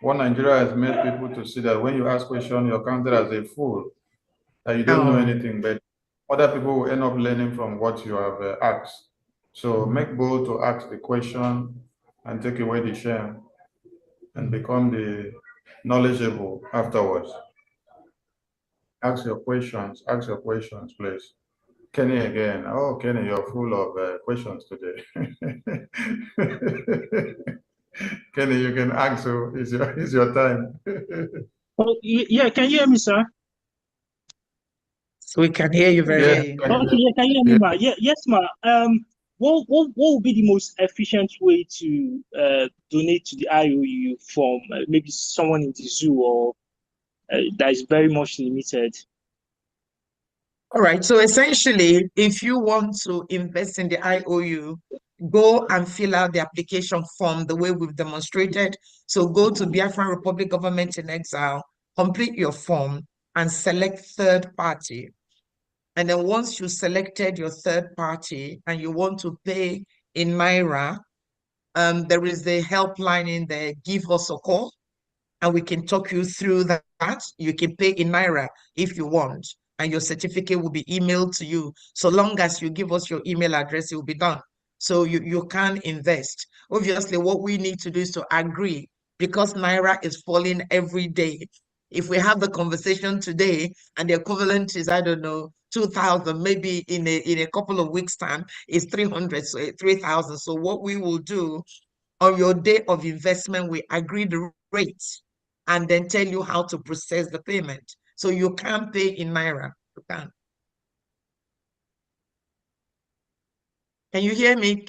one Nigeria has made people to see that when you ask questions, you're counted as a fool, that you don't know anything, but other people will end up learning from what you have asked. So make bold to ask the question and take away the shame and become the knowledgeable afterwards. Ask your questions, please. Kenny again. Oh, Kenny, you're full of questions today. Kenny, you can ask, so it's your time. Oh, yeah, can you hear me, sir? So we can hear you very Yeah, well. Okay, yeah, can you hear me, ma? Yeah, yes, ma. What would be the most efficient way to donate to the IOU from maybe someone in the zoo or that is very much limited? All right. So essentially, if you want to invest in the IOU, go and fill out the application form the way we've demonstrated. So go to Biafra Republic Government in Exile, complete your form, and select third party. And then once you selected your third party and you want to pay in Naira, there is the helpline in there, give us a call, and we can talk you through that. You can pay in Naira if you want, and your certificate will be emailed to you. So long as you give us your email address, it will be done. So you can invest. Obviously, what we need to do is to agree, because Naira is falling every day. If we have the conversation today and the equivalent is, I don't know, 2,000, maybe in a couple of weeks' time, is 300, so 3,000. So what we will do on your day of investment, we agree the rate and then tell you how to process the payment. So you can pay in Naira. You can. Can you hear me,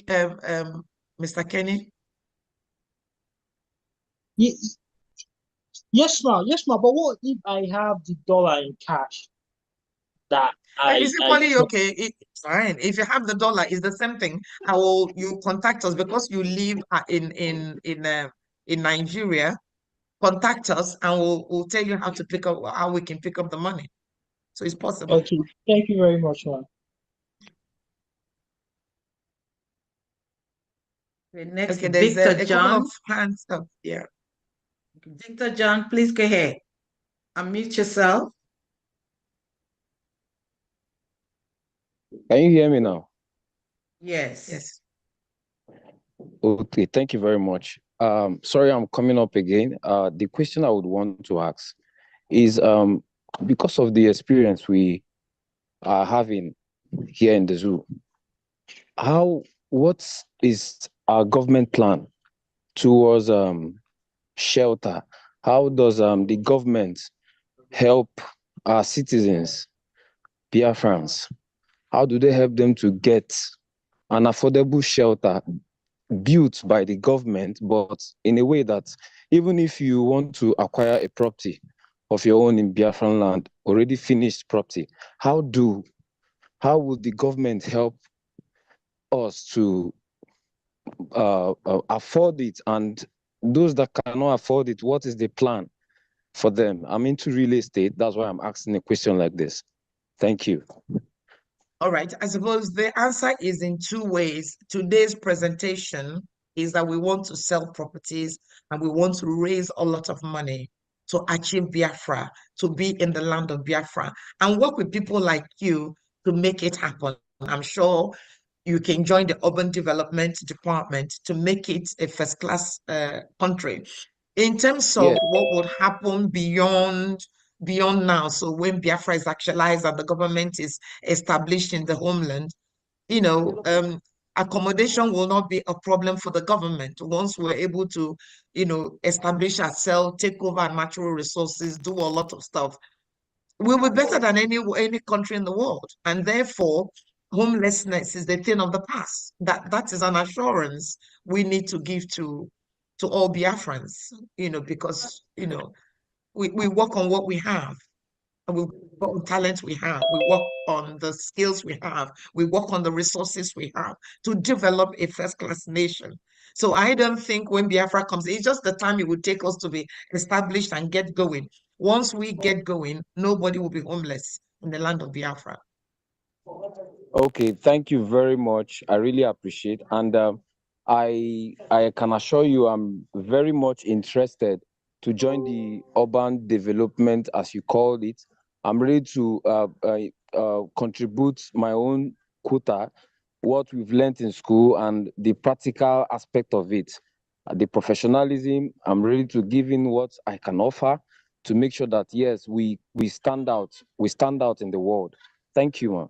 Mr. Kenny? Yes, ma. Yes, ma. But what if I have the dollar in cash that It's equally okay. It's fine. If you have the dollar, it's the same thing. You contact us because you live in Nigeria. Contact us and we'll tell you how we can pick up the money. So it's possible. Okay, thank you very much, ma. Next, Okay, there's Victor a John. couple of hands up. Yeah. Victor John, please go ahead. Unmute yourself. Can you hear me now? Yes. Yes. Okay, thank you very much. Sorry, I'm coming up again. The question I would want to ask is because of the experience we are having here in the zoo, what is our government plan towards shelter? How does the government help our citizens, Biafrans? How do they help them to get an affordable shelter built by the government, but in a way that even if you want to acquire a property of your own in Biafran land, already finished property, how would the government help us to afford it? And those that cannot afford it, what is the plan for them? I'm into real estate. That's why I'm asking a question like this. Thank you. All right. I suppose the answer is in two ways. Today's presentation is that we want to sell properties and we want to raise a lot of money to achieve Biafra, to be in the land of Biafra, and work with people like you to make it happen. I'm sure you can join the urban development department to make it a first-class country. In terms of what would happen beyond now, so when Biafra is actualized and the government is established in the homeland, accommodation will not be a problem for the government once we're able to, establish ourselves, take over our natural resources, do a lot of stuff. We'll be better than any country in the world, and therefore homelessness is the thing of the past. That is an assurance we need to give to all Biafrans, because we work on what we have, and we work on talent we have, we work on the skills we have, we work on the resources we have to develop a first-class nation. So I don't think when Biafra comes, it's just the time it would take us to be established and get going. Once we get going, nobody will be homeless in the land of Biafra. Okay, thank you very much. I really appreciate, and I can assure you I'm very much interested to join the urban development, as you called it. I'm ready to contribute my own quota, what we've learned in school and the practical aspect of it. the professionalism. I'm ready to give in what I can offer to make sure that, yes, we stand out. We stand out in the world. Thank you, man.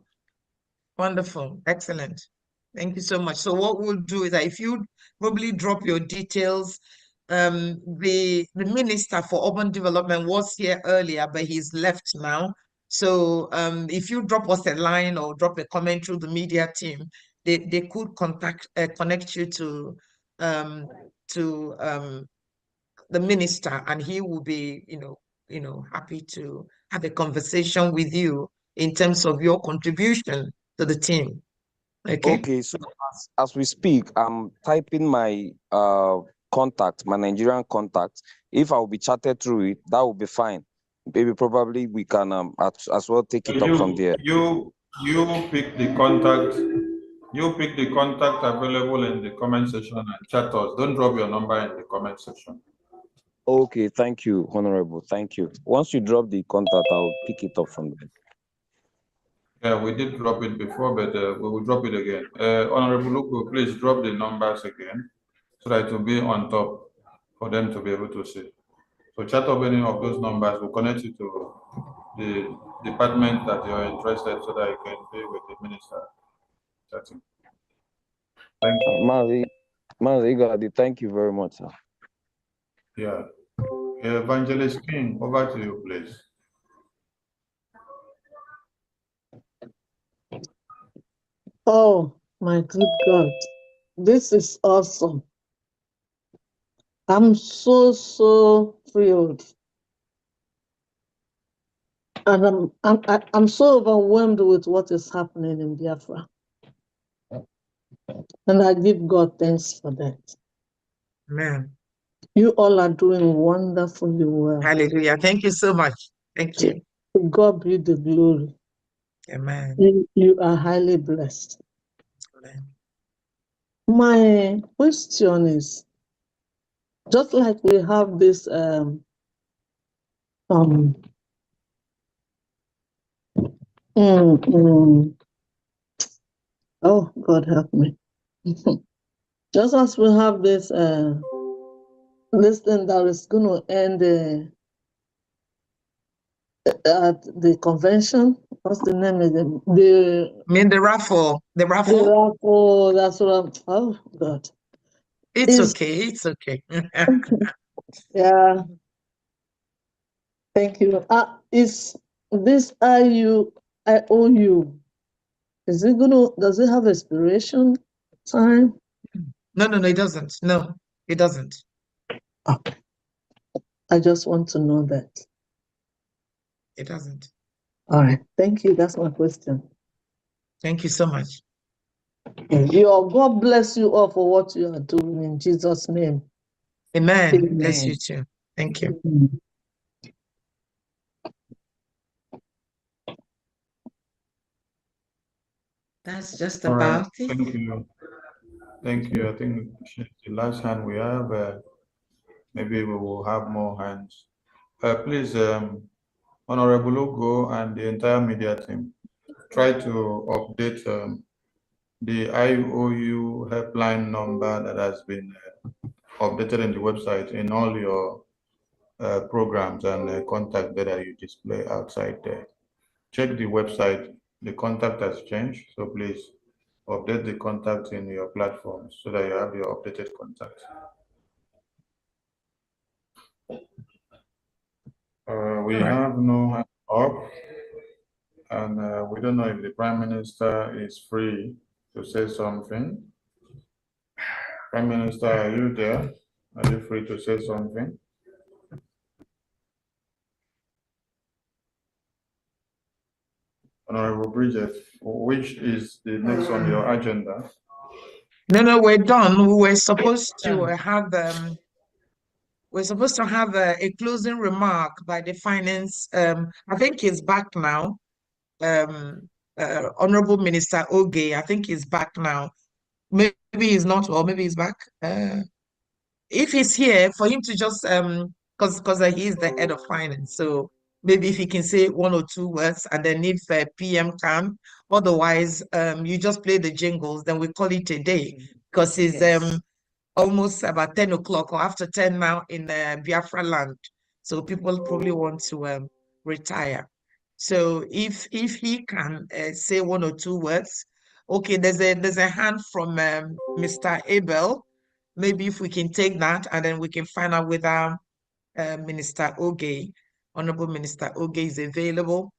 Wonderful. Excellent. Thank you so much. So what we'll do is that if you probably drop your details, the Minister for Urban Development was here earlier, but he's left now. So if you drop us a line or drop a comment through the media team, they could connect you to the minister, and he will be happy to have a conversation with you in terms of your contribution to the team. Okay, so as we speak, I'm typing my contact, my Nigerian contact. If I will be chatted through it, that will be fine. Maybe probably we can as well take it up from there. You pick the contact. You pick the contact available in the comment section and chat us. Don't drop your number in the comment section. Okay, thank you, Honorable. Thank you. Once you drop the contact, I'll pick it up from there. Yeah, we did drop it before, but we will drop it again. Honorable Luko, please drop the numbers again so that it will be on top for them to be able to see. So chat up any of those numbers. We'll connect you to the department that you're interested so that you can be with the minister. Chatting. Thank you. Mazi, thank you very much, sir. Yeah. Evangelist King, over to you, please. Oh, my good God. This is awesome. I'm so thrilled. And I'm so overwhelmed with what is happening in Biafra. And I give God thanks for that. Amen. You all are doing wonderfully well. Hallelujah. Thank you so much. Thank you. To God be the glory. Amen. You are highly blessed. Amen. My question is, just like we have this oh, God help me. Just as we have this thing that is going to end at the convention. What's the name of them? The raffle. The raffle? The raffle, that's what I'm, oh, God. It's okay. It's okay. Yeah. Thank you. Is this IOU, is it does it have expiration time? No, it doesn't. No, it doesn't. Okay. I just want to know that. It doesn't. All right. Thank you. That's my question. Thank you so much. God bless you all for what you are doing in Jesus' name. Amen. Amen. Bless you too. Thank you. That's just All right. about it. Thank you. Thank you. I think the last hand we have, maybe we will have more hands. Please, Honorable Ugo and the entire media team, try to update the IOU helpline number that has been updated in the website in all your programs and contact data you display outside there. Check the website. The contact has changed, so please update the contact in your platforms so that you have your updated contact. We have no hand up, and we don't know if the Prime Minister is free to say something. Prime Minister, are you there? Are you free to say something? Honorable Bridget, which is the next on your agenda? No, we're done. We were supposed to have a closing remark by the finance. I think he's back now. Honorable Minister Oge, I think he's back now. Maybe he's not, or maybe he's back. If he's here, for him to just because he's the head of finance, so maybe if he can say one or two words, and then if PM can, otherwise you just play the jingles, then we call it a day, because he's almost about 10 o'clock or after 10 now in Biafra land. So people probably want to retire. So if he can say one or two words, okay. There's a hand from Mr. Abel. Maybe if we can take that and then we can find out whether Minister Oge, Honorable Minister Oge, is available,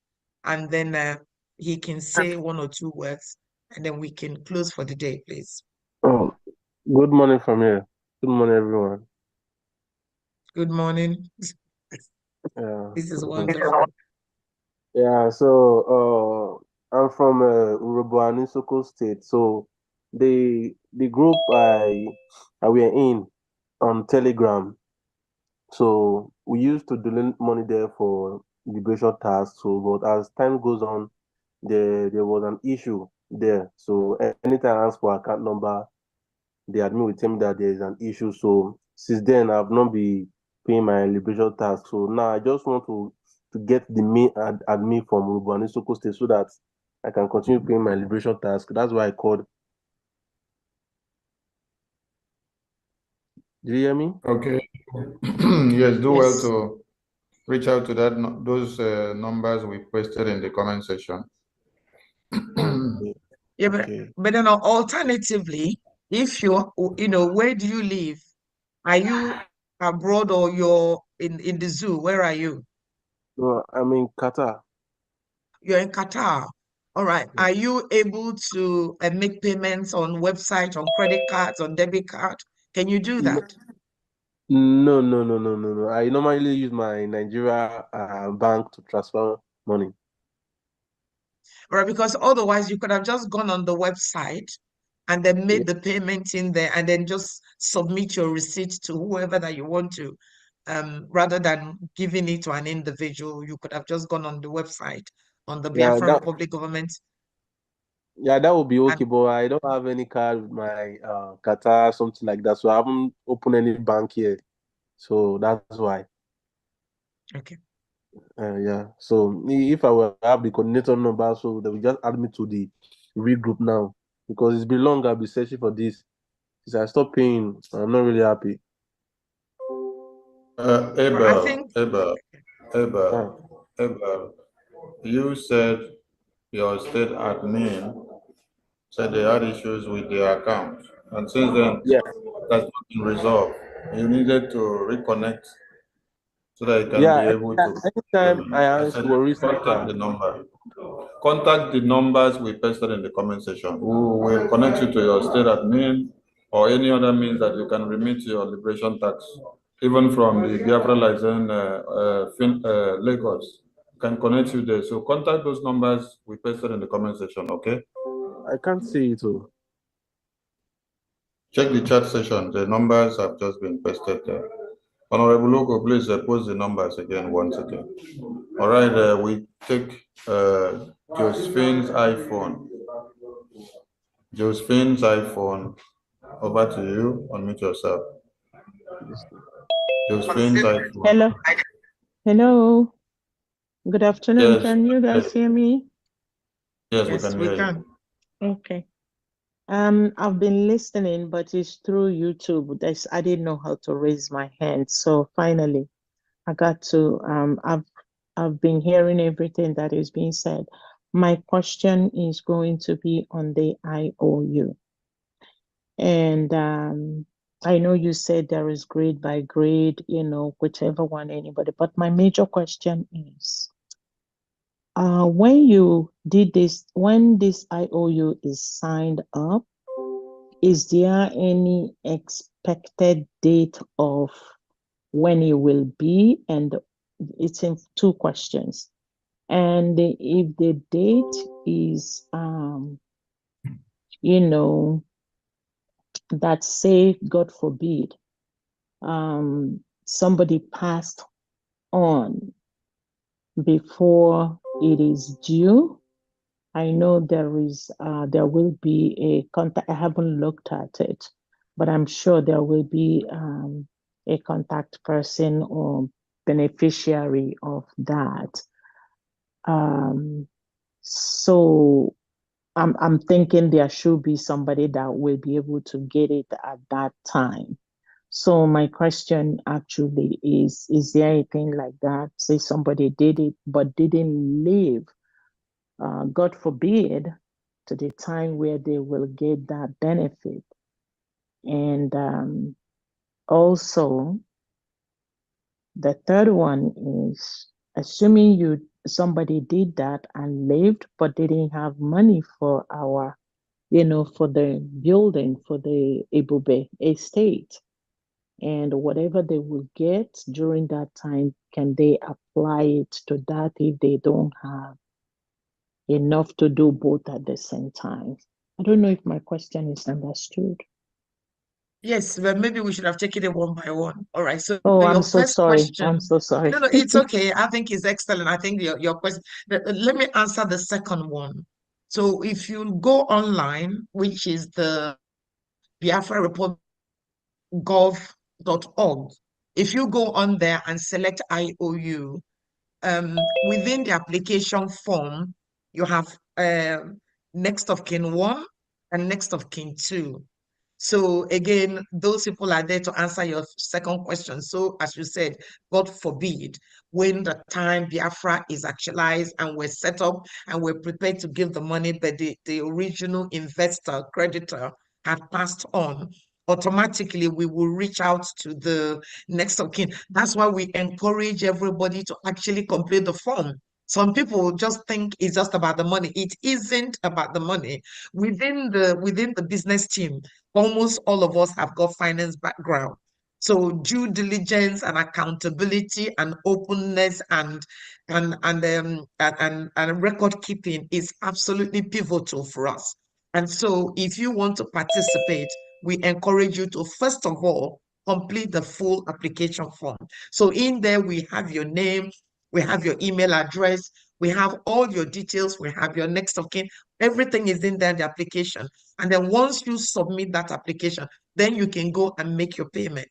and then he can say one or two words, and then we can close for the day, please. Oh, good morning from here. Good morning, everyone. Good morning. Yeah, This is good morning. wonderful. Yeah, so I'm from Urubu, Soko State. So the group I were in on Telegram. So we used to donate money there for liberation tasks. So, but as time goes on, there was an issue there. So anytime I ask for account number, the admin will tell me that there is an issue. So since then, I've not been paying my liberation tax. So now I just want to get the main admin from Urubu Soko State so that I can continue paying my liberation tax. That's why I called. Do you hear me? Okay. Yes, do well Yes. to reach out to those numbers we posted in the comment section. Yeah, but then alternatively, if where do you live? Are you abroad or you're in the zoo? Where are you? No, I'm in Qatar. You're in Qatar. All right. Are you able to make payments on website, on credit cards, on debit card? Can you do that? No. I normally use my Nigeria bank to transfer money. Right, because otherwise you could have just gone on the website and then made the payment in there and then just submit your receipt to whoever that you want to. Rather than giving it to an individual, you could have just gone on the website on the Yeah, Biafra Republic government. Yeah, that would be okay, but I don't have any card with my Qatar, something like that. So I haven't opened any bank here. So that's why. Okay. Yeah. So if I will have the coordinator number, so they will just add me to the regroup now. Because it's been long I've been searching for this. Since I stopped paying, I'm not really happy. Abel, you said your state admin said they had issues with their account, and since then, that's not been resolved. You needed to reconnect so that you can be able to. Anytime I ask said for contact the number. Contact the numbers we pasted in the comment section. We will connect you to your state admin or any other means that you can remit your liberation tax, even from the Biafra license Lagos. Can connect you there. So contact those numbers we pasted in the comment section, okay? I can't see it. Check the chat session. The numbers have just been pasted there. Honorable Loco, please post the numbers again once again. All right, we take Josephine's iPhone. Josephine's iPhone. Over to you. Unmute yourself. Josephine's iPhone. Hello. Hello. Good afternoon. Yes. Can you guys hear me? Yes, we can hear you. Okay. I've been listening, but it's through YouTube. I didn't know how to raise my hand. So finally, I got to, I've been hearing everything that is being said. My question is going to be on the IOU. And I know you said there is grade by grade, whichever one, anybody, but my major question is, when you did this, when this IOU is signed up, is there any expected date of when it will be? And it's in two questions. And if the date is, that say, God forbid, somebody passed on before it is due, I know there will be a contact. I haven't looked at it, but I'm sure there will be a contact person or beneficiary of that. So I'm thinking there should be somebody that will be able to get it at that time. So my question actually is there anything like that? Say somebody did it but didn't live, God forbid, to the time where they will get that benefit. And also, the third one is assuming somebody did that and lived but didn't have money for our, for the building, for the Ebube estate. And whatever they will get during that time, can they apply it to that if they don't have enough to do both at the same time? I don't know if my question is understood. Yes, but maybe we should have taken it one by one. All right. So Oh, your I'm so first sorry. question. I'm so sorry. No, it's okay. I think it's excellent. I think your question. Let me answer the second one. So if you go online, which is the Biafra Report gov.org, if you go on there and select IOU, within the application form, you have next of kin 1 and next of kin 2. So again, those people are there to answer your second question. So as you said, God forbid, when the time Biafra is actualized and we're set up and we're prepared to give the money, but the original investor, creditor had passed on, automatically we will reach out to the next of kin. That's why we encourage everybody to actually complete the form. Some people just think it's just about the money. It isn't about the money. Within the business team, almost all of us have got finance background. So due diligence and accountability and openness and record keeping is absolutely pivotal for us. And so if you want to participate, we encourage you to first of all complete the full application form. So in there we have your name, we have your email address, we have all your details, we have your next of kin, everything is in there, the application. And then once you submit that application, then you can go and make your payment.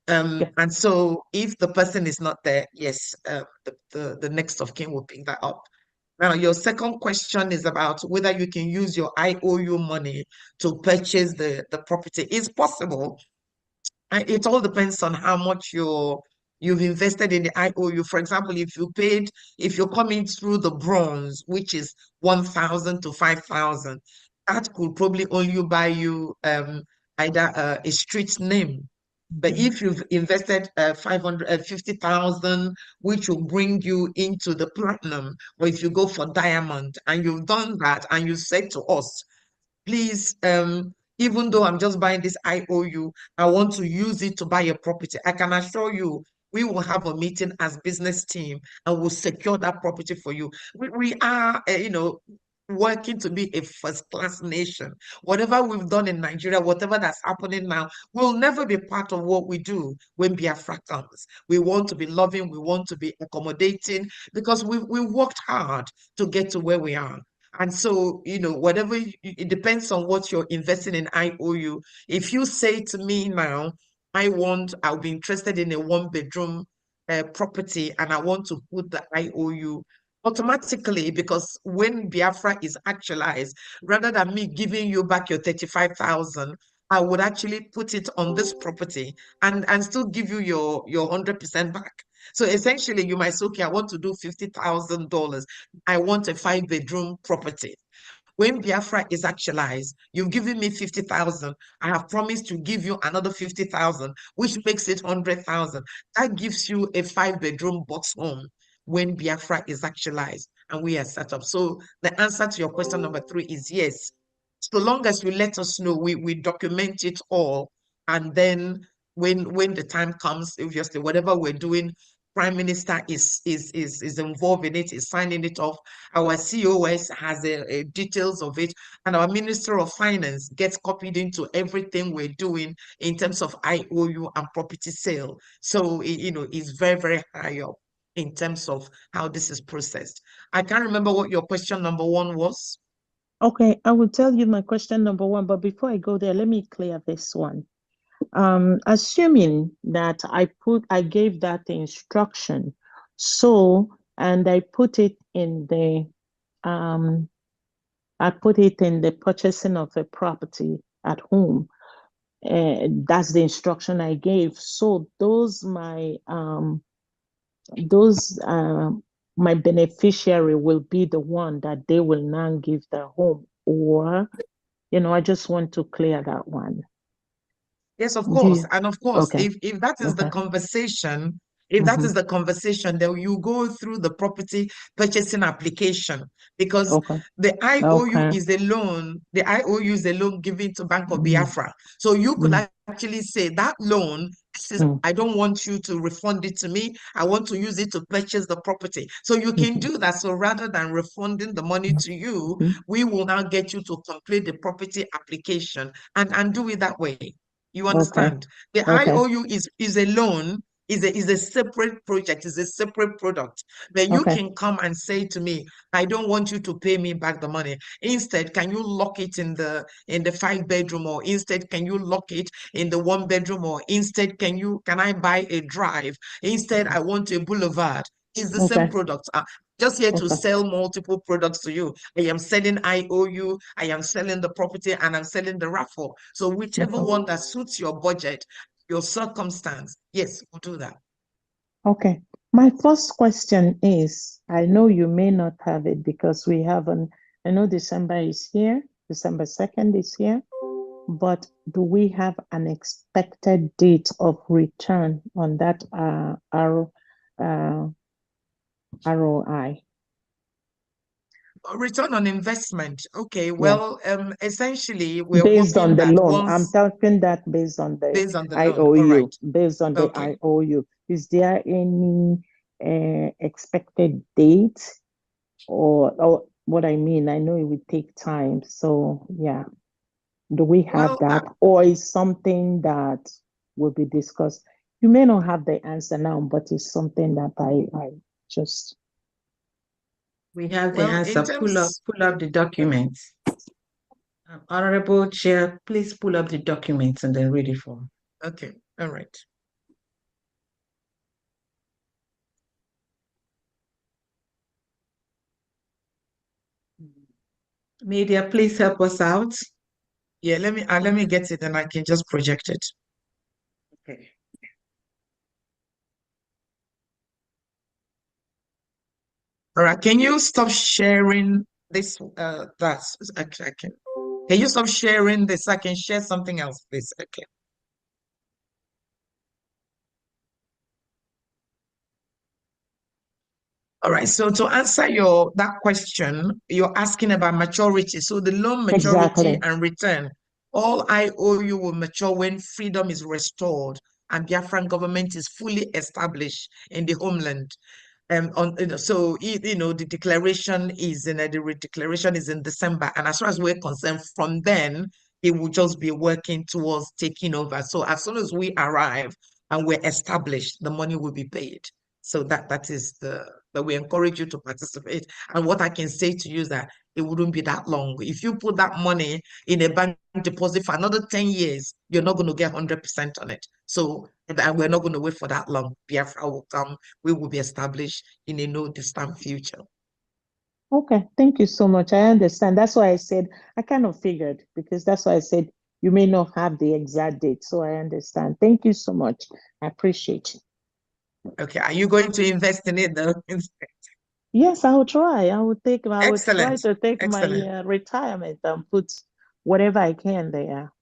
And so if the person is not there, yes, the next of kin will pick that up. Now, your second question is about whether you can use your IOU money to purchase the property. It's possible. It all depends on how much you've invested in the IOU. For example, if you're coming through the bronze, which is 1,000 to 5,000, that could probably only buy you either a street name. But if you've invested 550,000, which will bring you into the platinum, or if you go for diamond and you've done that and you said to us, please, even though I'm just buying this IOU, I want to use it to buy a property. I can assure you, we will have a meeting as business team and we'll secure that property for you. We are, working to be a first-class nation. Whatever we've done in Nigeria, whatever that's happening now, will never be part of what we do when Biafra comes. We want to be loving, we want to be accommodating, because we worked hard to get to where we are. And so, whatever, it depends on what you're investing in IOU. If you say to me now, I'll be interested in a one-bedroom property and I want to put the IOU, automatically, because when Biafra is actualized, rather than me giving you back your 35,000, I would actually put it on this property and still give you your 100% back. So essentially, you might say, okay, I want to do $50,000. I want a 5-bedroom property. When Biafra is actualized, you've given me 50,000. I have promised to give you another 50,000, which makes it 100,000. That gives you a 5-bedroom box home when Biafra is actualized and we are set up. So the answer to your question number 3 is yes. So long as you let us know, we document it all. And then when the time comes, obviously, whatever we're doing, Prime Minister is involved in it, is signing it off. Our COS has details of it, and our Minister of Finance gets copied into everything we're doing in terms of IOU and property sale. So, it's very, very high up in terms of how this is processed. I can't remember what your question number 1 was. Okay, I will tell you my question number 1, but before I go there, let me clear this one. Assuming that I gave that instruction, and I put it in the I put it in the purchasing of a property at home. That's the instruction I gave. So those my beneficiary will be the one that they will now give their home, or I just want to clear that one. Yes, of course. You, And of course, okay. if that is the Okay. conversation, if that is the conversation, then you go through the property purchasing application, because Okay. the IOU Okay. is a loan. The IOU is a loan given to Bank of Biafra. So you could actually say that loan, I don't want you to refund it to me. I want to use it to purchase the property. So you can do that. So rather than refunding the money to you, we will now get you to complete the property application and do it that way. You understand? The IOU is a loan, is a separate project, is a separate product. But you can come and say to me, I don't want you to pay me back the money. Instead, can you lock it in the 5-bedroom, or instead can you lock it in the 1-bedroom, or instead can I buy a drive? Instead, I want a boulevard. It's the same product. Just here to sell multiple products to you. I am selling IOU, I am selling the property, and I'm selling the raffle. So whichever one that suits your budget, your circumstance, yes, we'll do that. Okay. My first question is, I know you may not have it because we haven't, I know December is here, December 2nd is here, but do we have an expected date of return on that ROI? Return on investment. Okay, well, essentially, we're based on hoping the that loan. I'm talking that based on the loan. IOU. All right. Based on the IOU. Is there any expected date, or what I mean? I know it would take time. So yeah, do we have that, or is something that will be discussed? You may not have the answer now, but it's something that I just. We have the answer. Pull up the documents. Honorable Chair, please pull up the documents and then read it for me. Okay, all right. Media, please help us out. Yeah, let me get it and I can just project it. Okay. All right, can you stop sharing this? That's okay. Can you stop sharing this? I can share something else, please. Okay. All right. So to answer that question, you're asking about maturity. So the loan maturity and return, all IOU will mature when freedom is restored and Biafran government is fully established in the homeland. So the declaration is in the declaration is in December, and as far as we're concerned, from then it will just be working towards taking over. So as soon as we arrive and we're established, the money will be paid. So that is that we encourage you to participate. And what I can say to you is that it wouldn't be that long. If you put that money in a bank deposit for another 10 years, you're not going to get 100% on it. So, and we're not going to wait for that long. Biafra will come. We will be established in a no distant future. Okay, thank you so much. I understand. That's why I said, I kind of figured, because that's why I said you may not have the exact date. So I understand. Thank you so much. I appreciate it. Okay, are you going to invest in it though? Yes, I will try. I will try to take Excellent. my retirement and put whatever I can there.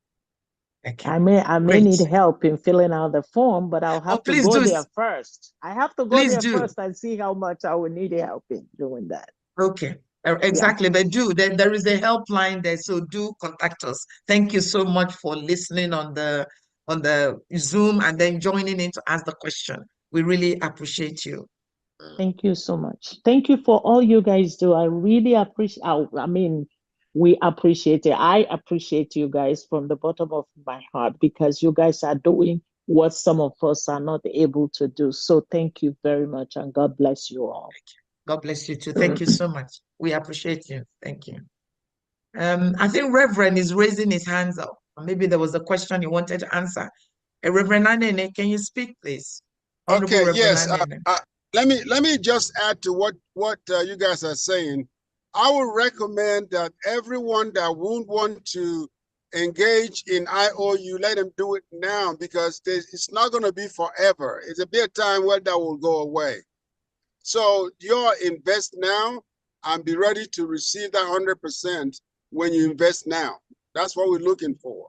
Okay. I may need help in filling out the form, but I'll have to go there first. I have to go there first and see how much I will need help in doing that. Okay. Exactly. But there is a helpline there, so do contact us. Thank you so much for listening on the Zoom and then joining in to ask the question. We really appreciate you. Thank you so much. Thank you for all you guys do. I really appreciate. We appreciate it. I appreciate you guys from the bottom of my heart, because you guys are doing what some of us are not able to do. So thank you very much, and God bless you all. God bless you too. Thank you so much. We appreciate you. Thank you. I think Reverend is raising his hands up. Maybe there was a question he wanted to answer. Reverend Anene, can you speak, please? Honorable Okay, Reverend yes. Anene. Let me just add to what you guys are saying. I would recommend that everyone that won't want to engage in IOU, let them do it now, because it's not going to be forever. It's a bit of time where that will go away. So you invest now and be ready to receive that 100% when you invest now. That's what we're looking for.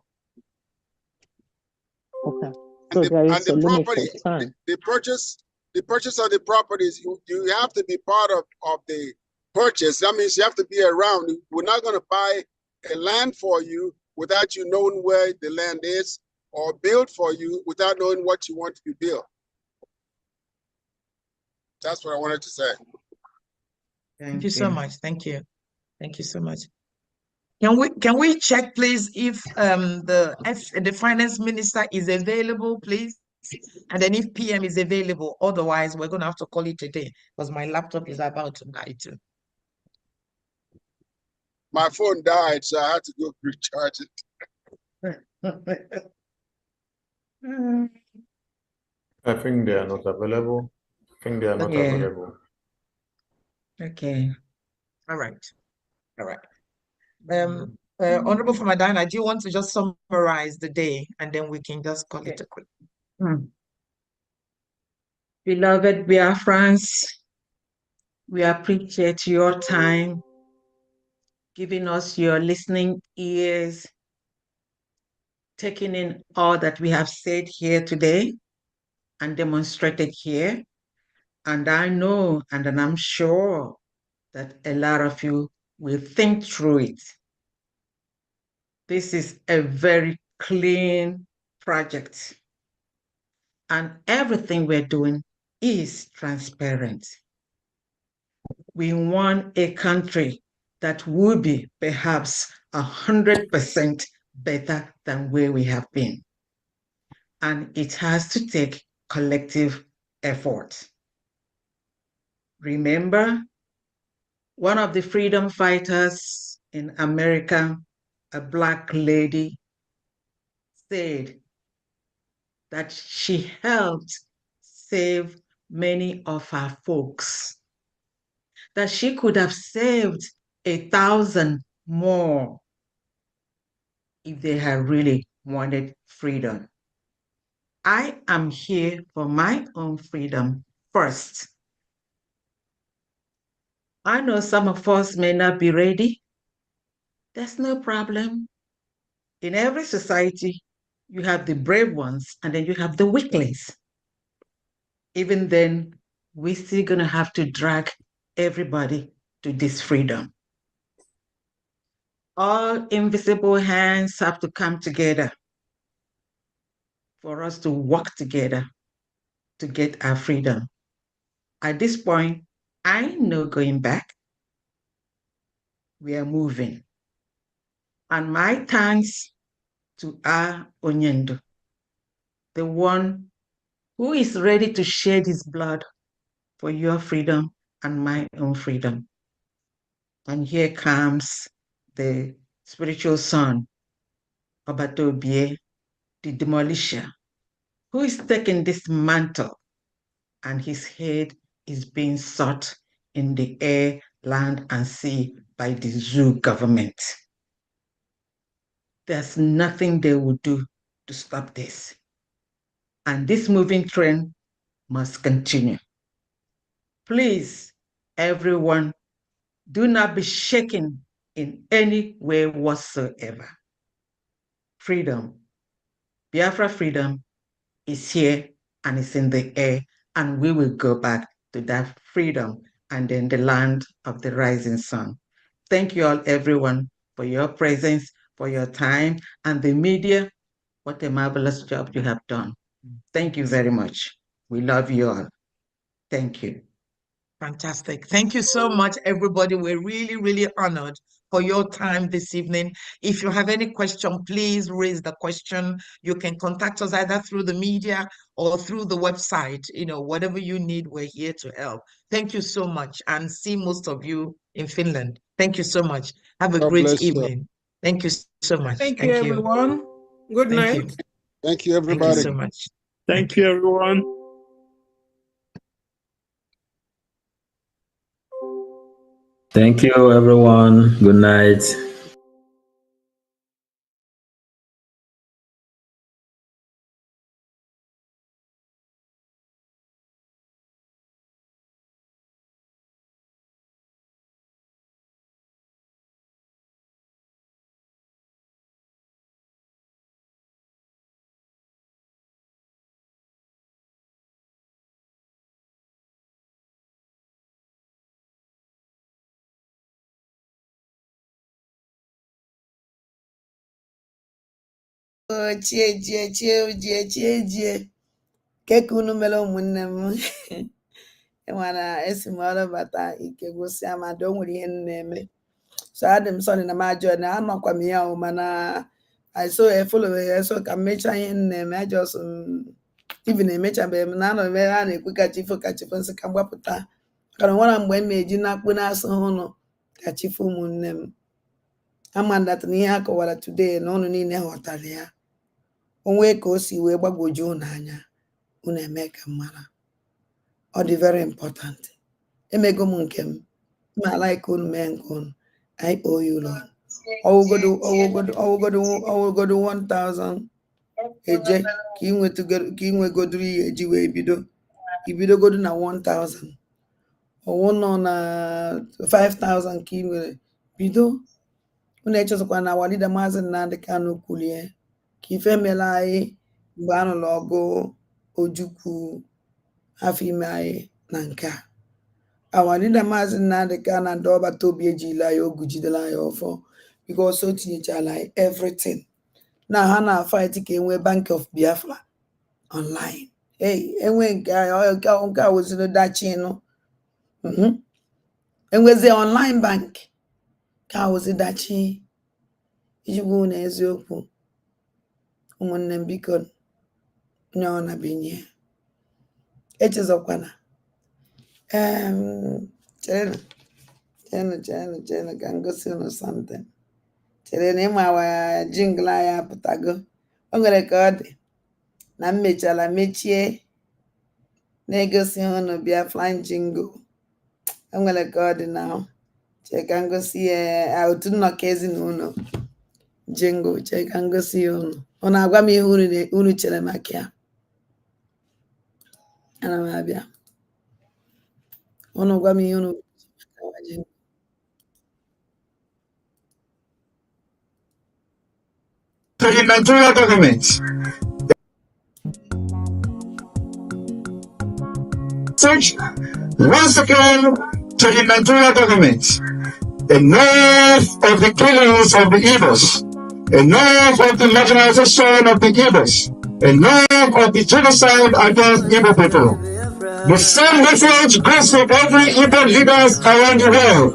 Okay. So there is a limited time. The purchase of the properties, you have to be part of the purchase. That means you have to be around. We're not going to buy a land for you without you knowing where the land is, or build for you without knowing what you want to be built. That's what I wanted to say. Thank you so much. Thank you. Thank you so much. Can we check, please, if the finance minister is available, please? And then if PM is available, otherwise we're gonna have to call it a day because my laptop is about to die too. My phone died, so I had to go recharge it. I think they are not available. Okay. All right. All right. Honorable Famadana, do you want to just summarize the day and then we can just call it a quick? Beloved Biafrans, we appreciate your time, giving us your listening ears, taking in all that we have said here today and demonstrated here. And I know, and I'm sure that a lot of you will think through it. This is a very clean project, and everything we're doing is transparent. We want a country that will be perhaps 100% better than where we have been. And it has to take collective effort. Remember, one of the freedom fighters in America, a Black lady, said that she helped save many of our folks, that she could have saved 1,000 more if they had really wanted freedom. I am here for my own freedom first. I know some of us may not be ready. That's no problem. In every society, you have the brave ones and then you have the weaklings. Even then, we're still going to have to drag everybody to this freedom. All invisible hands have to come together for us to work together to get our freedom. At this point, I know going back. We are moving. And my thanks to our Onyendo, the one who is ready to shed his blood for your freedom and my own freedom. And here comes the spiritual son, Obatobie, the demolisher, who is taking this mantle, and his head is being sought in the air, land, and sea by the zoo government. There's nothing they will do to stop this. And this moving trend must continue. Please, everyone, do not be shaken in any way whatsoever. Freedom, Biafra freedom is here and it's in the air, and we will go back to that freedom and then the land of the rising sun. Thank you all, everyone, for your presence, for your time, and the media. What a marvelous job you have done. Thank you very much. We love you all. Thank you. Fantastic. Thank you so much, everybody. We're really, really honored for your time this evening. If you have any question, please raise the question. You can contact us either through the media or through the website. You know, whatever you need, we're here to help. Thank you so much, and see most of you in Finland. Thank you so much. Have a great evening. Thank you so much. Thank you, everyone. Good night. Thank you, everybody. Thank you so much. Thank you, everyone. Thank you, everyone. Good night. Chie. Keke unu mere ụmụnne m. Ịmana esi m ọrụ bata ike gwụsị amado nwere ihe m na-eme. So adị m sọrọ na m ajọ na amakwa m ya o mana I so follow ya so ka mmecha ihe m na-eme ajọs even emechabeghị m na anọ m a na-ekwu kachifo nsị ka mgbapụta kana nwara mgbe m eji na-akpụ na-asụ ụnụ kachifo ụmụnne m. Ama ndata na ihe a kọwara today na ụnụ niile ghọtara ya. Onwe ka o si wee gbagwoju unu anya unu eme ka mara. Ọ dị very important. Emego m nke m. Ma like unu mee nke unu. IOU Lord. Ọwụgodo 1,000 eje ka inwegoduru ihe eji wee bido. Ibidogodu na 1,000. Ọwụ nọ na 5,000 ka ị nwere bido. Unu echezọkwa na walida Maazị Nnamdi Kanu kwulie ka ife mela anyị mgbe a nụrụ ọgụ Ojukwu afọ ime anyị na nke a. Awalida Maazị Nnamdi Kanu na ndị ọgbata obi ejila ya ogu jidela anyị ọfọ because o tinyechala anyị everything. Na ha na fight ka enwe Bank of Biafra online. Enwe nke a wụziri dachinụ. Enwezi online bank ka wụzi dachi. Iji gwa na eziokwu ụmụnne m biko nye ọ na binye. Echezọkwana chere ka ngosi unu something. Chere na ịma wa jingle anyị apụtago. O nwere ka ọ dị na m mechara mechie na-egosi unu Biafra jingle. O nwere ka ọ dị na chere ka ngosi otu nnọkọ ezinụlọ jingle. Chere ka ngosi unu. Ọ na-agwa m ihe unu chere maka ya. Ana m abịa. Unu gwa m ihe unu jingle. To the Nigerian government. Once again, to the Nigerian government. Enough of the killings of the Igbos. Enough of the marginalization of the Igbos. Enough of the genocide against Igbo people. The same message goes to every Igbo leaders around the world.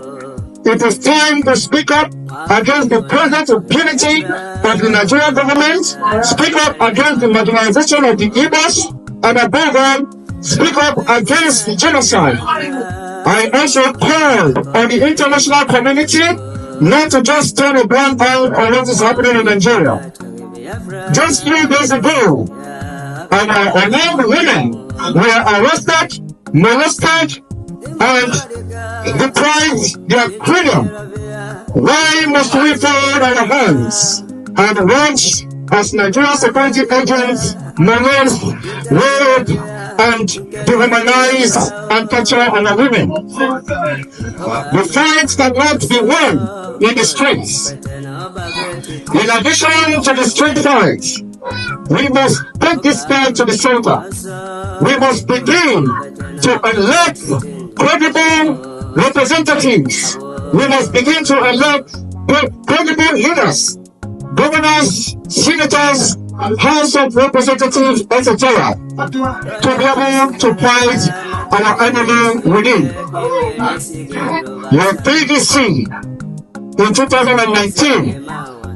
It is time to speak up against the present impunity of the Nigerian government, speak up against the marginalization of the Igbos, and above all, speak up against the genocide. I also call on the international community not to just turn a blind eye on what is happening in Nigeria. Just 3 days ago, unarmed women were arrested, molested, and deprived their freedom. Why must we fold our hands and watch as Nigerian security agents molest, rape, and dehumanize and torture our women? The fight cannot be won in the streets. In addition to the street fight, we must take this fight to the center. We must begin to elect credible representatives. We must begin to elect credible leaders, governors, senators, House of Representatives, etc., to be able to fight our enemy within. Your PDC in 2019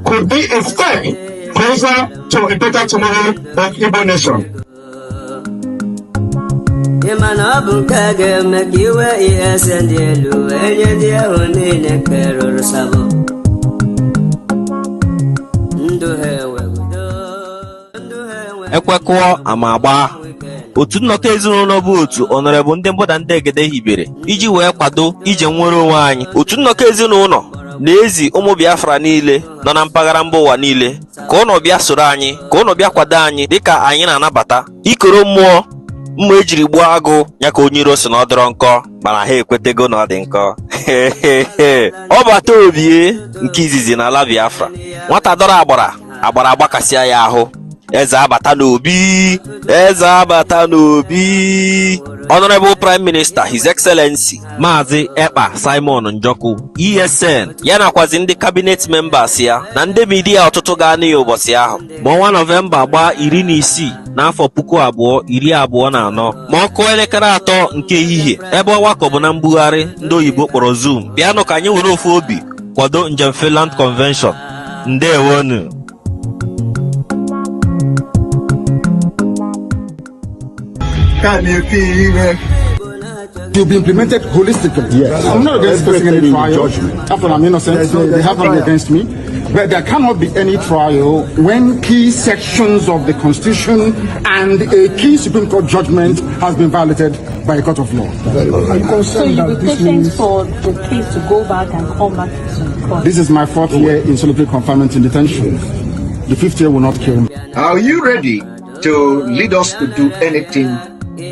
could be a step closer to a better tomorrow of Igbo nation. Ekwekwo amagba otu nnọkọ ezinụlọ bụ otu Honorable ndị mbụda ndị egede hibere iji wee kwado ije nwere onwe anyị. Otu nnọkọ ezinụlọ na-ezi ụmụ Biafra niile nọ na mpaghara mba ụwa niile ka ụnọ bịa soro anyị, ka ụnọ bịa kwado anyị dịka anyị na-anabata ikoro mmụọ mma ejiri gbuo agụ ya ka onye iro si na ọ dọrọ nkọ mana ha ekwetego na ọ dị nkọ. Ọ bata obie nke izizi n'ala Biafra, nwata dọrọ agbara agbakasịa ya ahụ, eze abata n'obi, eze abata n'obi. Honorable Prime Minister His Excellency Maazị Ekpa Simon Njoku ESN ya nakwazi ndị cabinet members ya na ndị midia ọtụtụ ga-anụ ya ụbọchị ahụ ma ọnwa Nọvemba gbaa 16 n'afọ 2024 ma ọ kụọ elekere 3 nke ehihie ebe ọgbakọ bụ na mbugharị ndị oyibo kpọrọ Zoom. Bịanụ ka anyị were ofu obi kwado njem Finland Convention. Ndewonu. Can you feel it? To be implemented holistically. Yes. I'm not against facing any trial. After I'm innocent, so they have nothing against me. But there cannot be any trial when key sections of the Constitution and a key Supreme Court judgment has been violated by a court of law. So you'll be pushing for the case to go back and come back to court? This is my 4th year in solitary confinement in detention. The 5th year will not kill me. Are you ready to lead us to do anything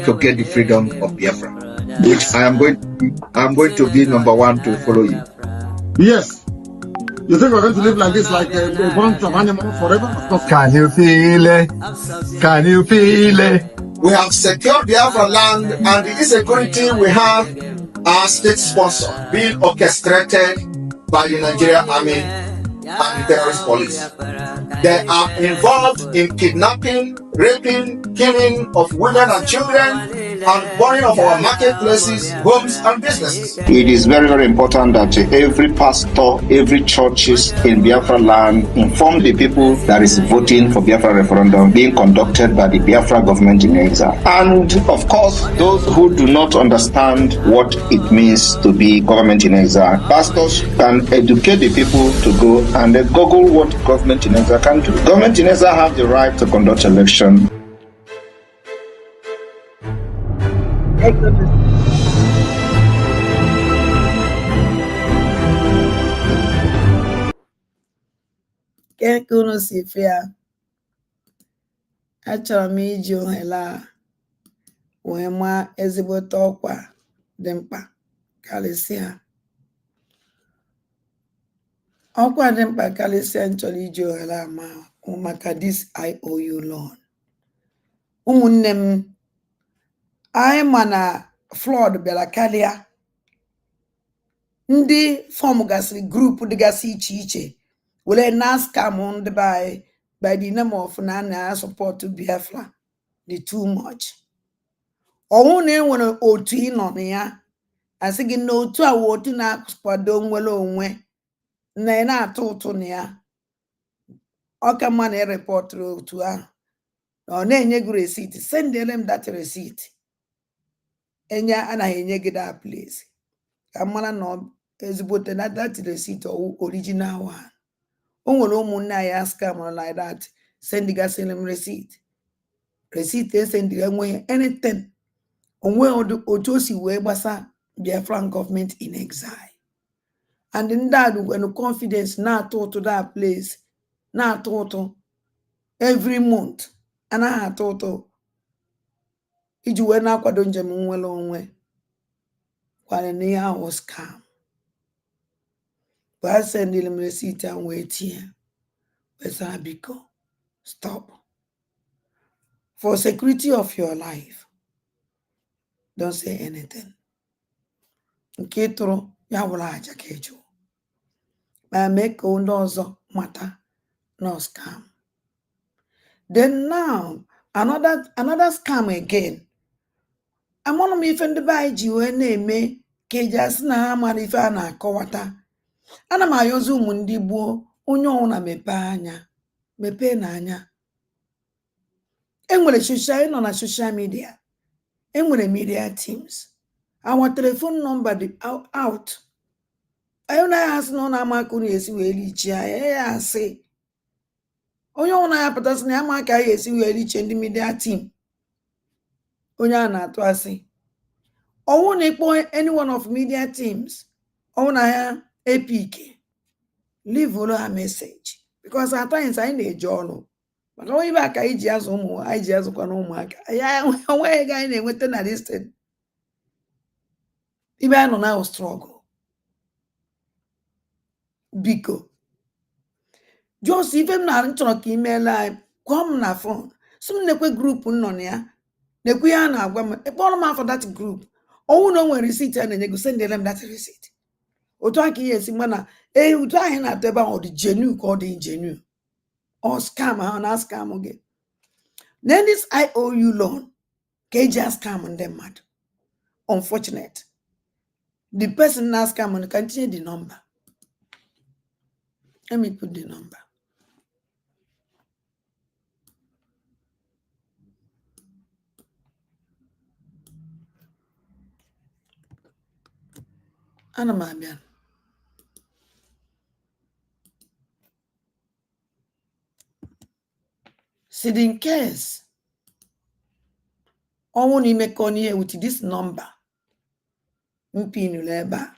to get the freedom of Biafra? Which I'm going to be number 1 to follow you. Yes. You think we're going to live like this, like a bunch of animals forever? Of course. Can you feel it? Can you feel it? We have secured Biafra land, and the insecurity we have our state sponsor being orchestrated by the Nigerian army and the terrorist police. They are involved in kidnapping, raping, killing of women and children, and burning of our marketplaces, homes, and businesses. It is very, very important that every pastor, every churches in Biafra land inform the people that is voting for Biafra referendum being conducted by the Biafra government in exile. And of course, those who do not understand what it means to be government in exile, pastors can educate the people to go and Google what government in exile can do. Government in exile have the right to conduct election. Ke unu si fia achọrọ m iji ohere a wee maa ezigbote ọkwa dị mkpa karịsịa. Ọkwa dị mkpa karịsịa nchọrọ iji ohere a maka this IOU loan. Ụmụnne m, anyị ma na flood bịara karịa. Ndị fọm gasịrị grupu dịgasị iche iche were na scam ndị be anyị by the name of na support Biafra dị too much. Ọnwụ na enwere otu ịnọ na ya asị gị na otu a otu na-akwado nwere onwe na na-atụ ụtụ na ya, ọ ka mma na erepọtụrụ otu ahụ ọ na-enye gị receipt, send them that receipt. Enye anaghị enye gị that place ka mara na ezigbote na that receipt original one. O nwere ụmụnne anyị scam like that, send them receipt send enweghị anything. Onwe otu o si wee gbasa Biafran government in exile. And in that when confidence na-atụ ụtụ that place, na-atụ ụtụ every month, anaghị atụ ụtụ iji wee na-akwado njem nwere onwe kwara na ihe ahụ scam. But I send them receipt and wait here. Biko, stop. For security of your life, don't say anything. Nke tụrụ ya wụrụ aja ka eju. Ma mee ka ndị ọzọ mata no scam. Then now another scam again. Amụrụ m ife ndị be anyị ji wee na-eme ka eji asị na ha mara ife a na-akọwata. Ana m ayọzi ụmụ ndị gboo onye ọwụna mepee n'anya. Enwere ịnọ na social media, enwere media teams. Our telephone number dị out. Anyị na asị na ọ na-ama aka unu esi wee lichie ya asị. Onye ọwụna ya pụtasị na ya ma ka ya esi wee lichie ndị media team. onye a na-atụ asị ọnwụ na ịkpọ any one of media teams ọnwụ na ha epic leave olu ha message because at times anyị na-eji ọnụ maka onye ibe aka anyị ji azụ ụmụ anyị ji azụkwa na ụmụaka ya onweghị ego anyị na-enweta na listed ibe anyị nọ na struggle biko just ife m na chọrọ ka imeela anyị gwa m na phone sị m nekwe grupu nọ na ya nekwe ya na-agwa m ịkpọrọ m afọ that group ọnwụ na o nwere receipt a na-enye gị sendere m that receipt otu aka ihe esi mma na otu anyị na-atụ ebe ahụ ọ dị genuine ka ọ dị ingenuine or scam ahụ na scam gị then this IOU loan ka eji a scam ndị mmadụ unfortunate the person na scam can tinye the number. Let me put the number. Ana m abịa. See, in case ọnwụ na imekọ n'ihe with this number mpinụlụ ebe a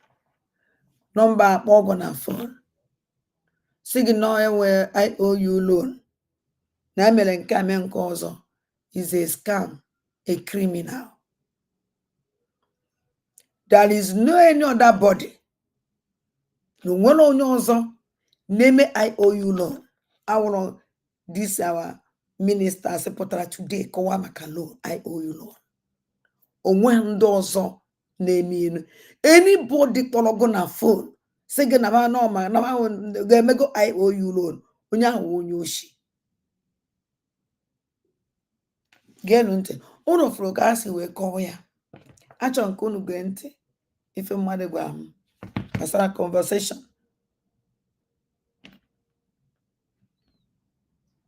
nọmba akpọ ọgụ na phone si gị na enwe IOU loan na emere nke a mee nke ọzọ is a scam, a criminal. There is no any other body no nwere onye ọzọ na-eme IOU loan awụrụ this our minister sepụtara today kọwa maka loan IOU loan onwe ndị ọzọ na-eme enu anybody kpọrọ gị na phone sị gị na ma nọma na ga-emego IOU loan onye ahụ onye oshi. Geenụ ntị unu fụrụ ka a si wee kọọ ya achọ nke unu gee ntị ife mmadụ gwa m gbasara conversation.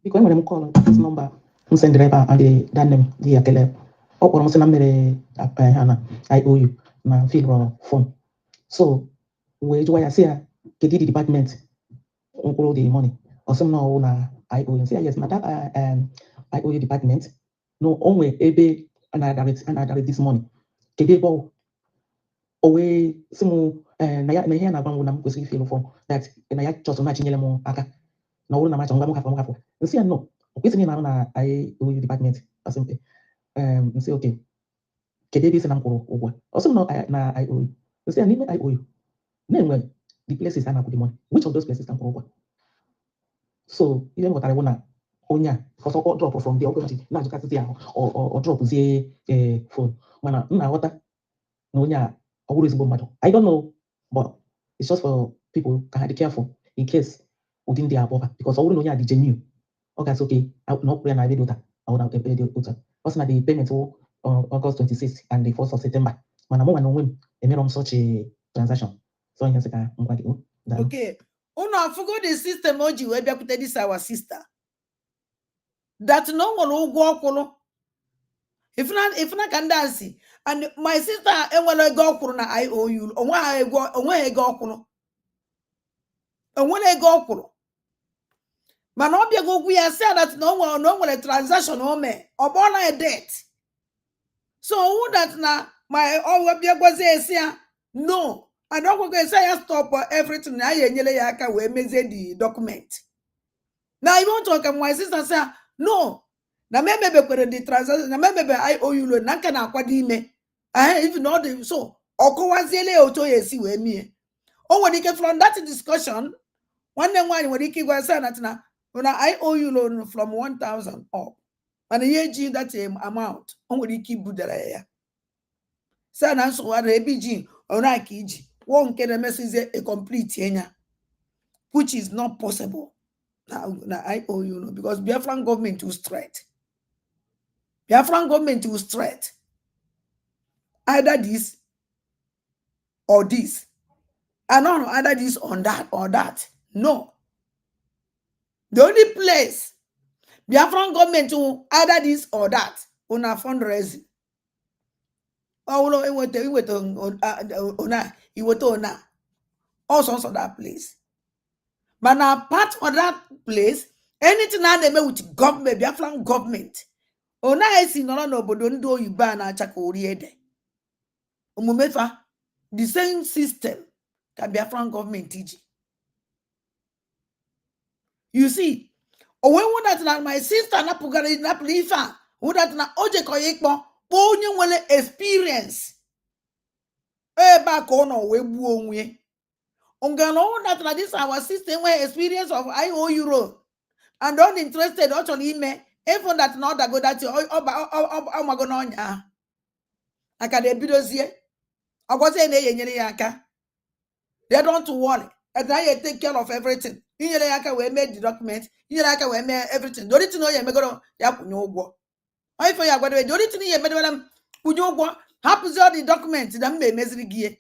Because enwere m call this number m sendere ebe a dị danem dị ya kele ọ kpọrọ m sị na mmere ha na IOU na fill form so wee jụwa ya sị ya kedu the department mkpụrụ the money ọ sị m na ọwụ na IOU sị ya yes na that IOU department no onwe ebe a na-adarị this money kedu ebe o wee sị m na ihe ya na-agwa m na m kwesịrị fill form that na ya chọtụ na chinyere m aka na ọrụ na macha ngwa m hafụ nsị ya no o kwesịrị na-arụ na IOU department asịmpe nsị oke kedu ebe isi na m kwụrụ ụgwọ ọ sị m na IOU nsị ya n'ime IOU na-enwe the places a na-akwụ the money which of those places ka m kwụrụ ụgwọ so ihe m ghọtara bụ na onye a ọsọ ọ drọpụ from there ọkụchi na-ajụkasịsị ya ọ drọpụzie phone mana m na-aghọta na onye a ọ bụrụ ezigbo mmadụ I don't know but it's just for people ka ha dị careful in case ụdị ndị abụọ because ọ bụrụ na onye a dị genuine ọ ga-asị oke na ọkwụ ya na ebe dị ụta ọ na ebe dị ụta ọ sị na the payment wụ August 26 and the 1st of September mana mụ nwa na onwe m emerọ m such a transaction so ihe nsị ka ngwa gị okay unu afụgo the system o ji wee bịakwute this our sister that no nwere ụgwọ ọkwụrụ ifuna ka ndị a si and my sister enwere ego ọkwụrụ na IOU onweghị ego ọkwụrụ onwere ego ọkwụrụ mana ọ bịago okwu ya say that na o nwere transaction o mee ọ bụọla a debt so who that na my ọwa bịagwazi esi ya no and ọgwụgwọ esi ya stop everything na ya enyere ya aka wee mezie the document na ibe otu ọka my sister say no na m emebekwere the transaction na m emebe IOU loan na nka na-akwado ime even all the so ọ kọwaziele ya otu o ya esi wee mie o nwere ike from that discussion nwanne m nwaanyị nwere ike ịgwa say na IOU loan from 1,000 up mana ihe eji that amount o nwere ike ibudara ya say na nsogbu ebe iji ọrụ aka iji wo nke na-emesizie a complete enya which is not possible na IOU loan because Biafran government will straight. Biafran government will straight. Either this or this. And not either this on that or that. No. The only place Biafran government will either this or that on a fundraising. Oh no, also that place. But now apart from that place, anything that they make with government, Biafran government, Ona esi nọrọ n'obodo ndị oyibo a na-acha ka ori ede. Omume fa the same system ka Biafran government iji. You see, when that na my sister napụgara napụrụ ife a, that na oje ko ikpo onye nwere experience. Ebe a ka ọ nọ wee gbuo onwe. Ongano that na this our system where experience of IOU road and uninterested actually ime even that not that go that oh my god no aka de bidozie agwase na enyere ya aka. They don't worry. And now you take care of everything. You know, we made the document. You know, we made everything. The only thing you make ya kunyo go. Why for ya go the only thing you made them kunyo go. Happens all the documents that may measure gear.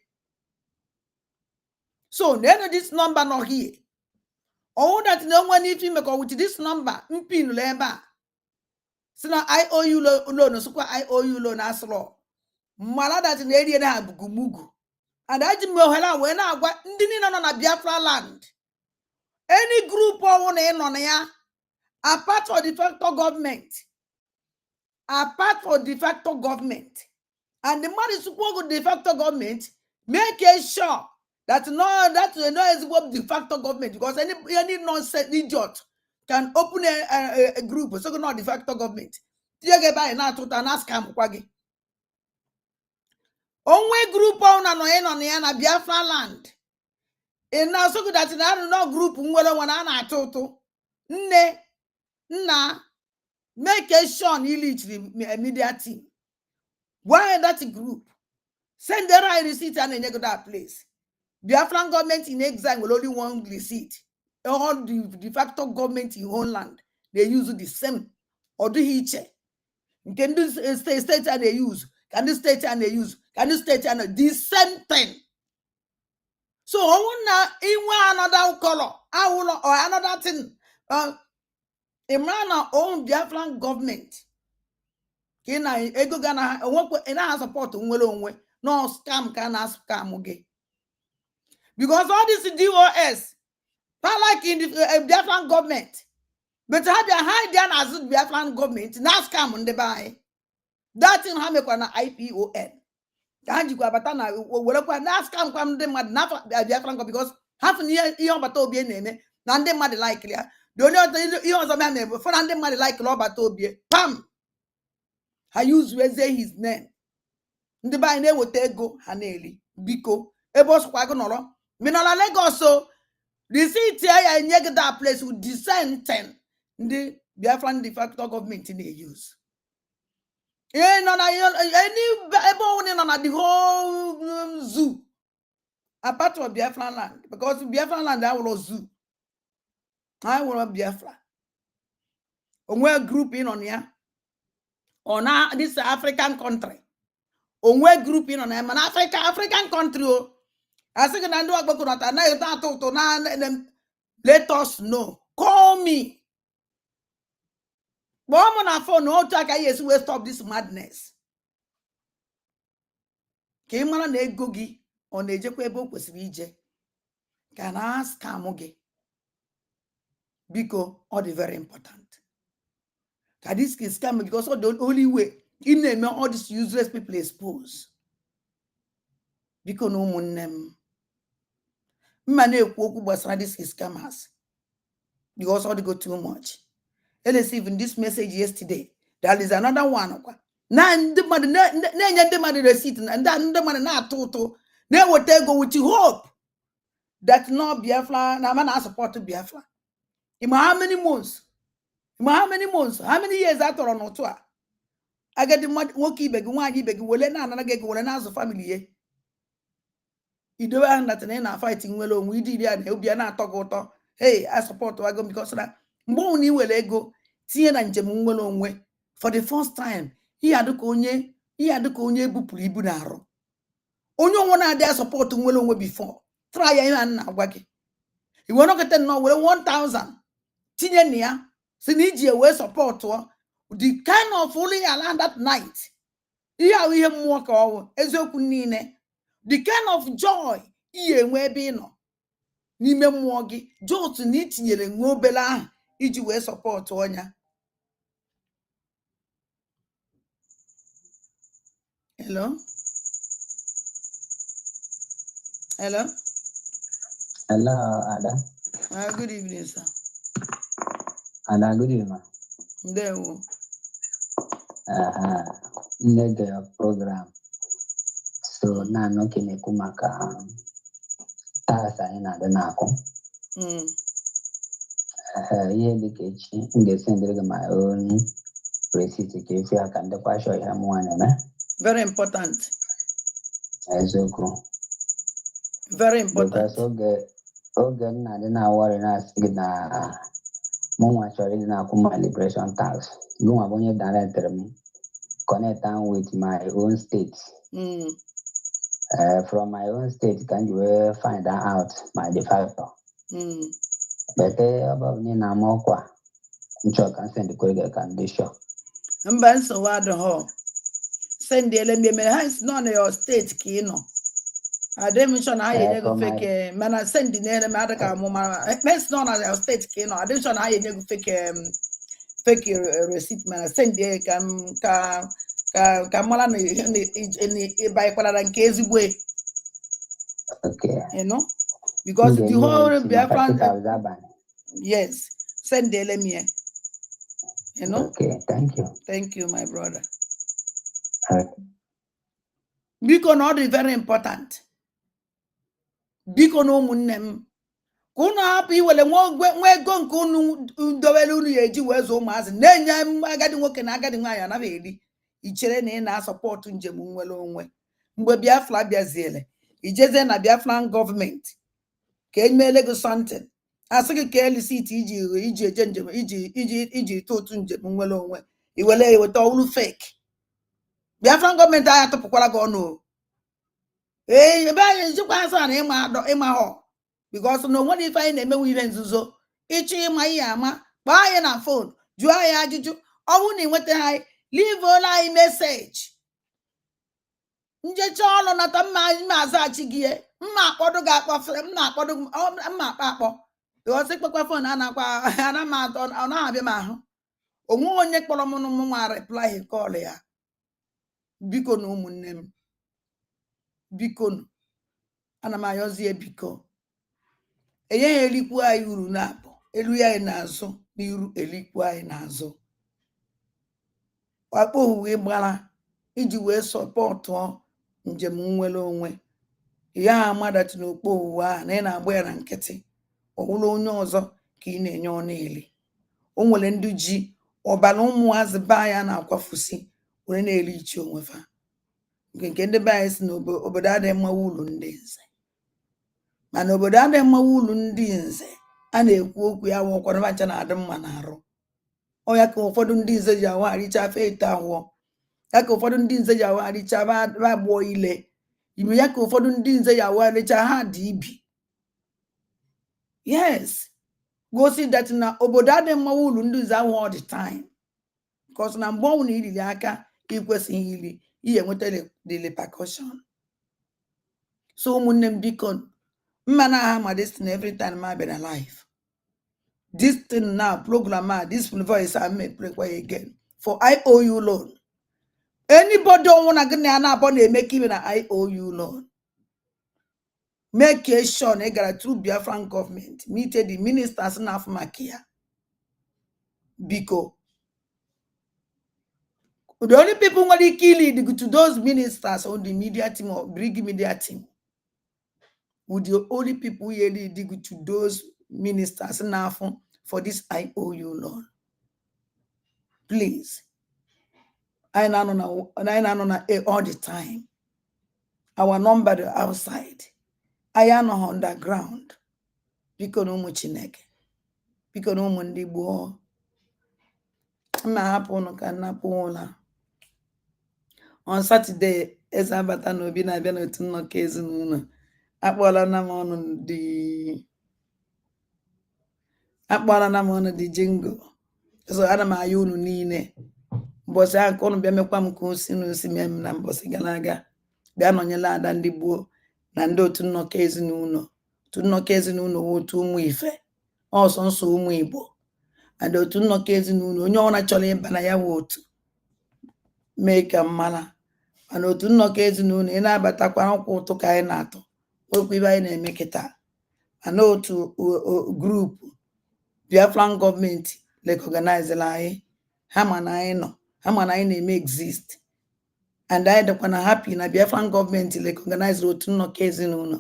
So then this number not here. All that no one if you make with this number mpin leba. So now IOU loan so IOU loan as law. Mala that in area na bugumugu. And I didn't know when I got in Biafra land. Any group on ya, apart from de facto government, and the man is supposed to de facto government, make sure that is what de facto government, because any nonsense idiot can open a group, so not de facto government. Onwe group on ya na Biafra land. And now so that no group nwere wana na atoto nne nna make sure you reach the media team. Why that group? Send the right receipt and they go that place. Biafran government in exile will only one receipt. All the de facto government in Holland they use the same or do he check. Can do state and they use? Can this state and they use? Can this state and the same thing? So another color, or another thing. A man own Biafran government. Kina ego gana ina support onwe no scam kana scam oge. Because all this DOS, not like in the Biafran government, but have your high down as Biafran government, not scam on the buy. That thing have me na IPON. Kanji kwa batana wole kwa na scam kwa mde mad na Biafran because half near iyo bato obie neme na nde mad like ya. The only iyo so me name for nde mad like lo bato obie. Pam. I use weze his name. Ndị ba na eweta ego ha na-eli biko ebe osokwa go nọrọ me na Lagos so the city ya enye that place with the 10 ndị Biafran de facto government na-use. No na any ebe only no na the whole zoo apart from Biafran land because Biafran land I will zoo. I will Biafra. Onwe group in on ya or na this African country. Onwe group in on them an African country. I say na do agbako na na to na let us know. Call me. But I'm on a phone no talk yes we stop this madness. Ke mara na ego gi o na ejekwa ebe o kwesiri ije. Can ask amoge. Biko all the very important. This is scam because the only way in name all these useless people expose. Because no one name. Mane ekwu gbasara this is scammers. Because all they go too much. Let's see even this message yesterday. There is another one. Na ndị mmadụ na-enye ndị mmadụ receipt and ndị mmadụ na-atụ na-eweta ego with hope that no Biafra na man support Biafra. How many months? How many years after on otu a? I get the nwoke ibe gị nwaanyị ibe gị wele na anana gị wele na azụ family ye. Idowe ahụ that na fighting nwere onwe idi ya na obi na atọ gị ụtọ. Hey, I support wago because na mgbe unu iwere ego tinye na njem nwere onwe for the first time ihe adịka onye ebupụrụ ibu na arụ. Onye onwe na-adị support nwere onwe before. Try ya ihe na agwa gị. Iwe nọkete no were 1000 tinye na ya. Siniji we support the kind of fooling around that night. Iya we mmụọ ka ọwụ eziokwu niile. The kind of joy ihe enwe ebe ịnọ n'ime mmụọ gị just na itinyere nwa obele ahụ iji wee support onya. Hello? Hello? Hello, Ada. Good evening, sir. Ada, good evening. There. Nega program. So na no kinekwu maka task anyị na-adị na-akụ. Ihe dịka echi m ga-esendịrị gị my own receipt ka efu ya ka ndịkwa shọ ihe mụnwa na-eme. Very important. Eziokwu. Very important. Because oge m na-adị na-awọrị na-asị gị na mụnwa chọrọ ịdị na-akwụ my liberation tax. Gụnwa bụ onye directịrị m connect with my own state. From my own state, can you find out my defactor? But about me na mokwa. Ncho can send the quick condition. Mban so wad ho. Send the me hands none your state kino. I didn't mention how you never fake man. I send the name America mama. Men's none of your state kino. I didn't mention how you never fake receipt man. I send the Kamala in by case way. Okay. You know? Because the whole Biafra. Yes. Send the LME. You know? Okay, thank you. Thank you, my brother. Because not is very important. Because no munem. Kuna happy well and go dowelu yeji wezo mas. Nenya agadi woken agadi maya na vedi. Ichere na support njem nwere onwe. Mgbe Biafra biaziele. Ijeze na Biafran government. Ka enyemele go something. Asị ka LCT iji eje njem iji totu njem nwere onwe. Iwele eweta ọrụ fake. Biafran government aya tụpụkwara gị ọnụ. Ebe anyị njikwa asa na ịma họ. Because no one ife anyị na-emewe ihe nzuzo. Ịchọ ịma ihe ama. Kpọọ anyị na phone. Jụọ anyị ajụjụ. Ọ bụrụ na ịnweta anyị. Leave anyị message. Njecha ọnụ nata mma azaghachi gị. Mma akpọdụ gị akpọ. Mma akpọdụ mma akpọ. Because ikpekwa phone ana m atọ ọ na-abịa m ahụ. Onwe onye kpọrọ m nwa reply call ya. Biko na ụmụnne m. Biko nụ. Ana m ayọzie biko. Enye elikwu anyị uru na-abụ. Elu ya anyị na-azụ n'iru elikwu anyị na-azụ. Wakpo uwe gbara iji wee sọpọtụ njem nwere onwe. Ya amadati n'okpo uwe a na ị na-agba ya na nkịtị. Ọ bụrụ onye ọzọ ka ị na-enye ọ na-eli. O nwere ndị ji ọbara ụmụazị be anyị na-akwafusi were na-eri ichi onwe fa. Nke ndị be anyị si na obodo adịghị mma ulu ndị nze. Mana obodo adịghị mma ulu ndị nze a na-ekwu okwu ya wụkwara macha na-adị mma na-arụ. Ọ ya ka ụfọdụ ndị nze ji awagharịcha afọ ete ahụọ. Ya ka ụfọdụ ndị nze ji awagharịcha agbụọ ile. Ime ya ka ụfọdụ ndị nze ji awagharịcha ha dị ibi. Yes. Go see that na obodo adịghị mma ulu ndị nze ahụ all the time. Because na mgbe ọnwụ na ilili aka ikwesịghị ili ihe nweta the repercussion. So ụmụnne m biko mma na aha ma this thing every time I been alive. This thing now program this voice I may play again for IOU loan. Anybody don't want to get na make even an IOU loan. Make sure they got through Biafran government. Meet the ministers now from Makia. Because the only people who are killing to those ministers on the media team or big media team. Would the only people who really dig to those ministers now for this IOU loan. Please. I know all the time. Our number outside. I am underground. Biko no mu Chineke. Biko no mu ndị gboo. Ma hapụ no ka napụ ụla. On Saturday, ezabata no bi na-abịa n'otu nnọkọ ezinụlọ. Akpọla na m ọnụ dị jingo. So ana m ayọ unu niile. Mbọsị ahụ ka unu bịa mekwa m ka osi mem na mbọsị gara aga. Bịa nọnyela ada ndị gboo na ndị otu nnọkọ ezinụlọ. Otu nnọkọ ezinụlọ otu ụmụ ife. Ọsọ nsọ ụmụ Igbo. And otu nnọkọ ezinụlọ onye ọbụla chọrọ ịba na ya wụ otu. Mee ka mmala mana otu nnọkọ ezinụlọ ị na-abatakwa nkwụ ụtụ ka anyị na-atụ okwu ibe anyị na-eme kịta mana otu grupu Biafran gọọmenti lekọganizela anyị ha ma na anyị nọ ha ma na anyị na-eme exist and anyị dịkwa na happy na Biafran gọọmenti lekọganizere otu nnọkọ ezinụlọ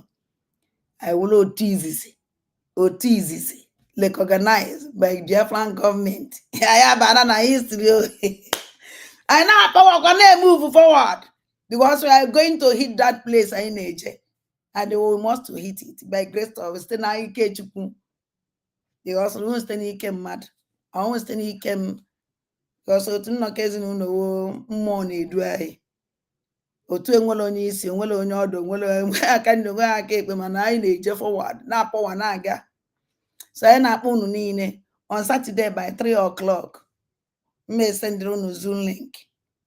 anyị wụrụ otu izizi recognized by Biafran government. I abana na history. I now power move forward because we are going to hit that place in age, and we must hit it by grace of Stena Ikechukwu. They also don't stay mad. I won't stay came because to no case no money do I. Otu enwere onye isi onwere onye ọdụ nwere aka ndị nwe aka ekpe mana anyị na-eje forward na-apọwa na-aga. So I na-akpọ unu niile on Saturday by 3 o'clock. Me sendere unu Zoom link.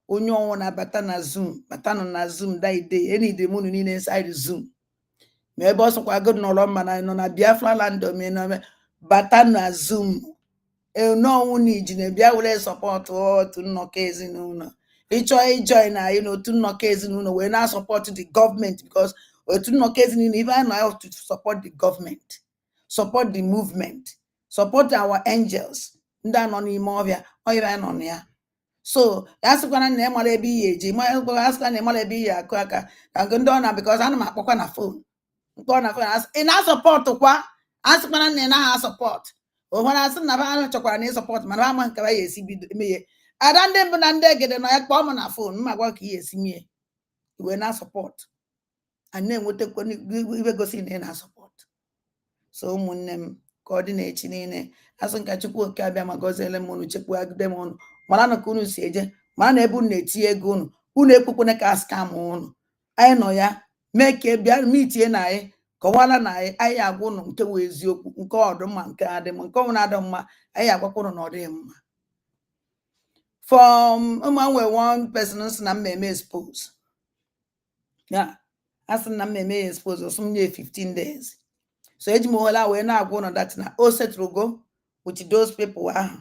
Onye ọnwụ na-abata na Zoom, batanụ na Zoom that day. Any day unu niile inside Zoom. Ma ebe ọsọkwa good n'ụlọ mma na nọ na Biafra land omenome bata na Zoom. No one need na bịa were support otu nnọkọ ezinụlọ. Ịchọ join na otu nnọkọ ezinụlọ wee na support the government because otu nnọkọ ezinụlọ even now to support the government. Support the movement, support our angels. Nda nọ n'ime ọbịa ọyịba nọ na ya. So ya sịkwana na ịmara ebe ihe eji asịkwa na ịmara ebe ihe akụ aka na ndị ọ na because ana m akpọkwa na phone mkpọ na phone ị na-asọpọt kwa asịkwana na ị naghị asọpọt onwere asị na ha chọkwara na ịsọpọt mana ama nke ya esi bido emeghe ada ndị mbụ na ndị egede nọ ya kpọọ m na phone mma gwa ka ihe esi mie iwe na-asọpọt a na-enwetakwa ibe gosi na ị na-asọpọt. So ụmụnne m ka ọ dị na-echi niile asụ nka Chukwu oke abịa ma gọziele m unu chekwagide m unu mara na ka unu si eje mara na ebe unu na-etinye ego unu ekwekwene ka skam unu anyị nọ ya mee ka bịa mitie na anyị kọwala na anyị agwa unu nke wee eziokwu nke ọdụmma nke adị m nke ọnwụ na-adọ mma anyị agwakwa unu na ọ dịghị mma. From ụmụnwe one person si na mmemme expose ya asị na mmemme expose osu m nye 15 days. So eji m ola wee na-agwa unu that na o setrugo with those people ahụ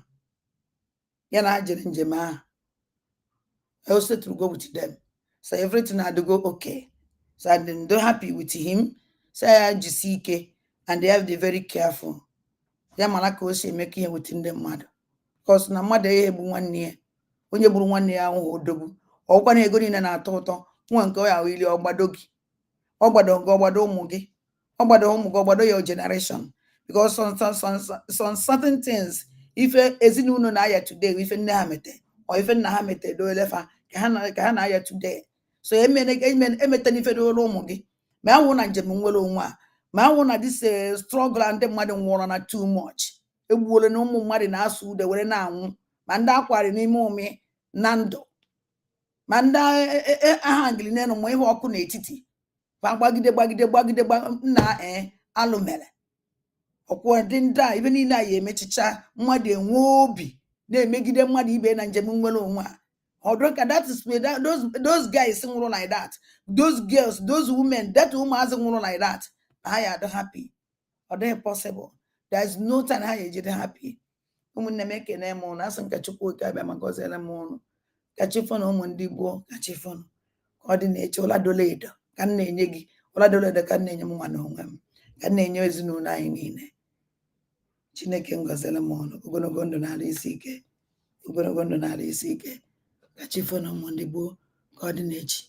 ya na jere njem ahụ o setrugo with them. So everything had to go okay. So I'm happy with him. So I just ike and they have to be very careful. Ya mara ka o si eme ka ihe with ndị mmadụ because na mmadụ ihe bụ nwanne ya onye bụrụ nwanne ya ahụ odogwu ọkwa na ego niile na-atọ ụtọ nwa nke ya wili ọgbado gị ọgbado gị ọgbado ụmụ gị ọgbado ụmụ gị ọgbado your generation because some certain things ife ezinụlọ na-aya today ife nne ha mete or ife nna ha mete doelefa ka ha na-aya today. So emete n'ife doole ụmụ gị ma awụ na njem nwere onwe a ma awụ na this struggle ndị mmadụ nwụrụ na too much egbuole na ụmụ mmadụ na-asụ ude were na-anwụ ma ndị akwari n'ime ụmị na ndụ ma ndị aha ngili n'elu ma ihe ọkụ n'etiti gbagide na alụ mere ọkwụ dị ndị a ibe niile a ya emechicha mmadụ enwe obi na-emegide mmadụ ibe na njem nwere onwe a ọdụka that is those guys nwụrụ like that, those girls, those women, that ụmụazị nwụrụ like that na ha ya adị happy ọ dịghị possible. There is no time ha ya ejide happy. Ụmụnne m ekene m ụnụ asị m ka Chukwu oke abịa ma gọziere m ụnụ ka chifọnụ ụmụ ndị gboo ka chifọnụ ka ọ dị na-eche ụladole edo ka m na-enye gị ụladole edo ka m na-enye m nwa na onwe m ka m na-enye ezinụlọ anyị niile. Chineke ngọziere m ụnụ ogologo ndụ n'ala isi ike ogologo ndụ n'ala isi ike ka chifọnụ ụmụ ndị gboo ka ọ dị na-echi.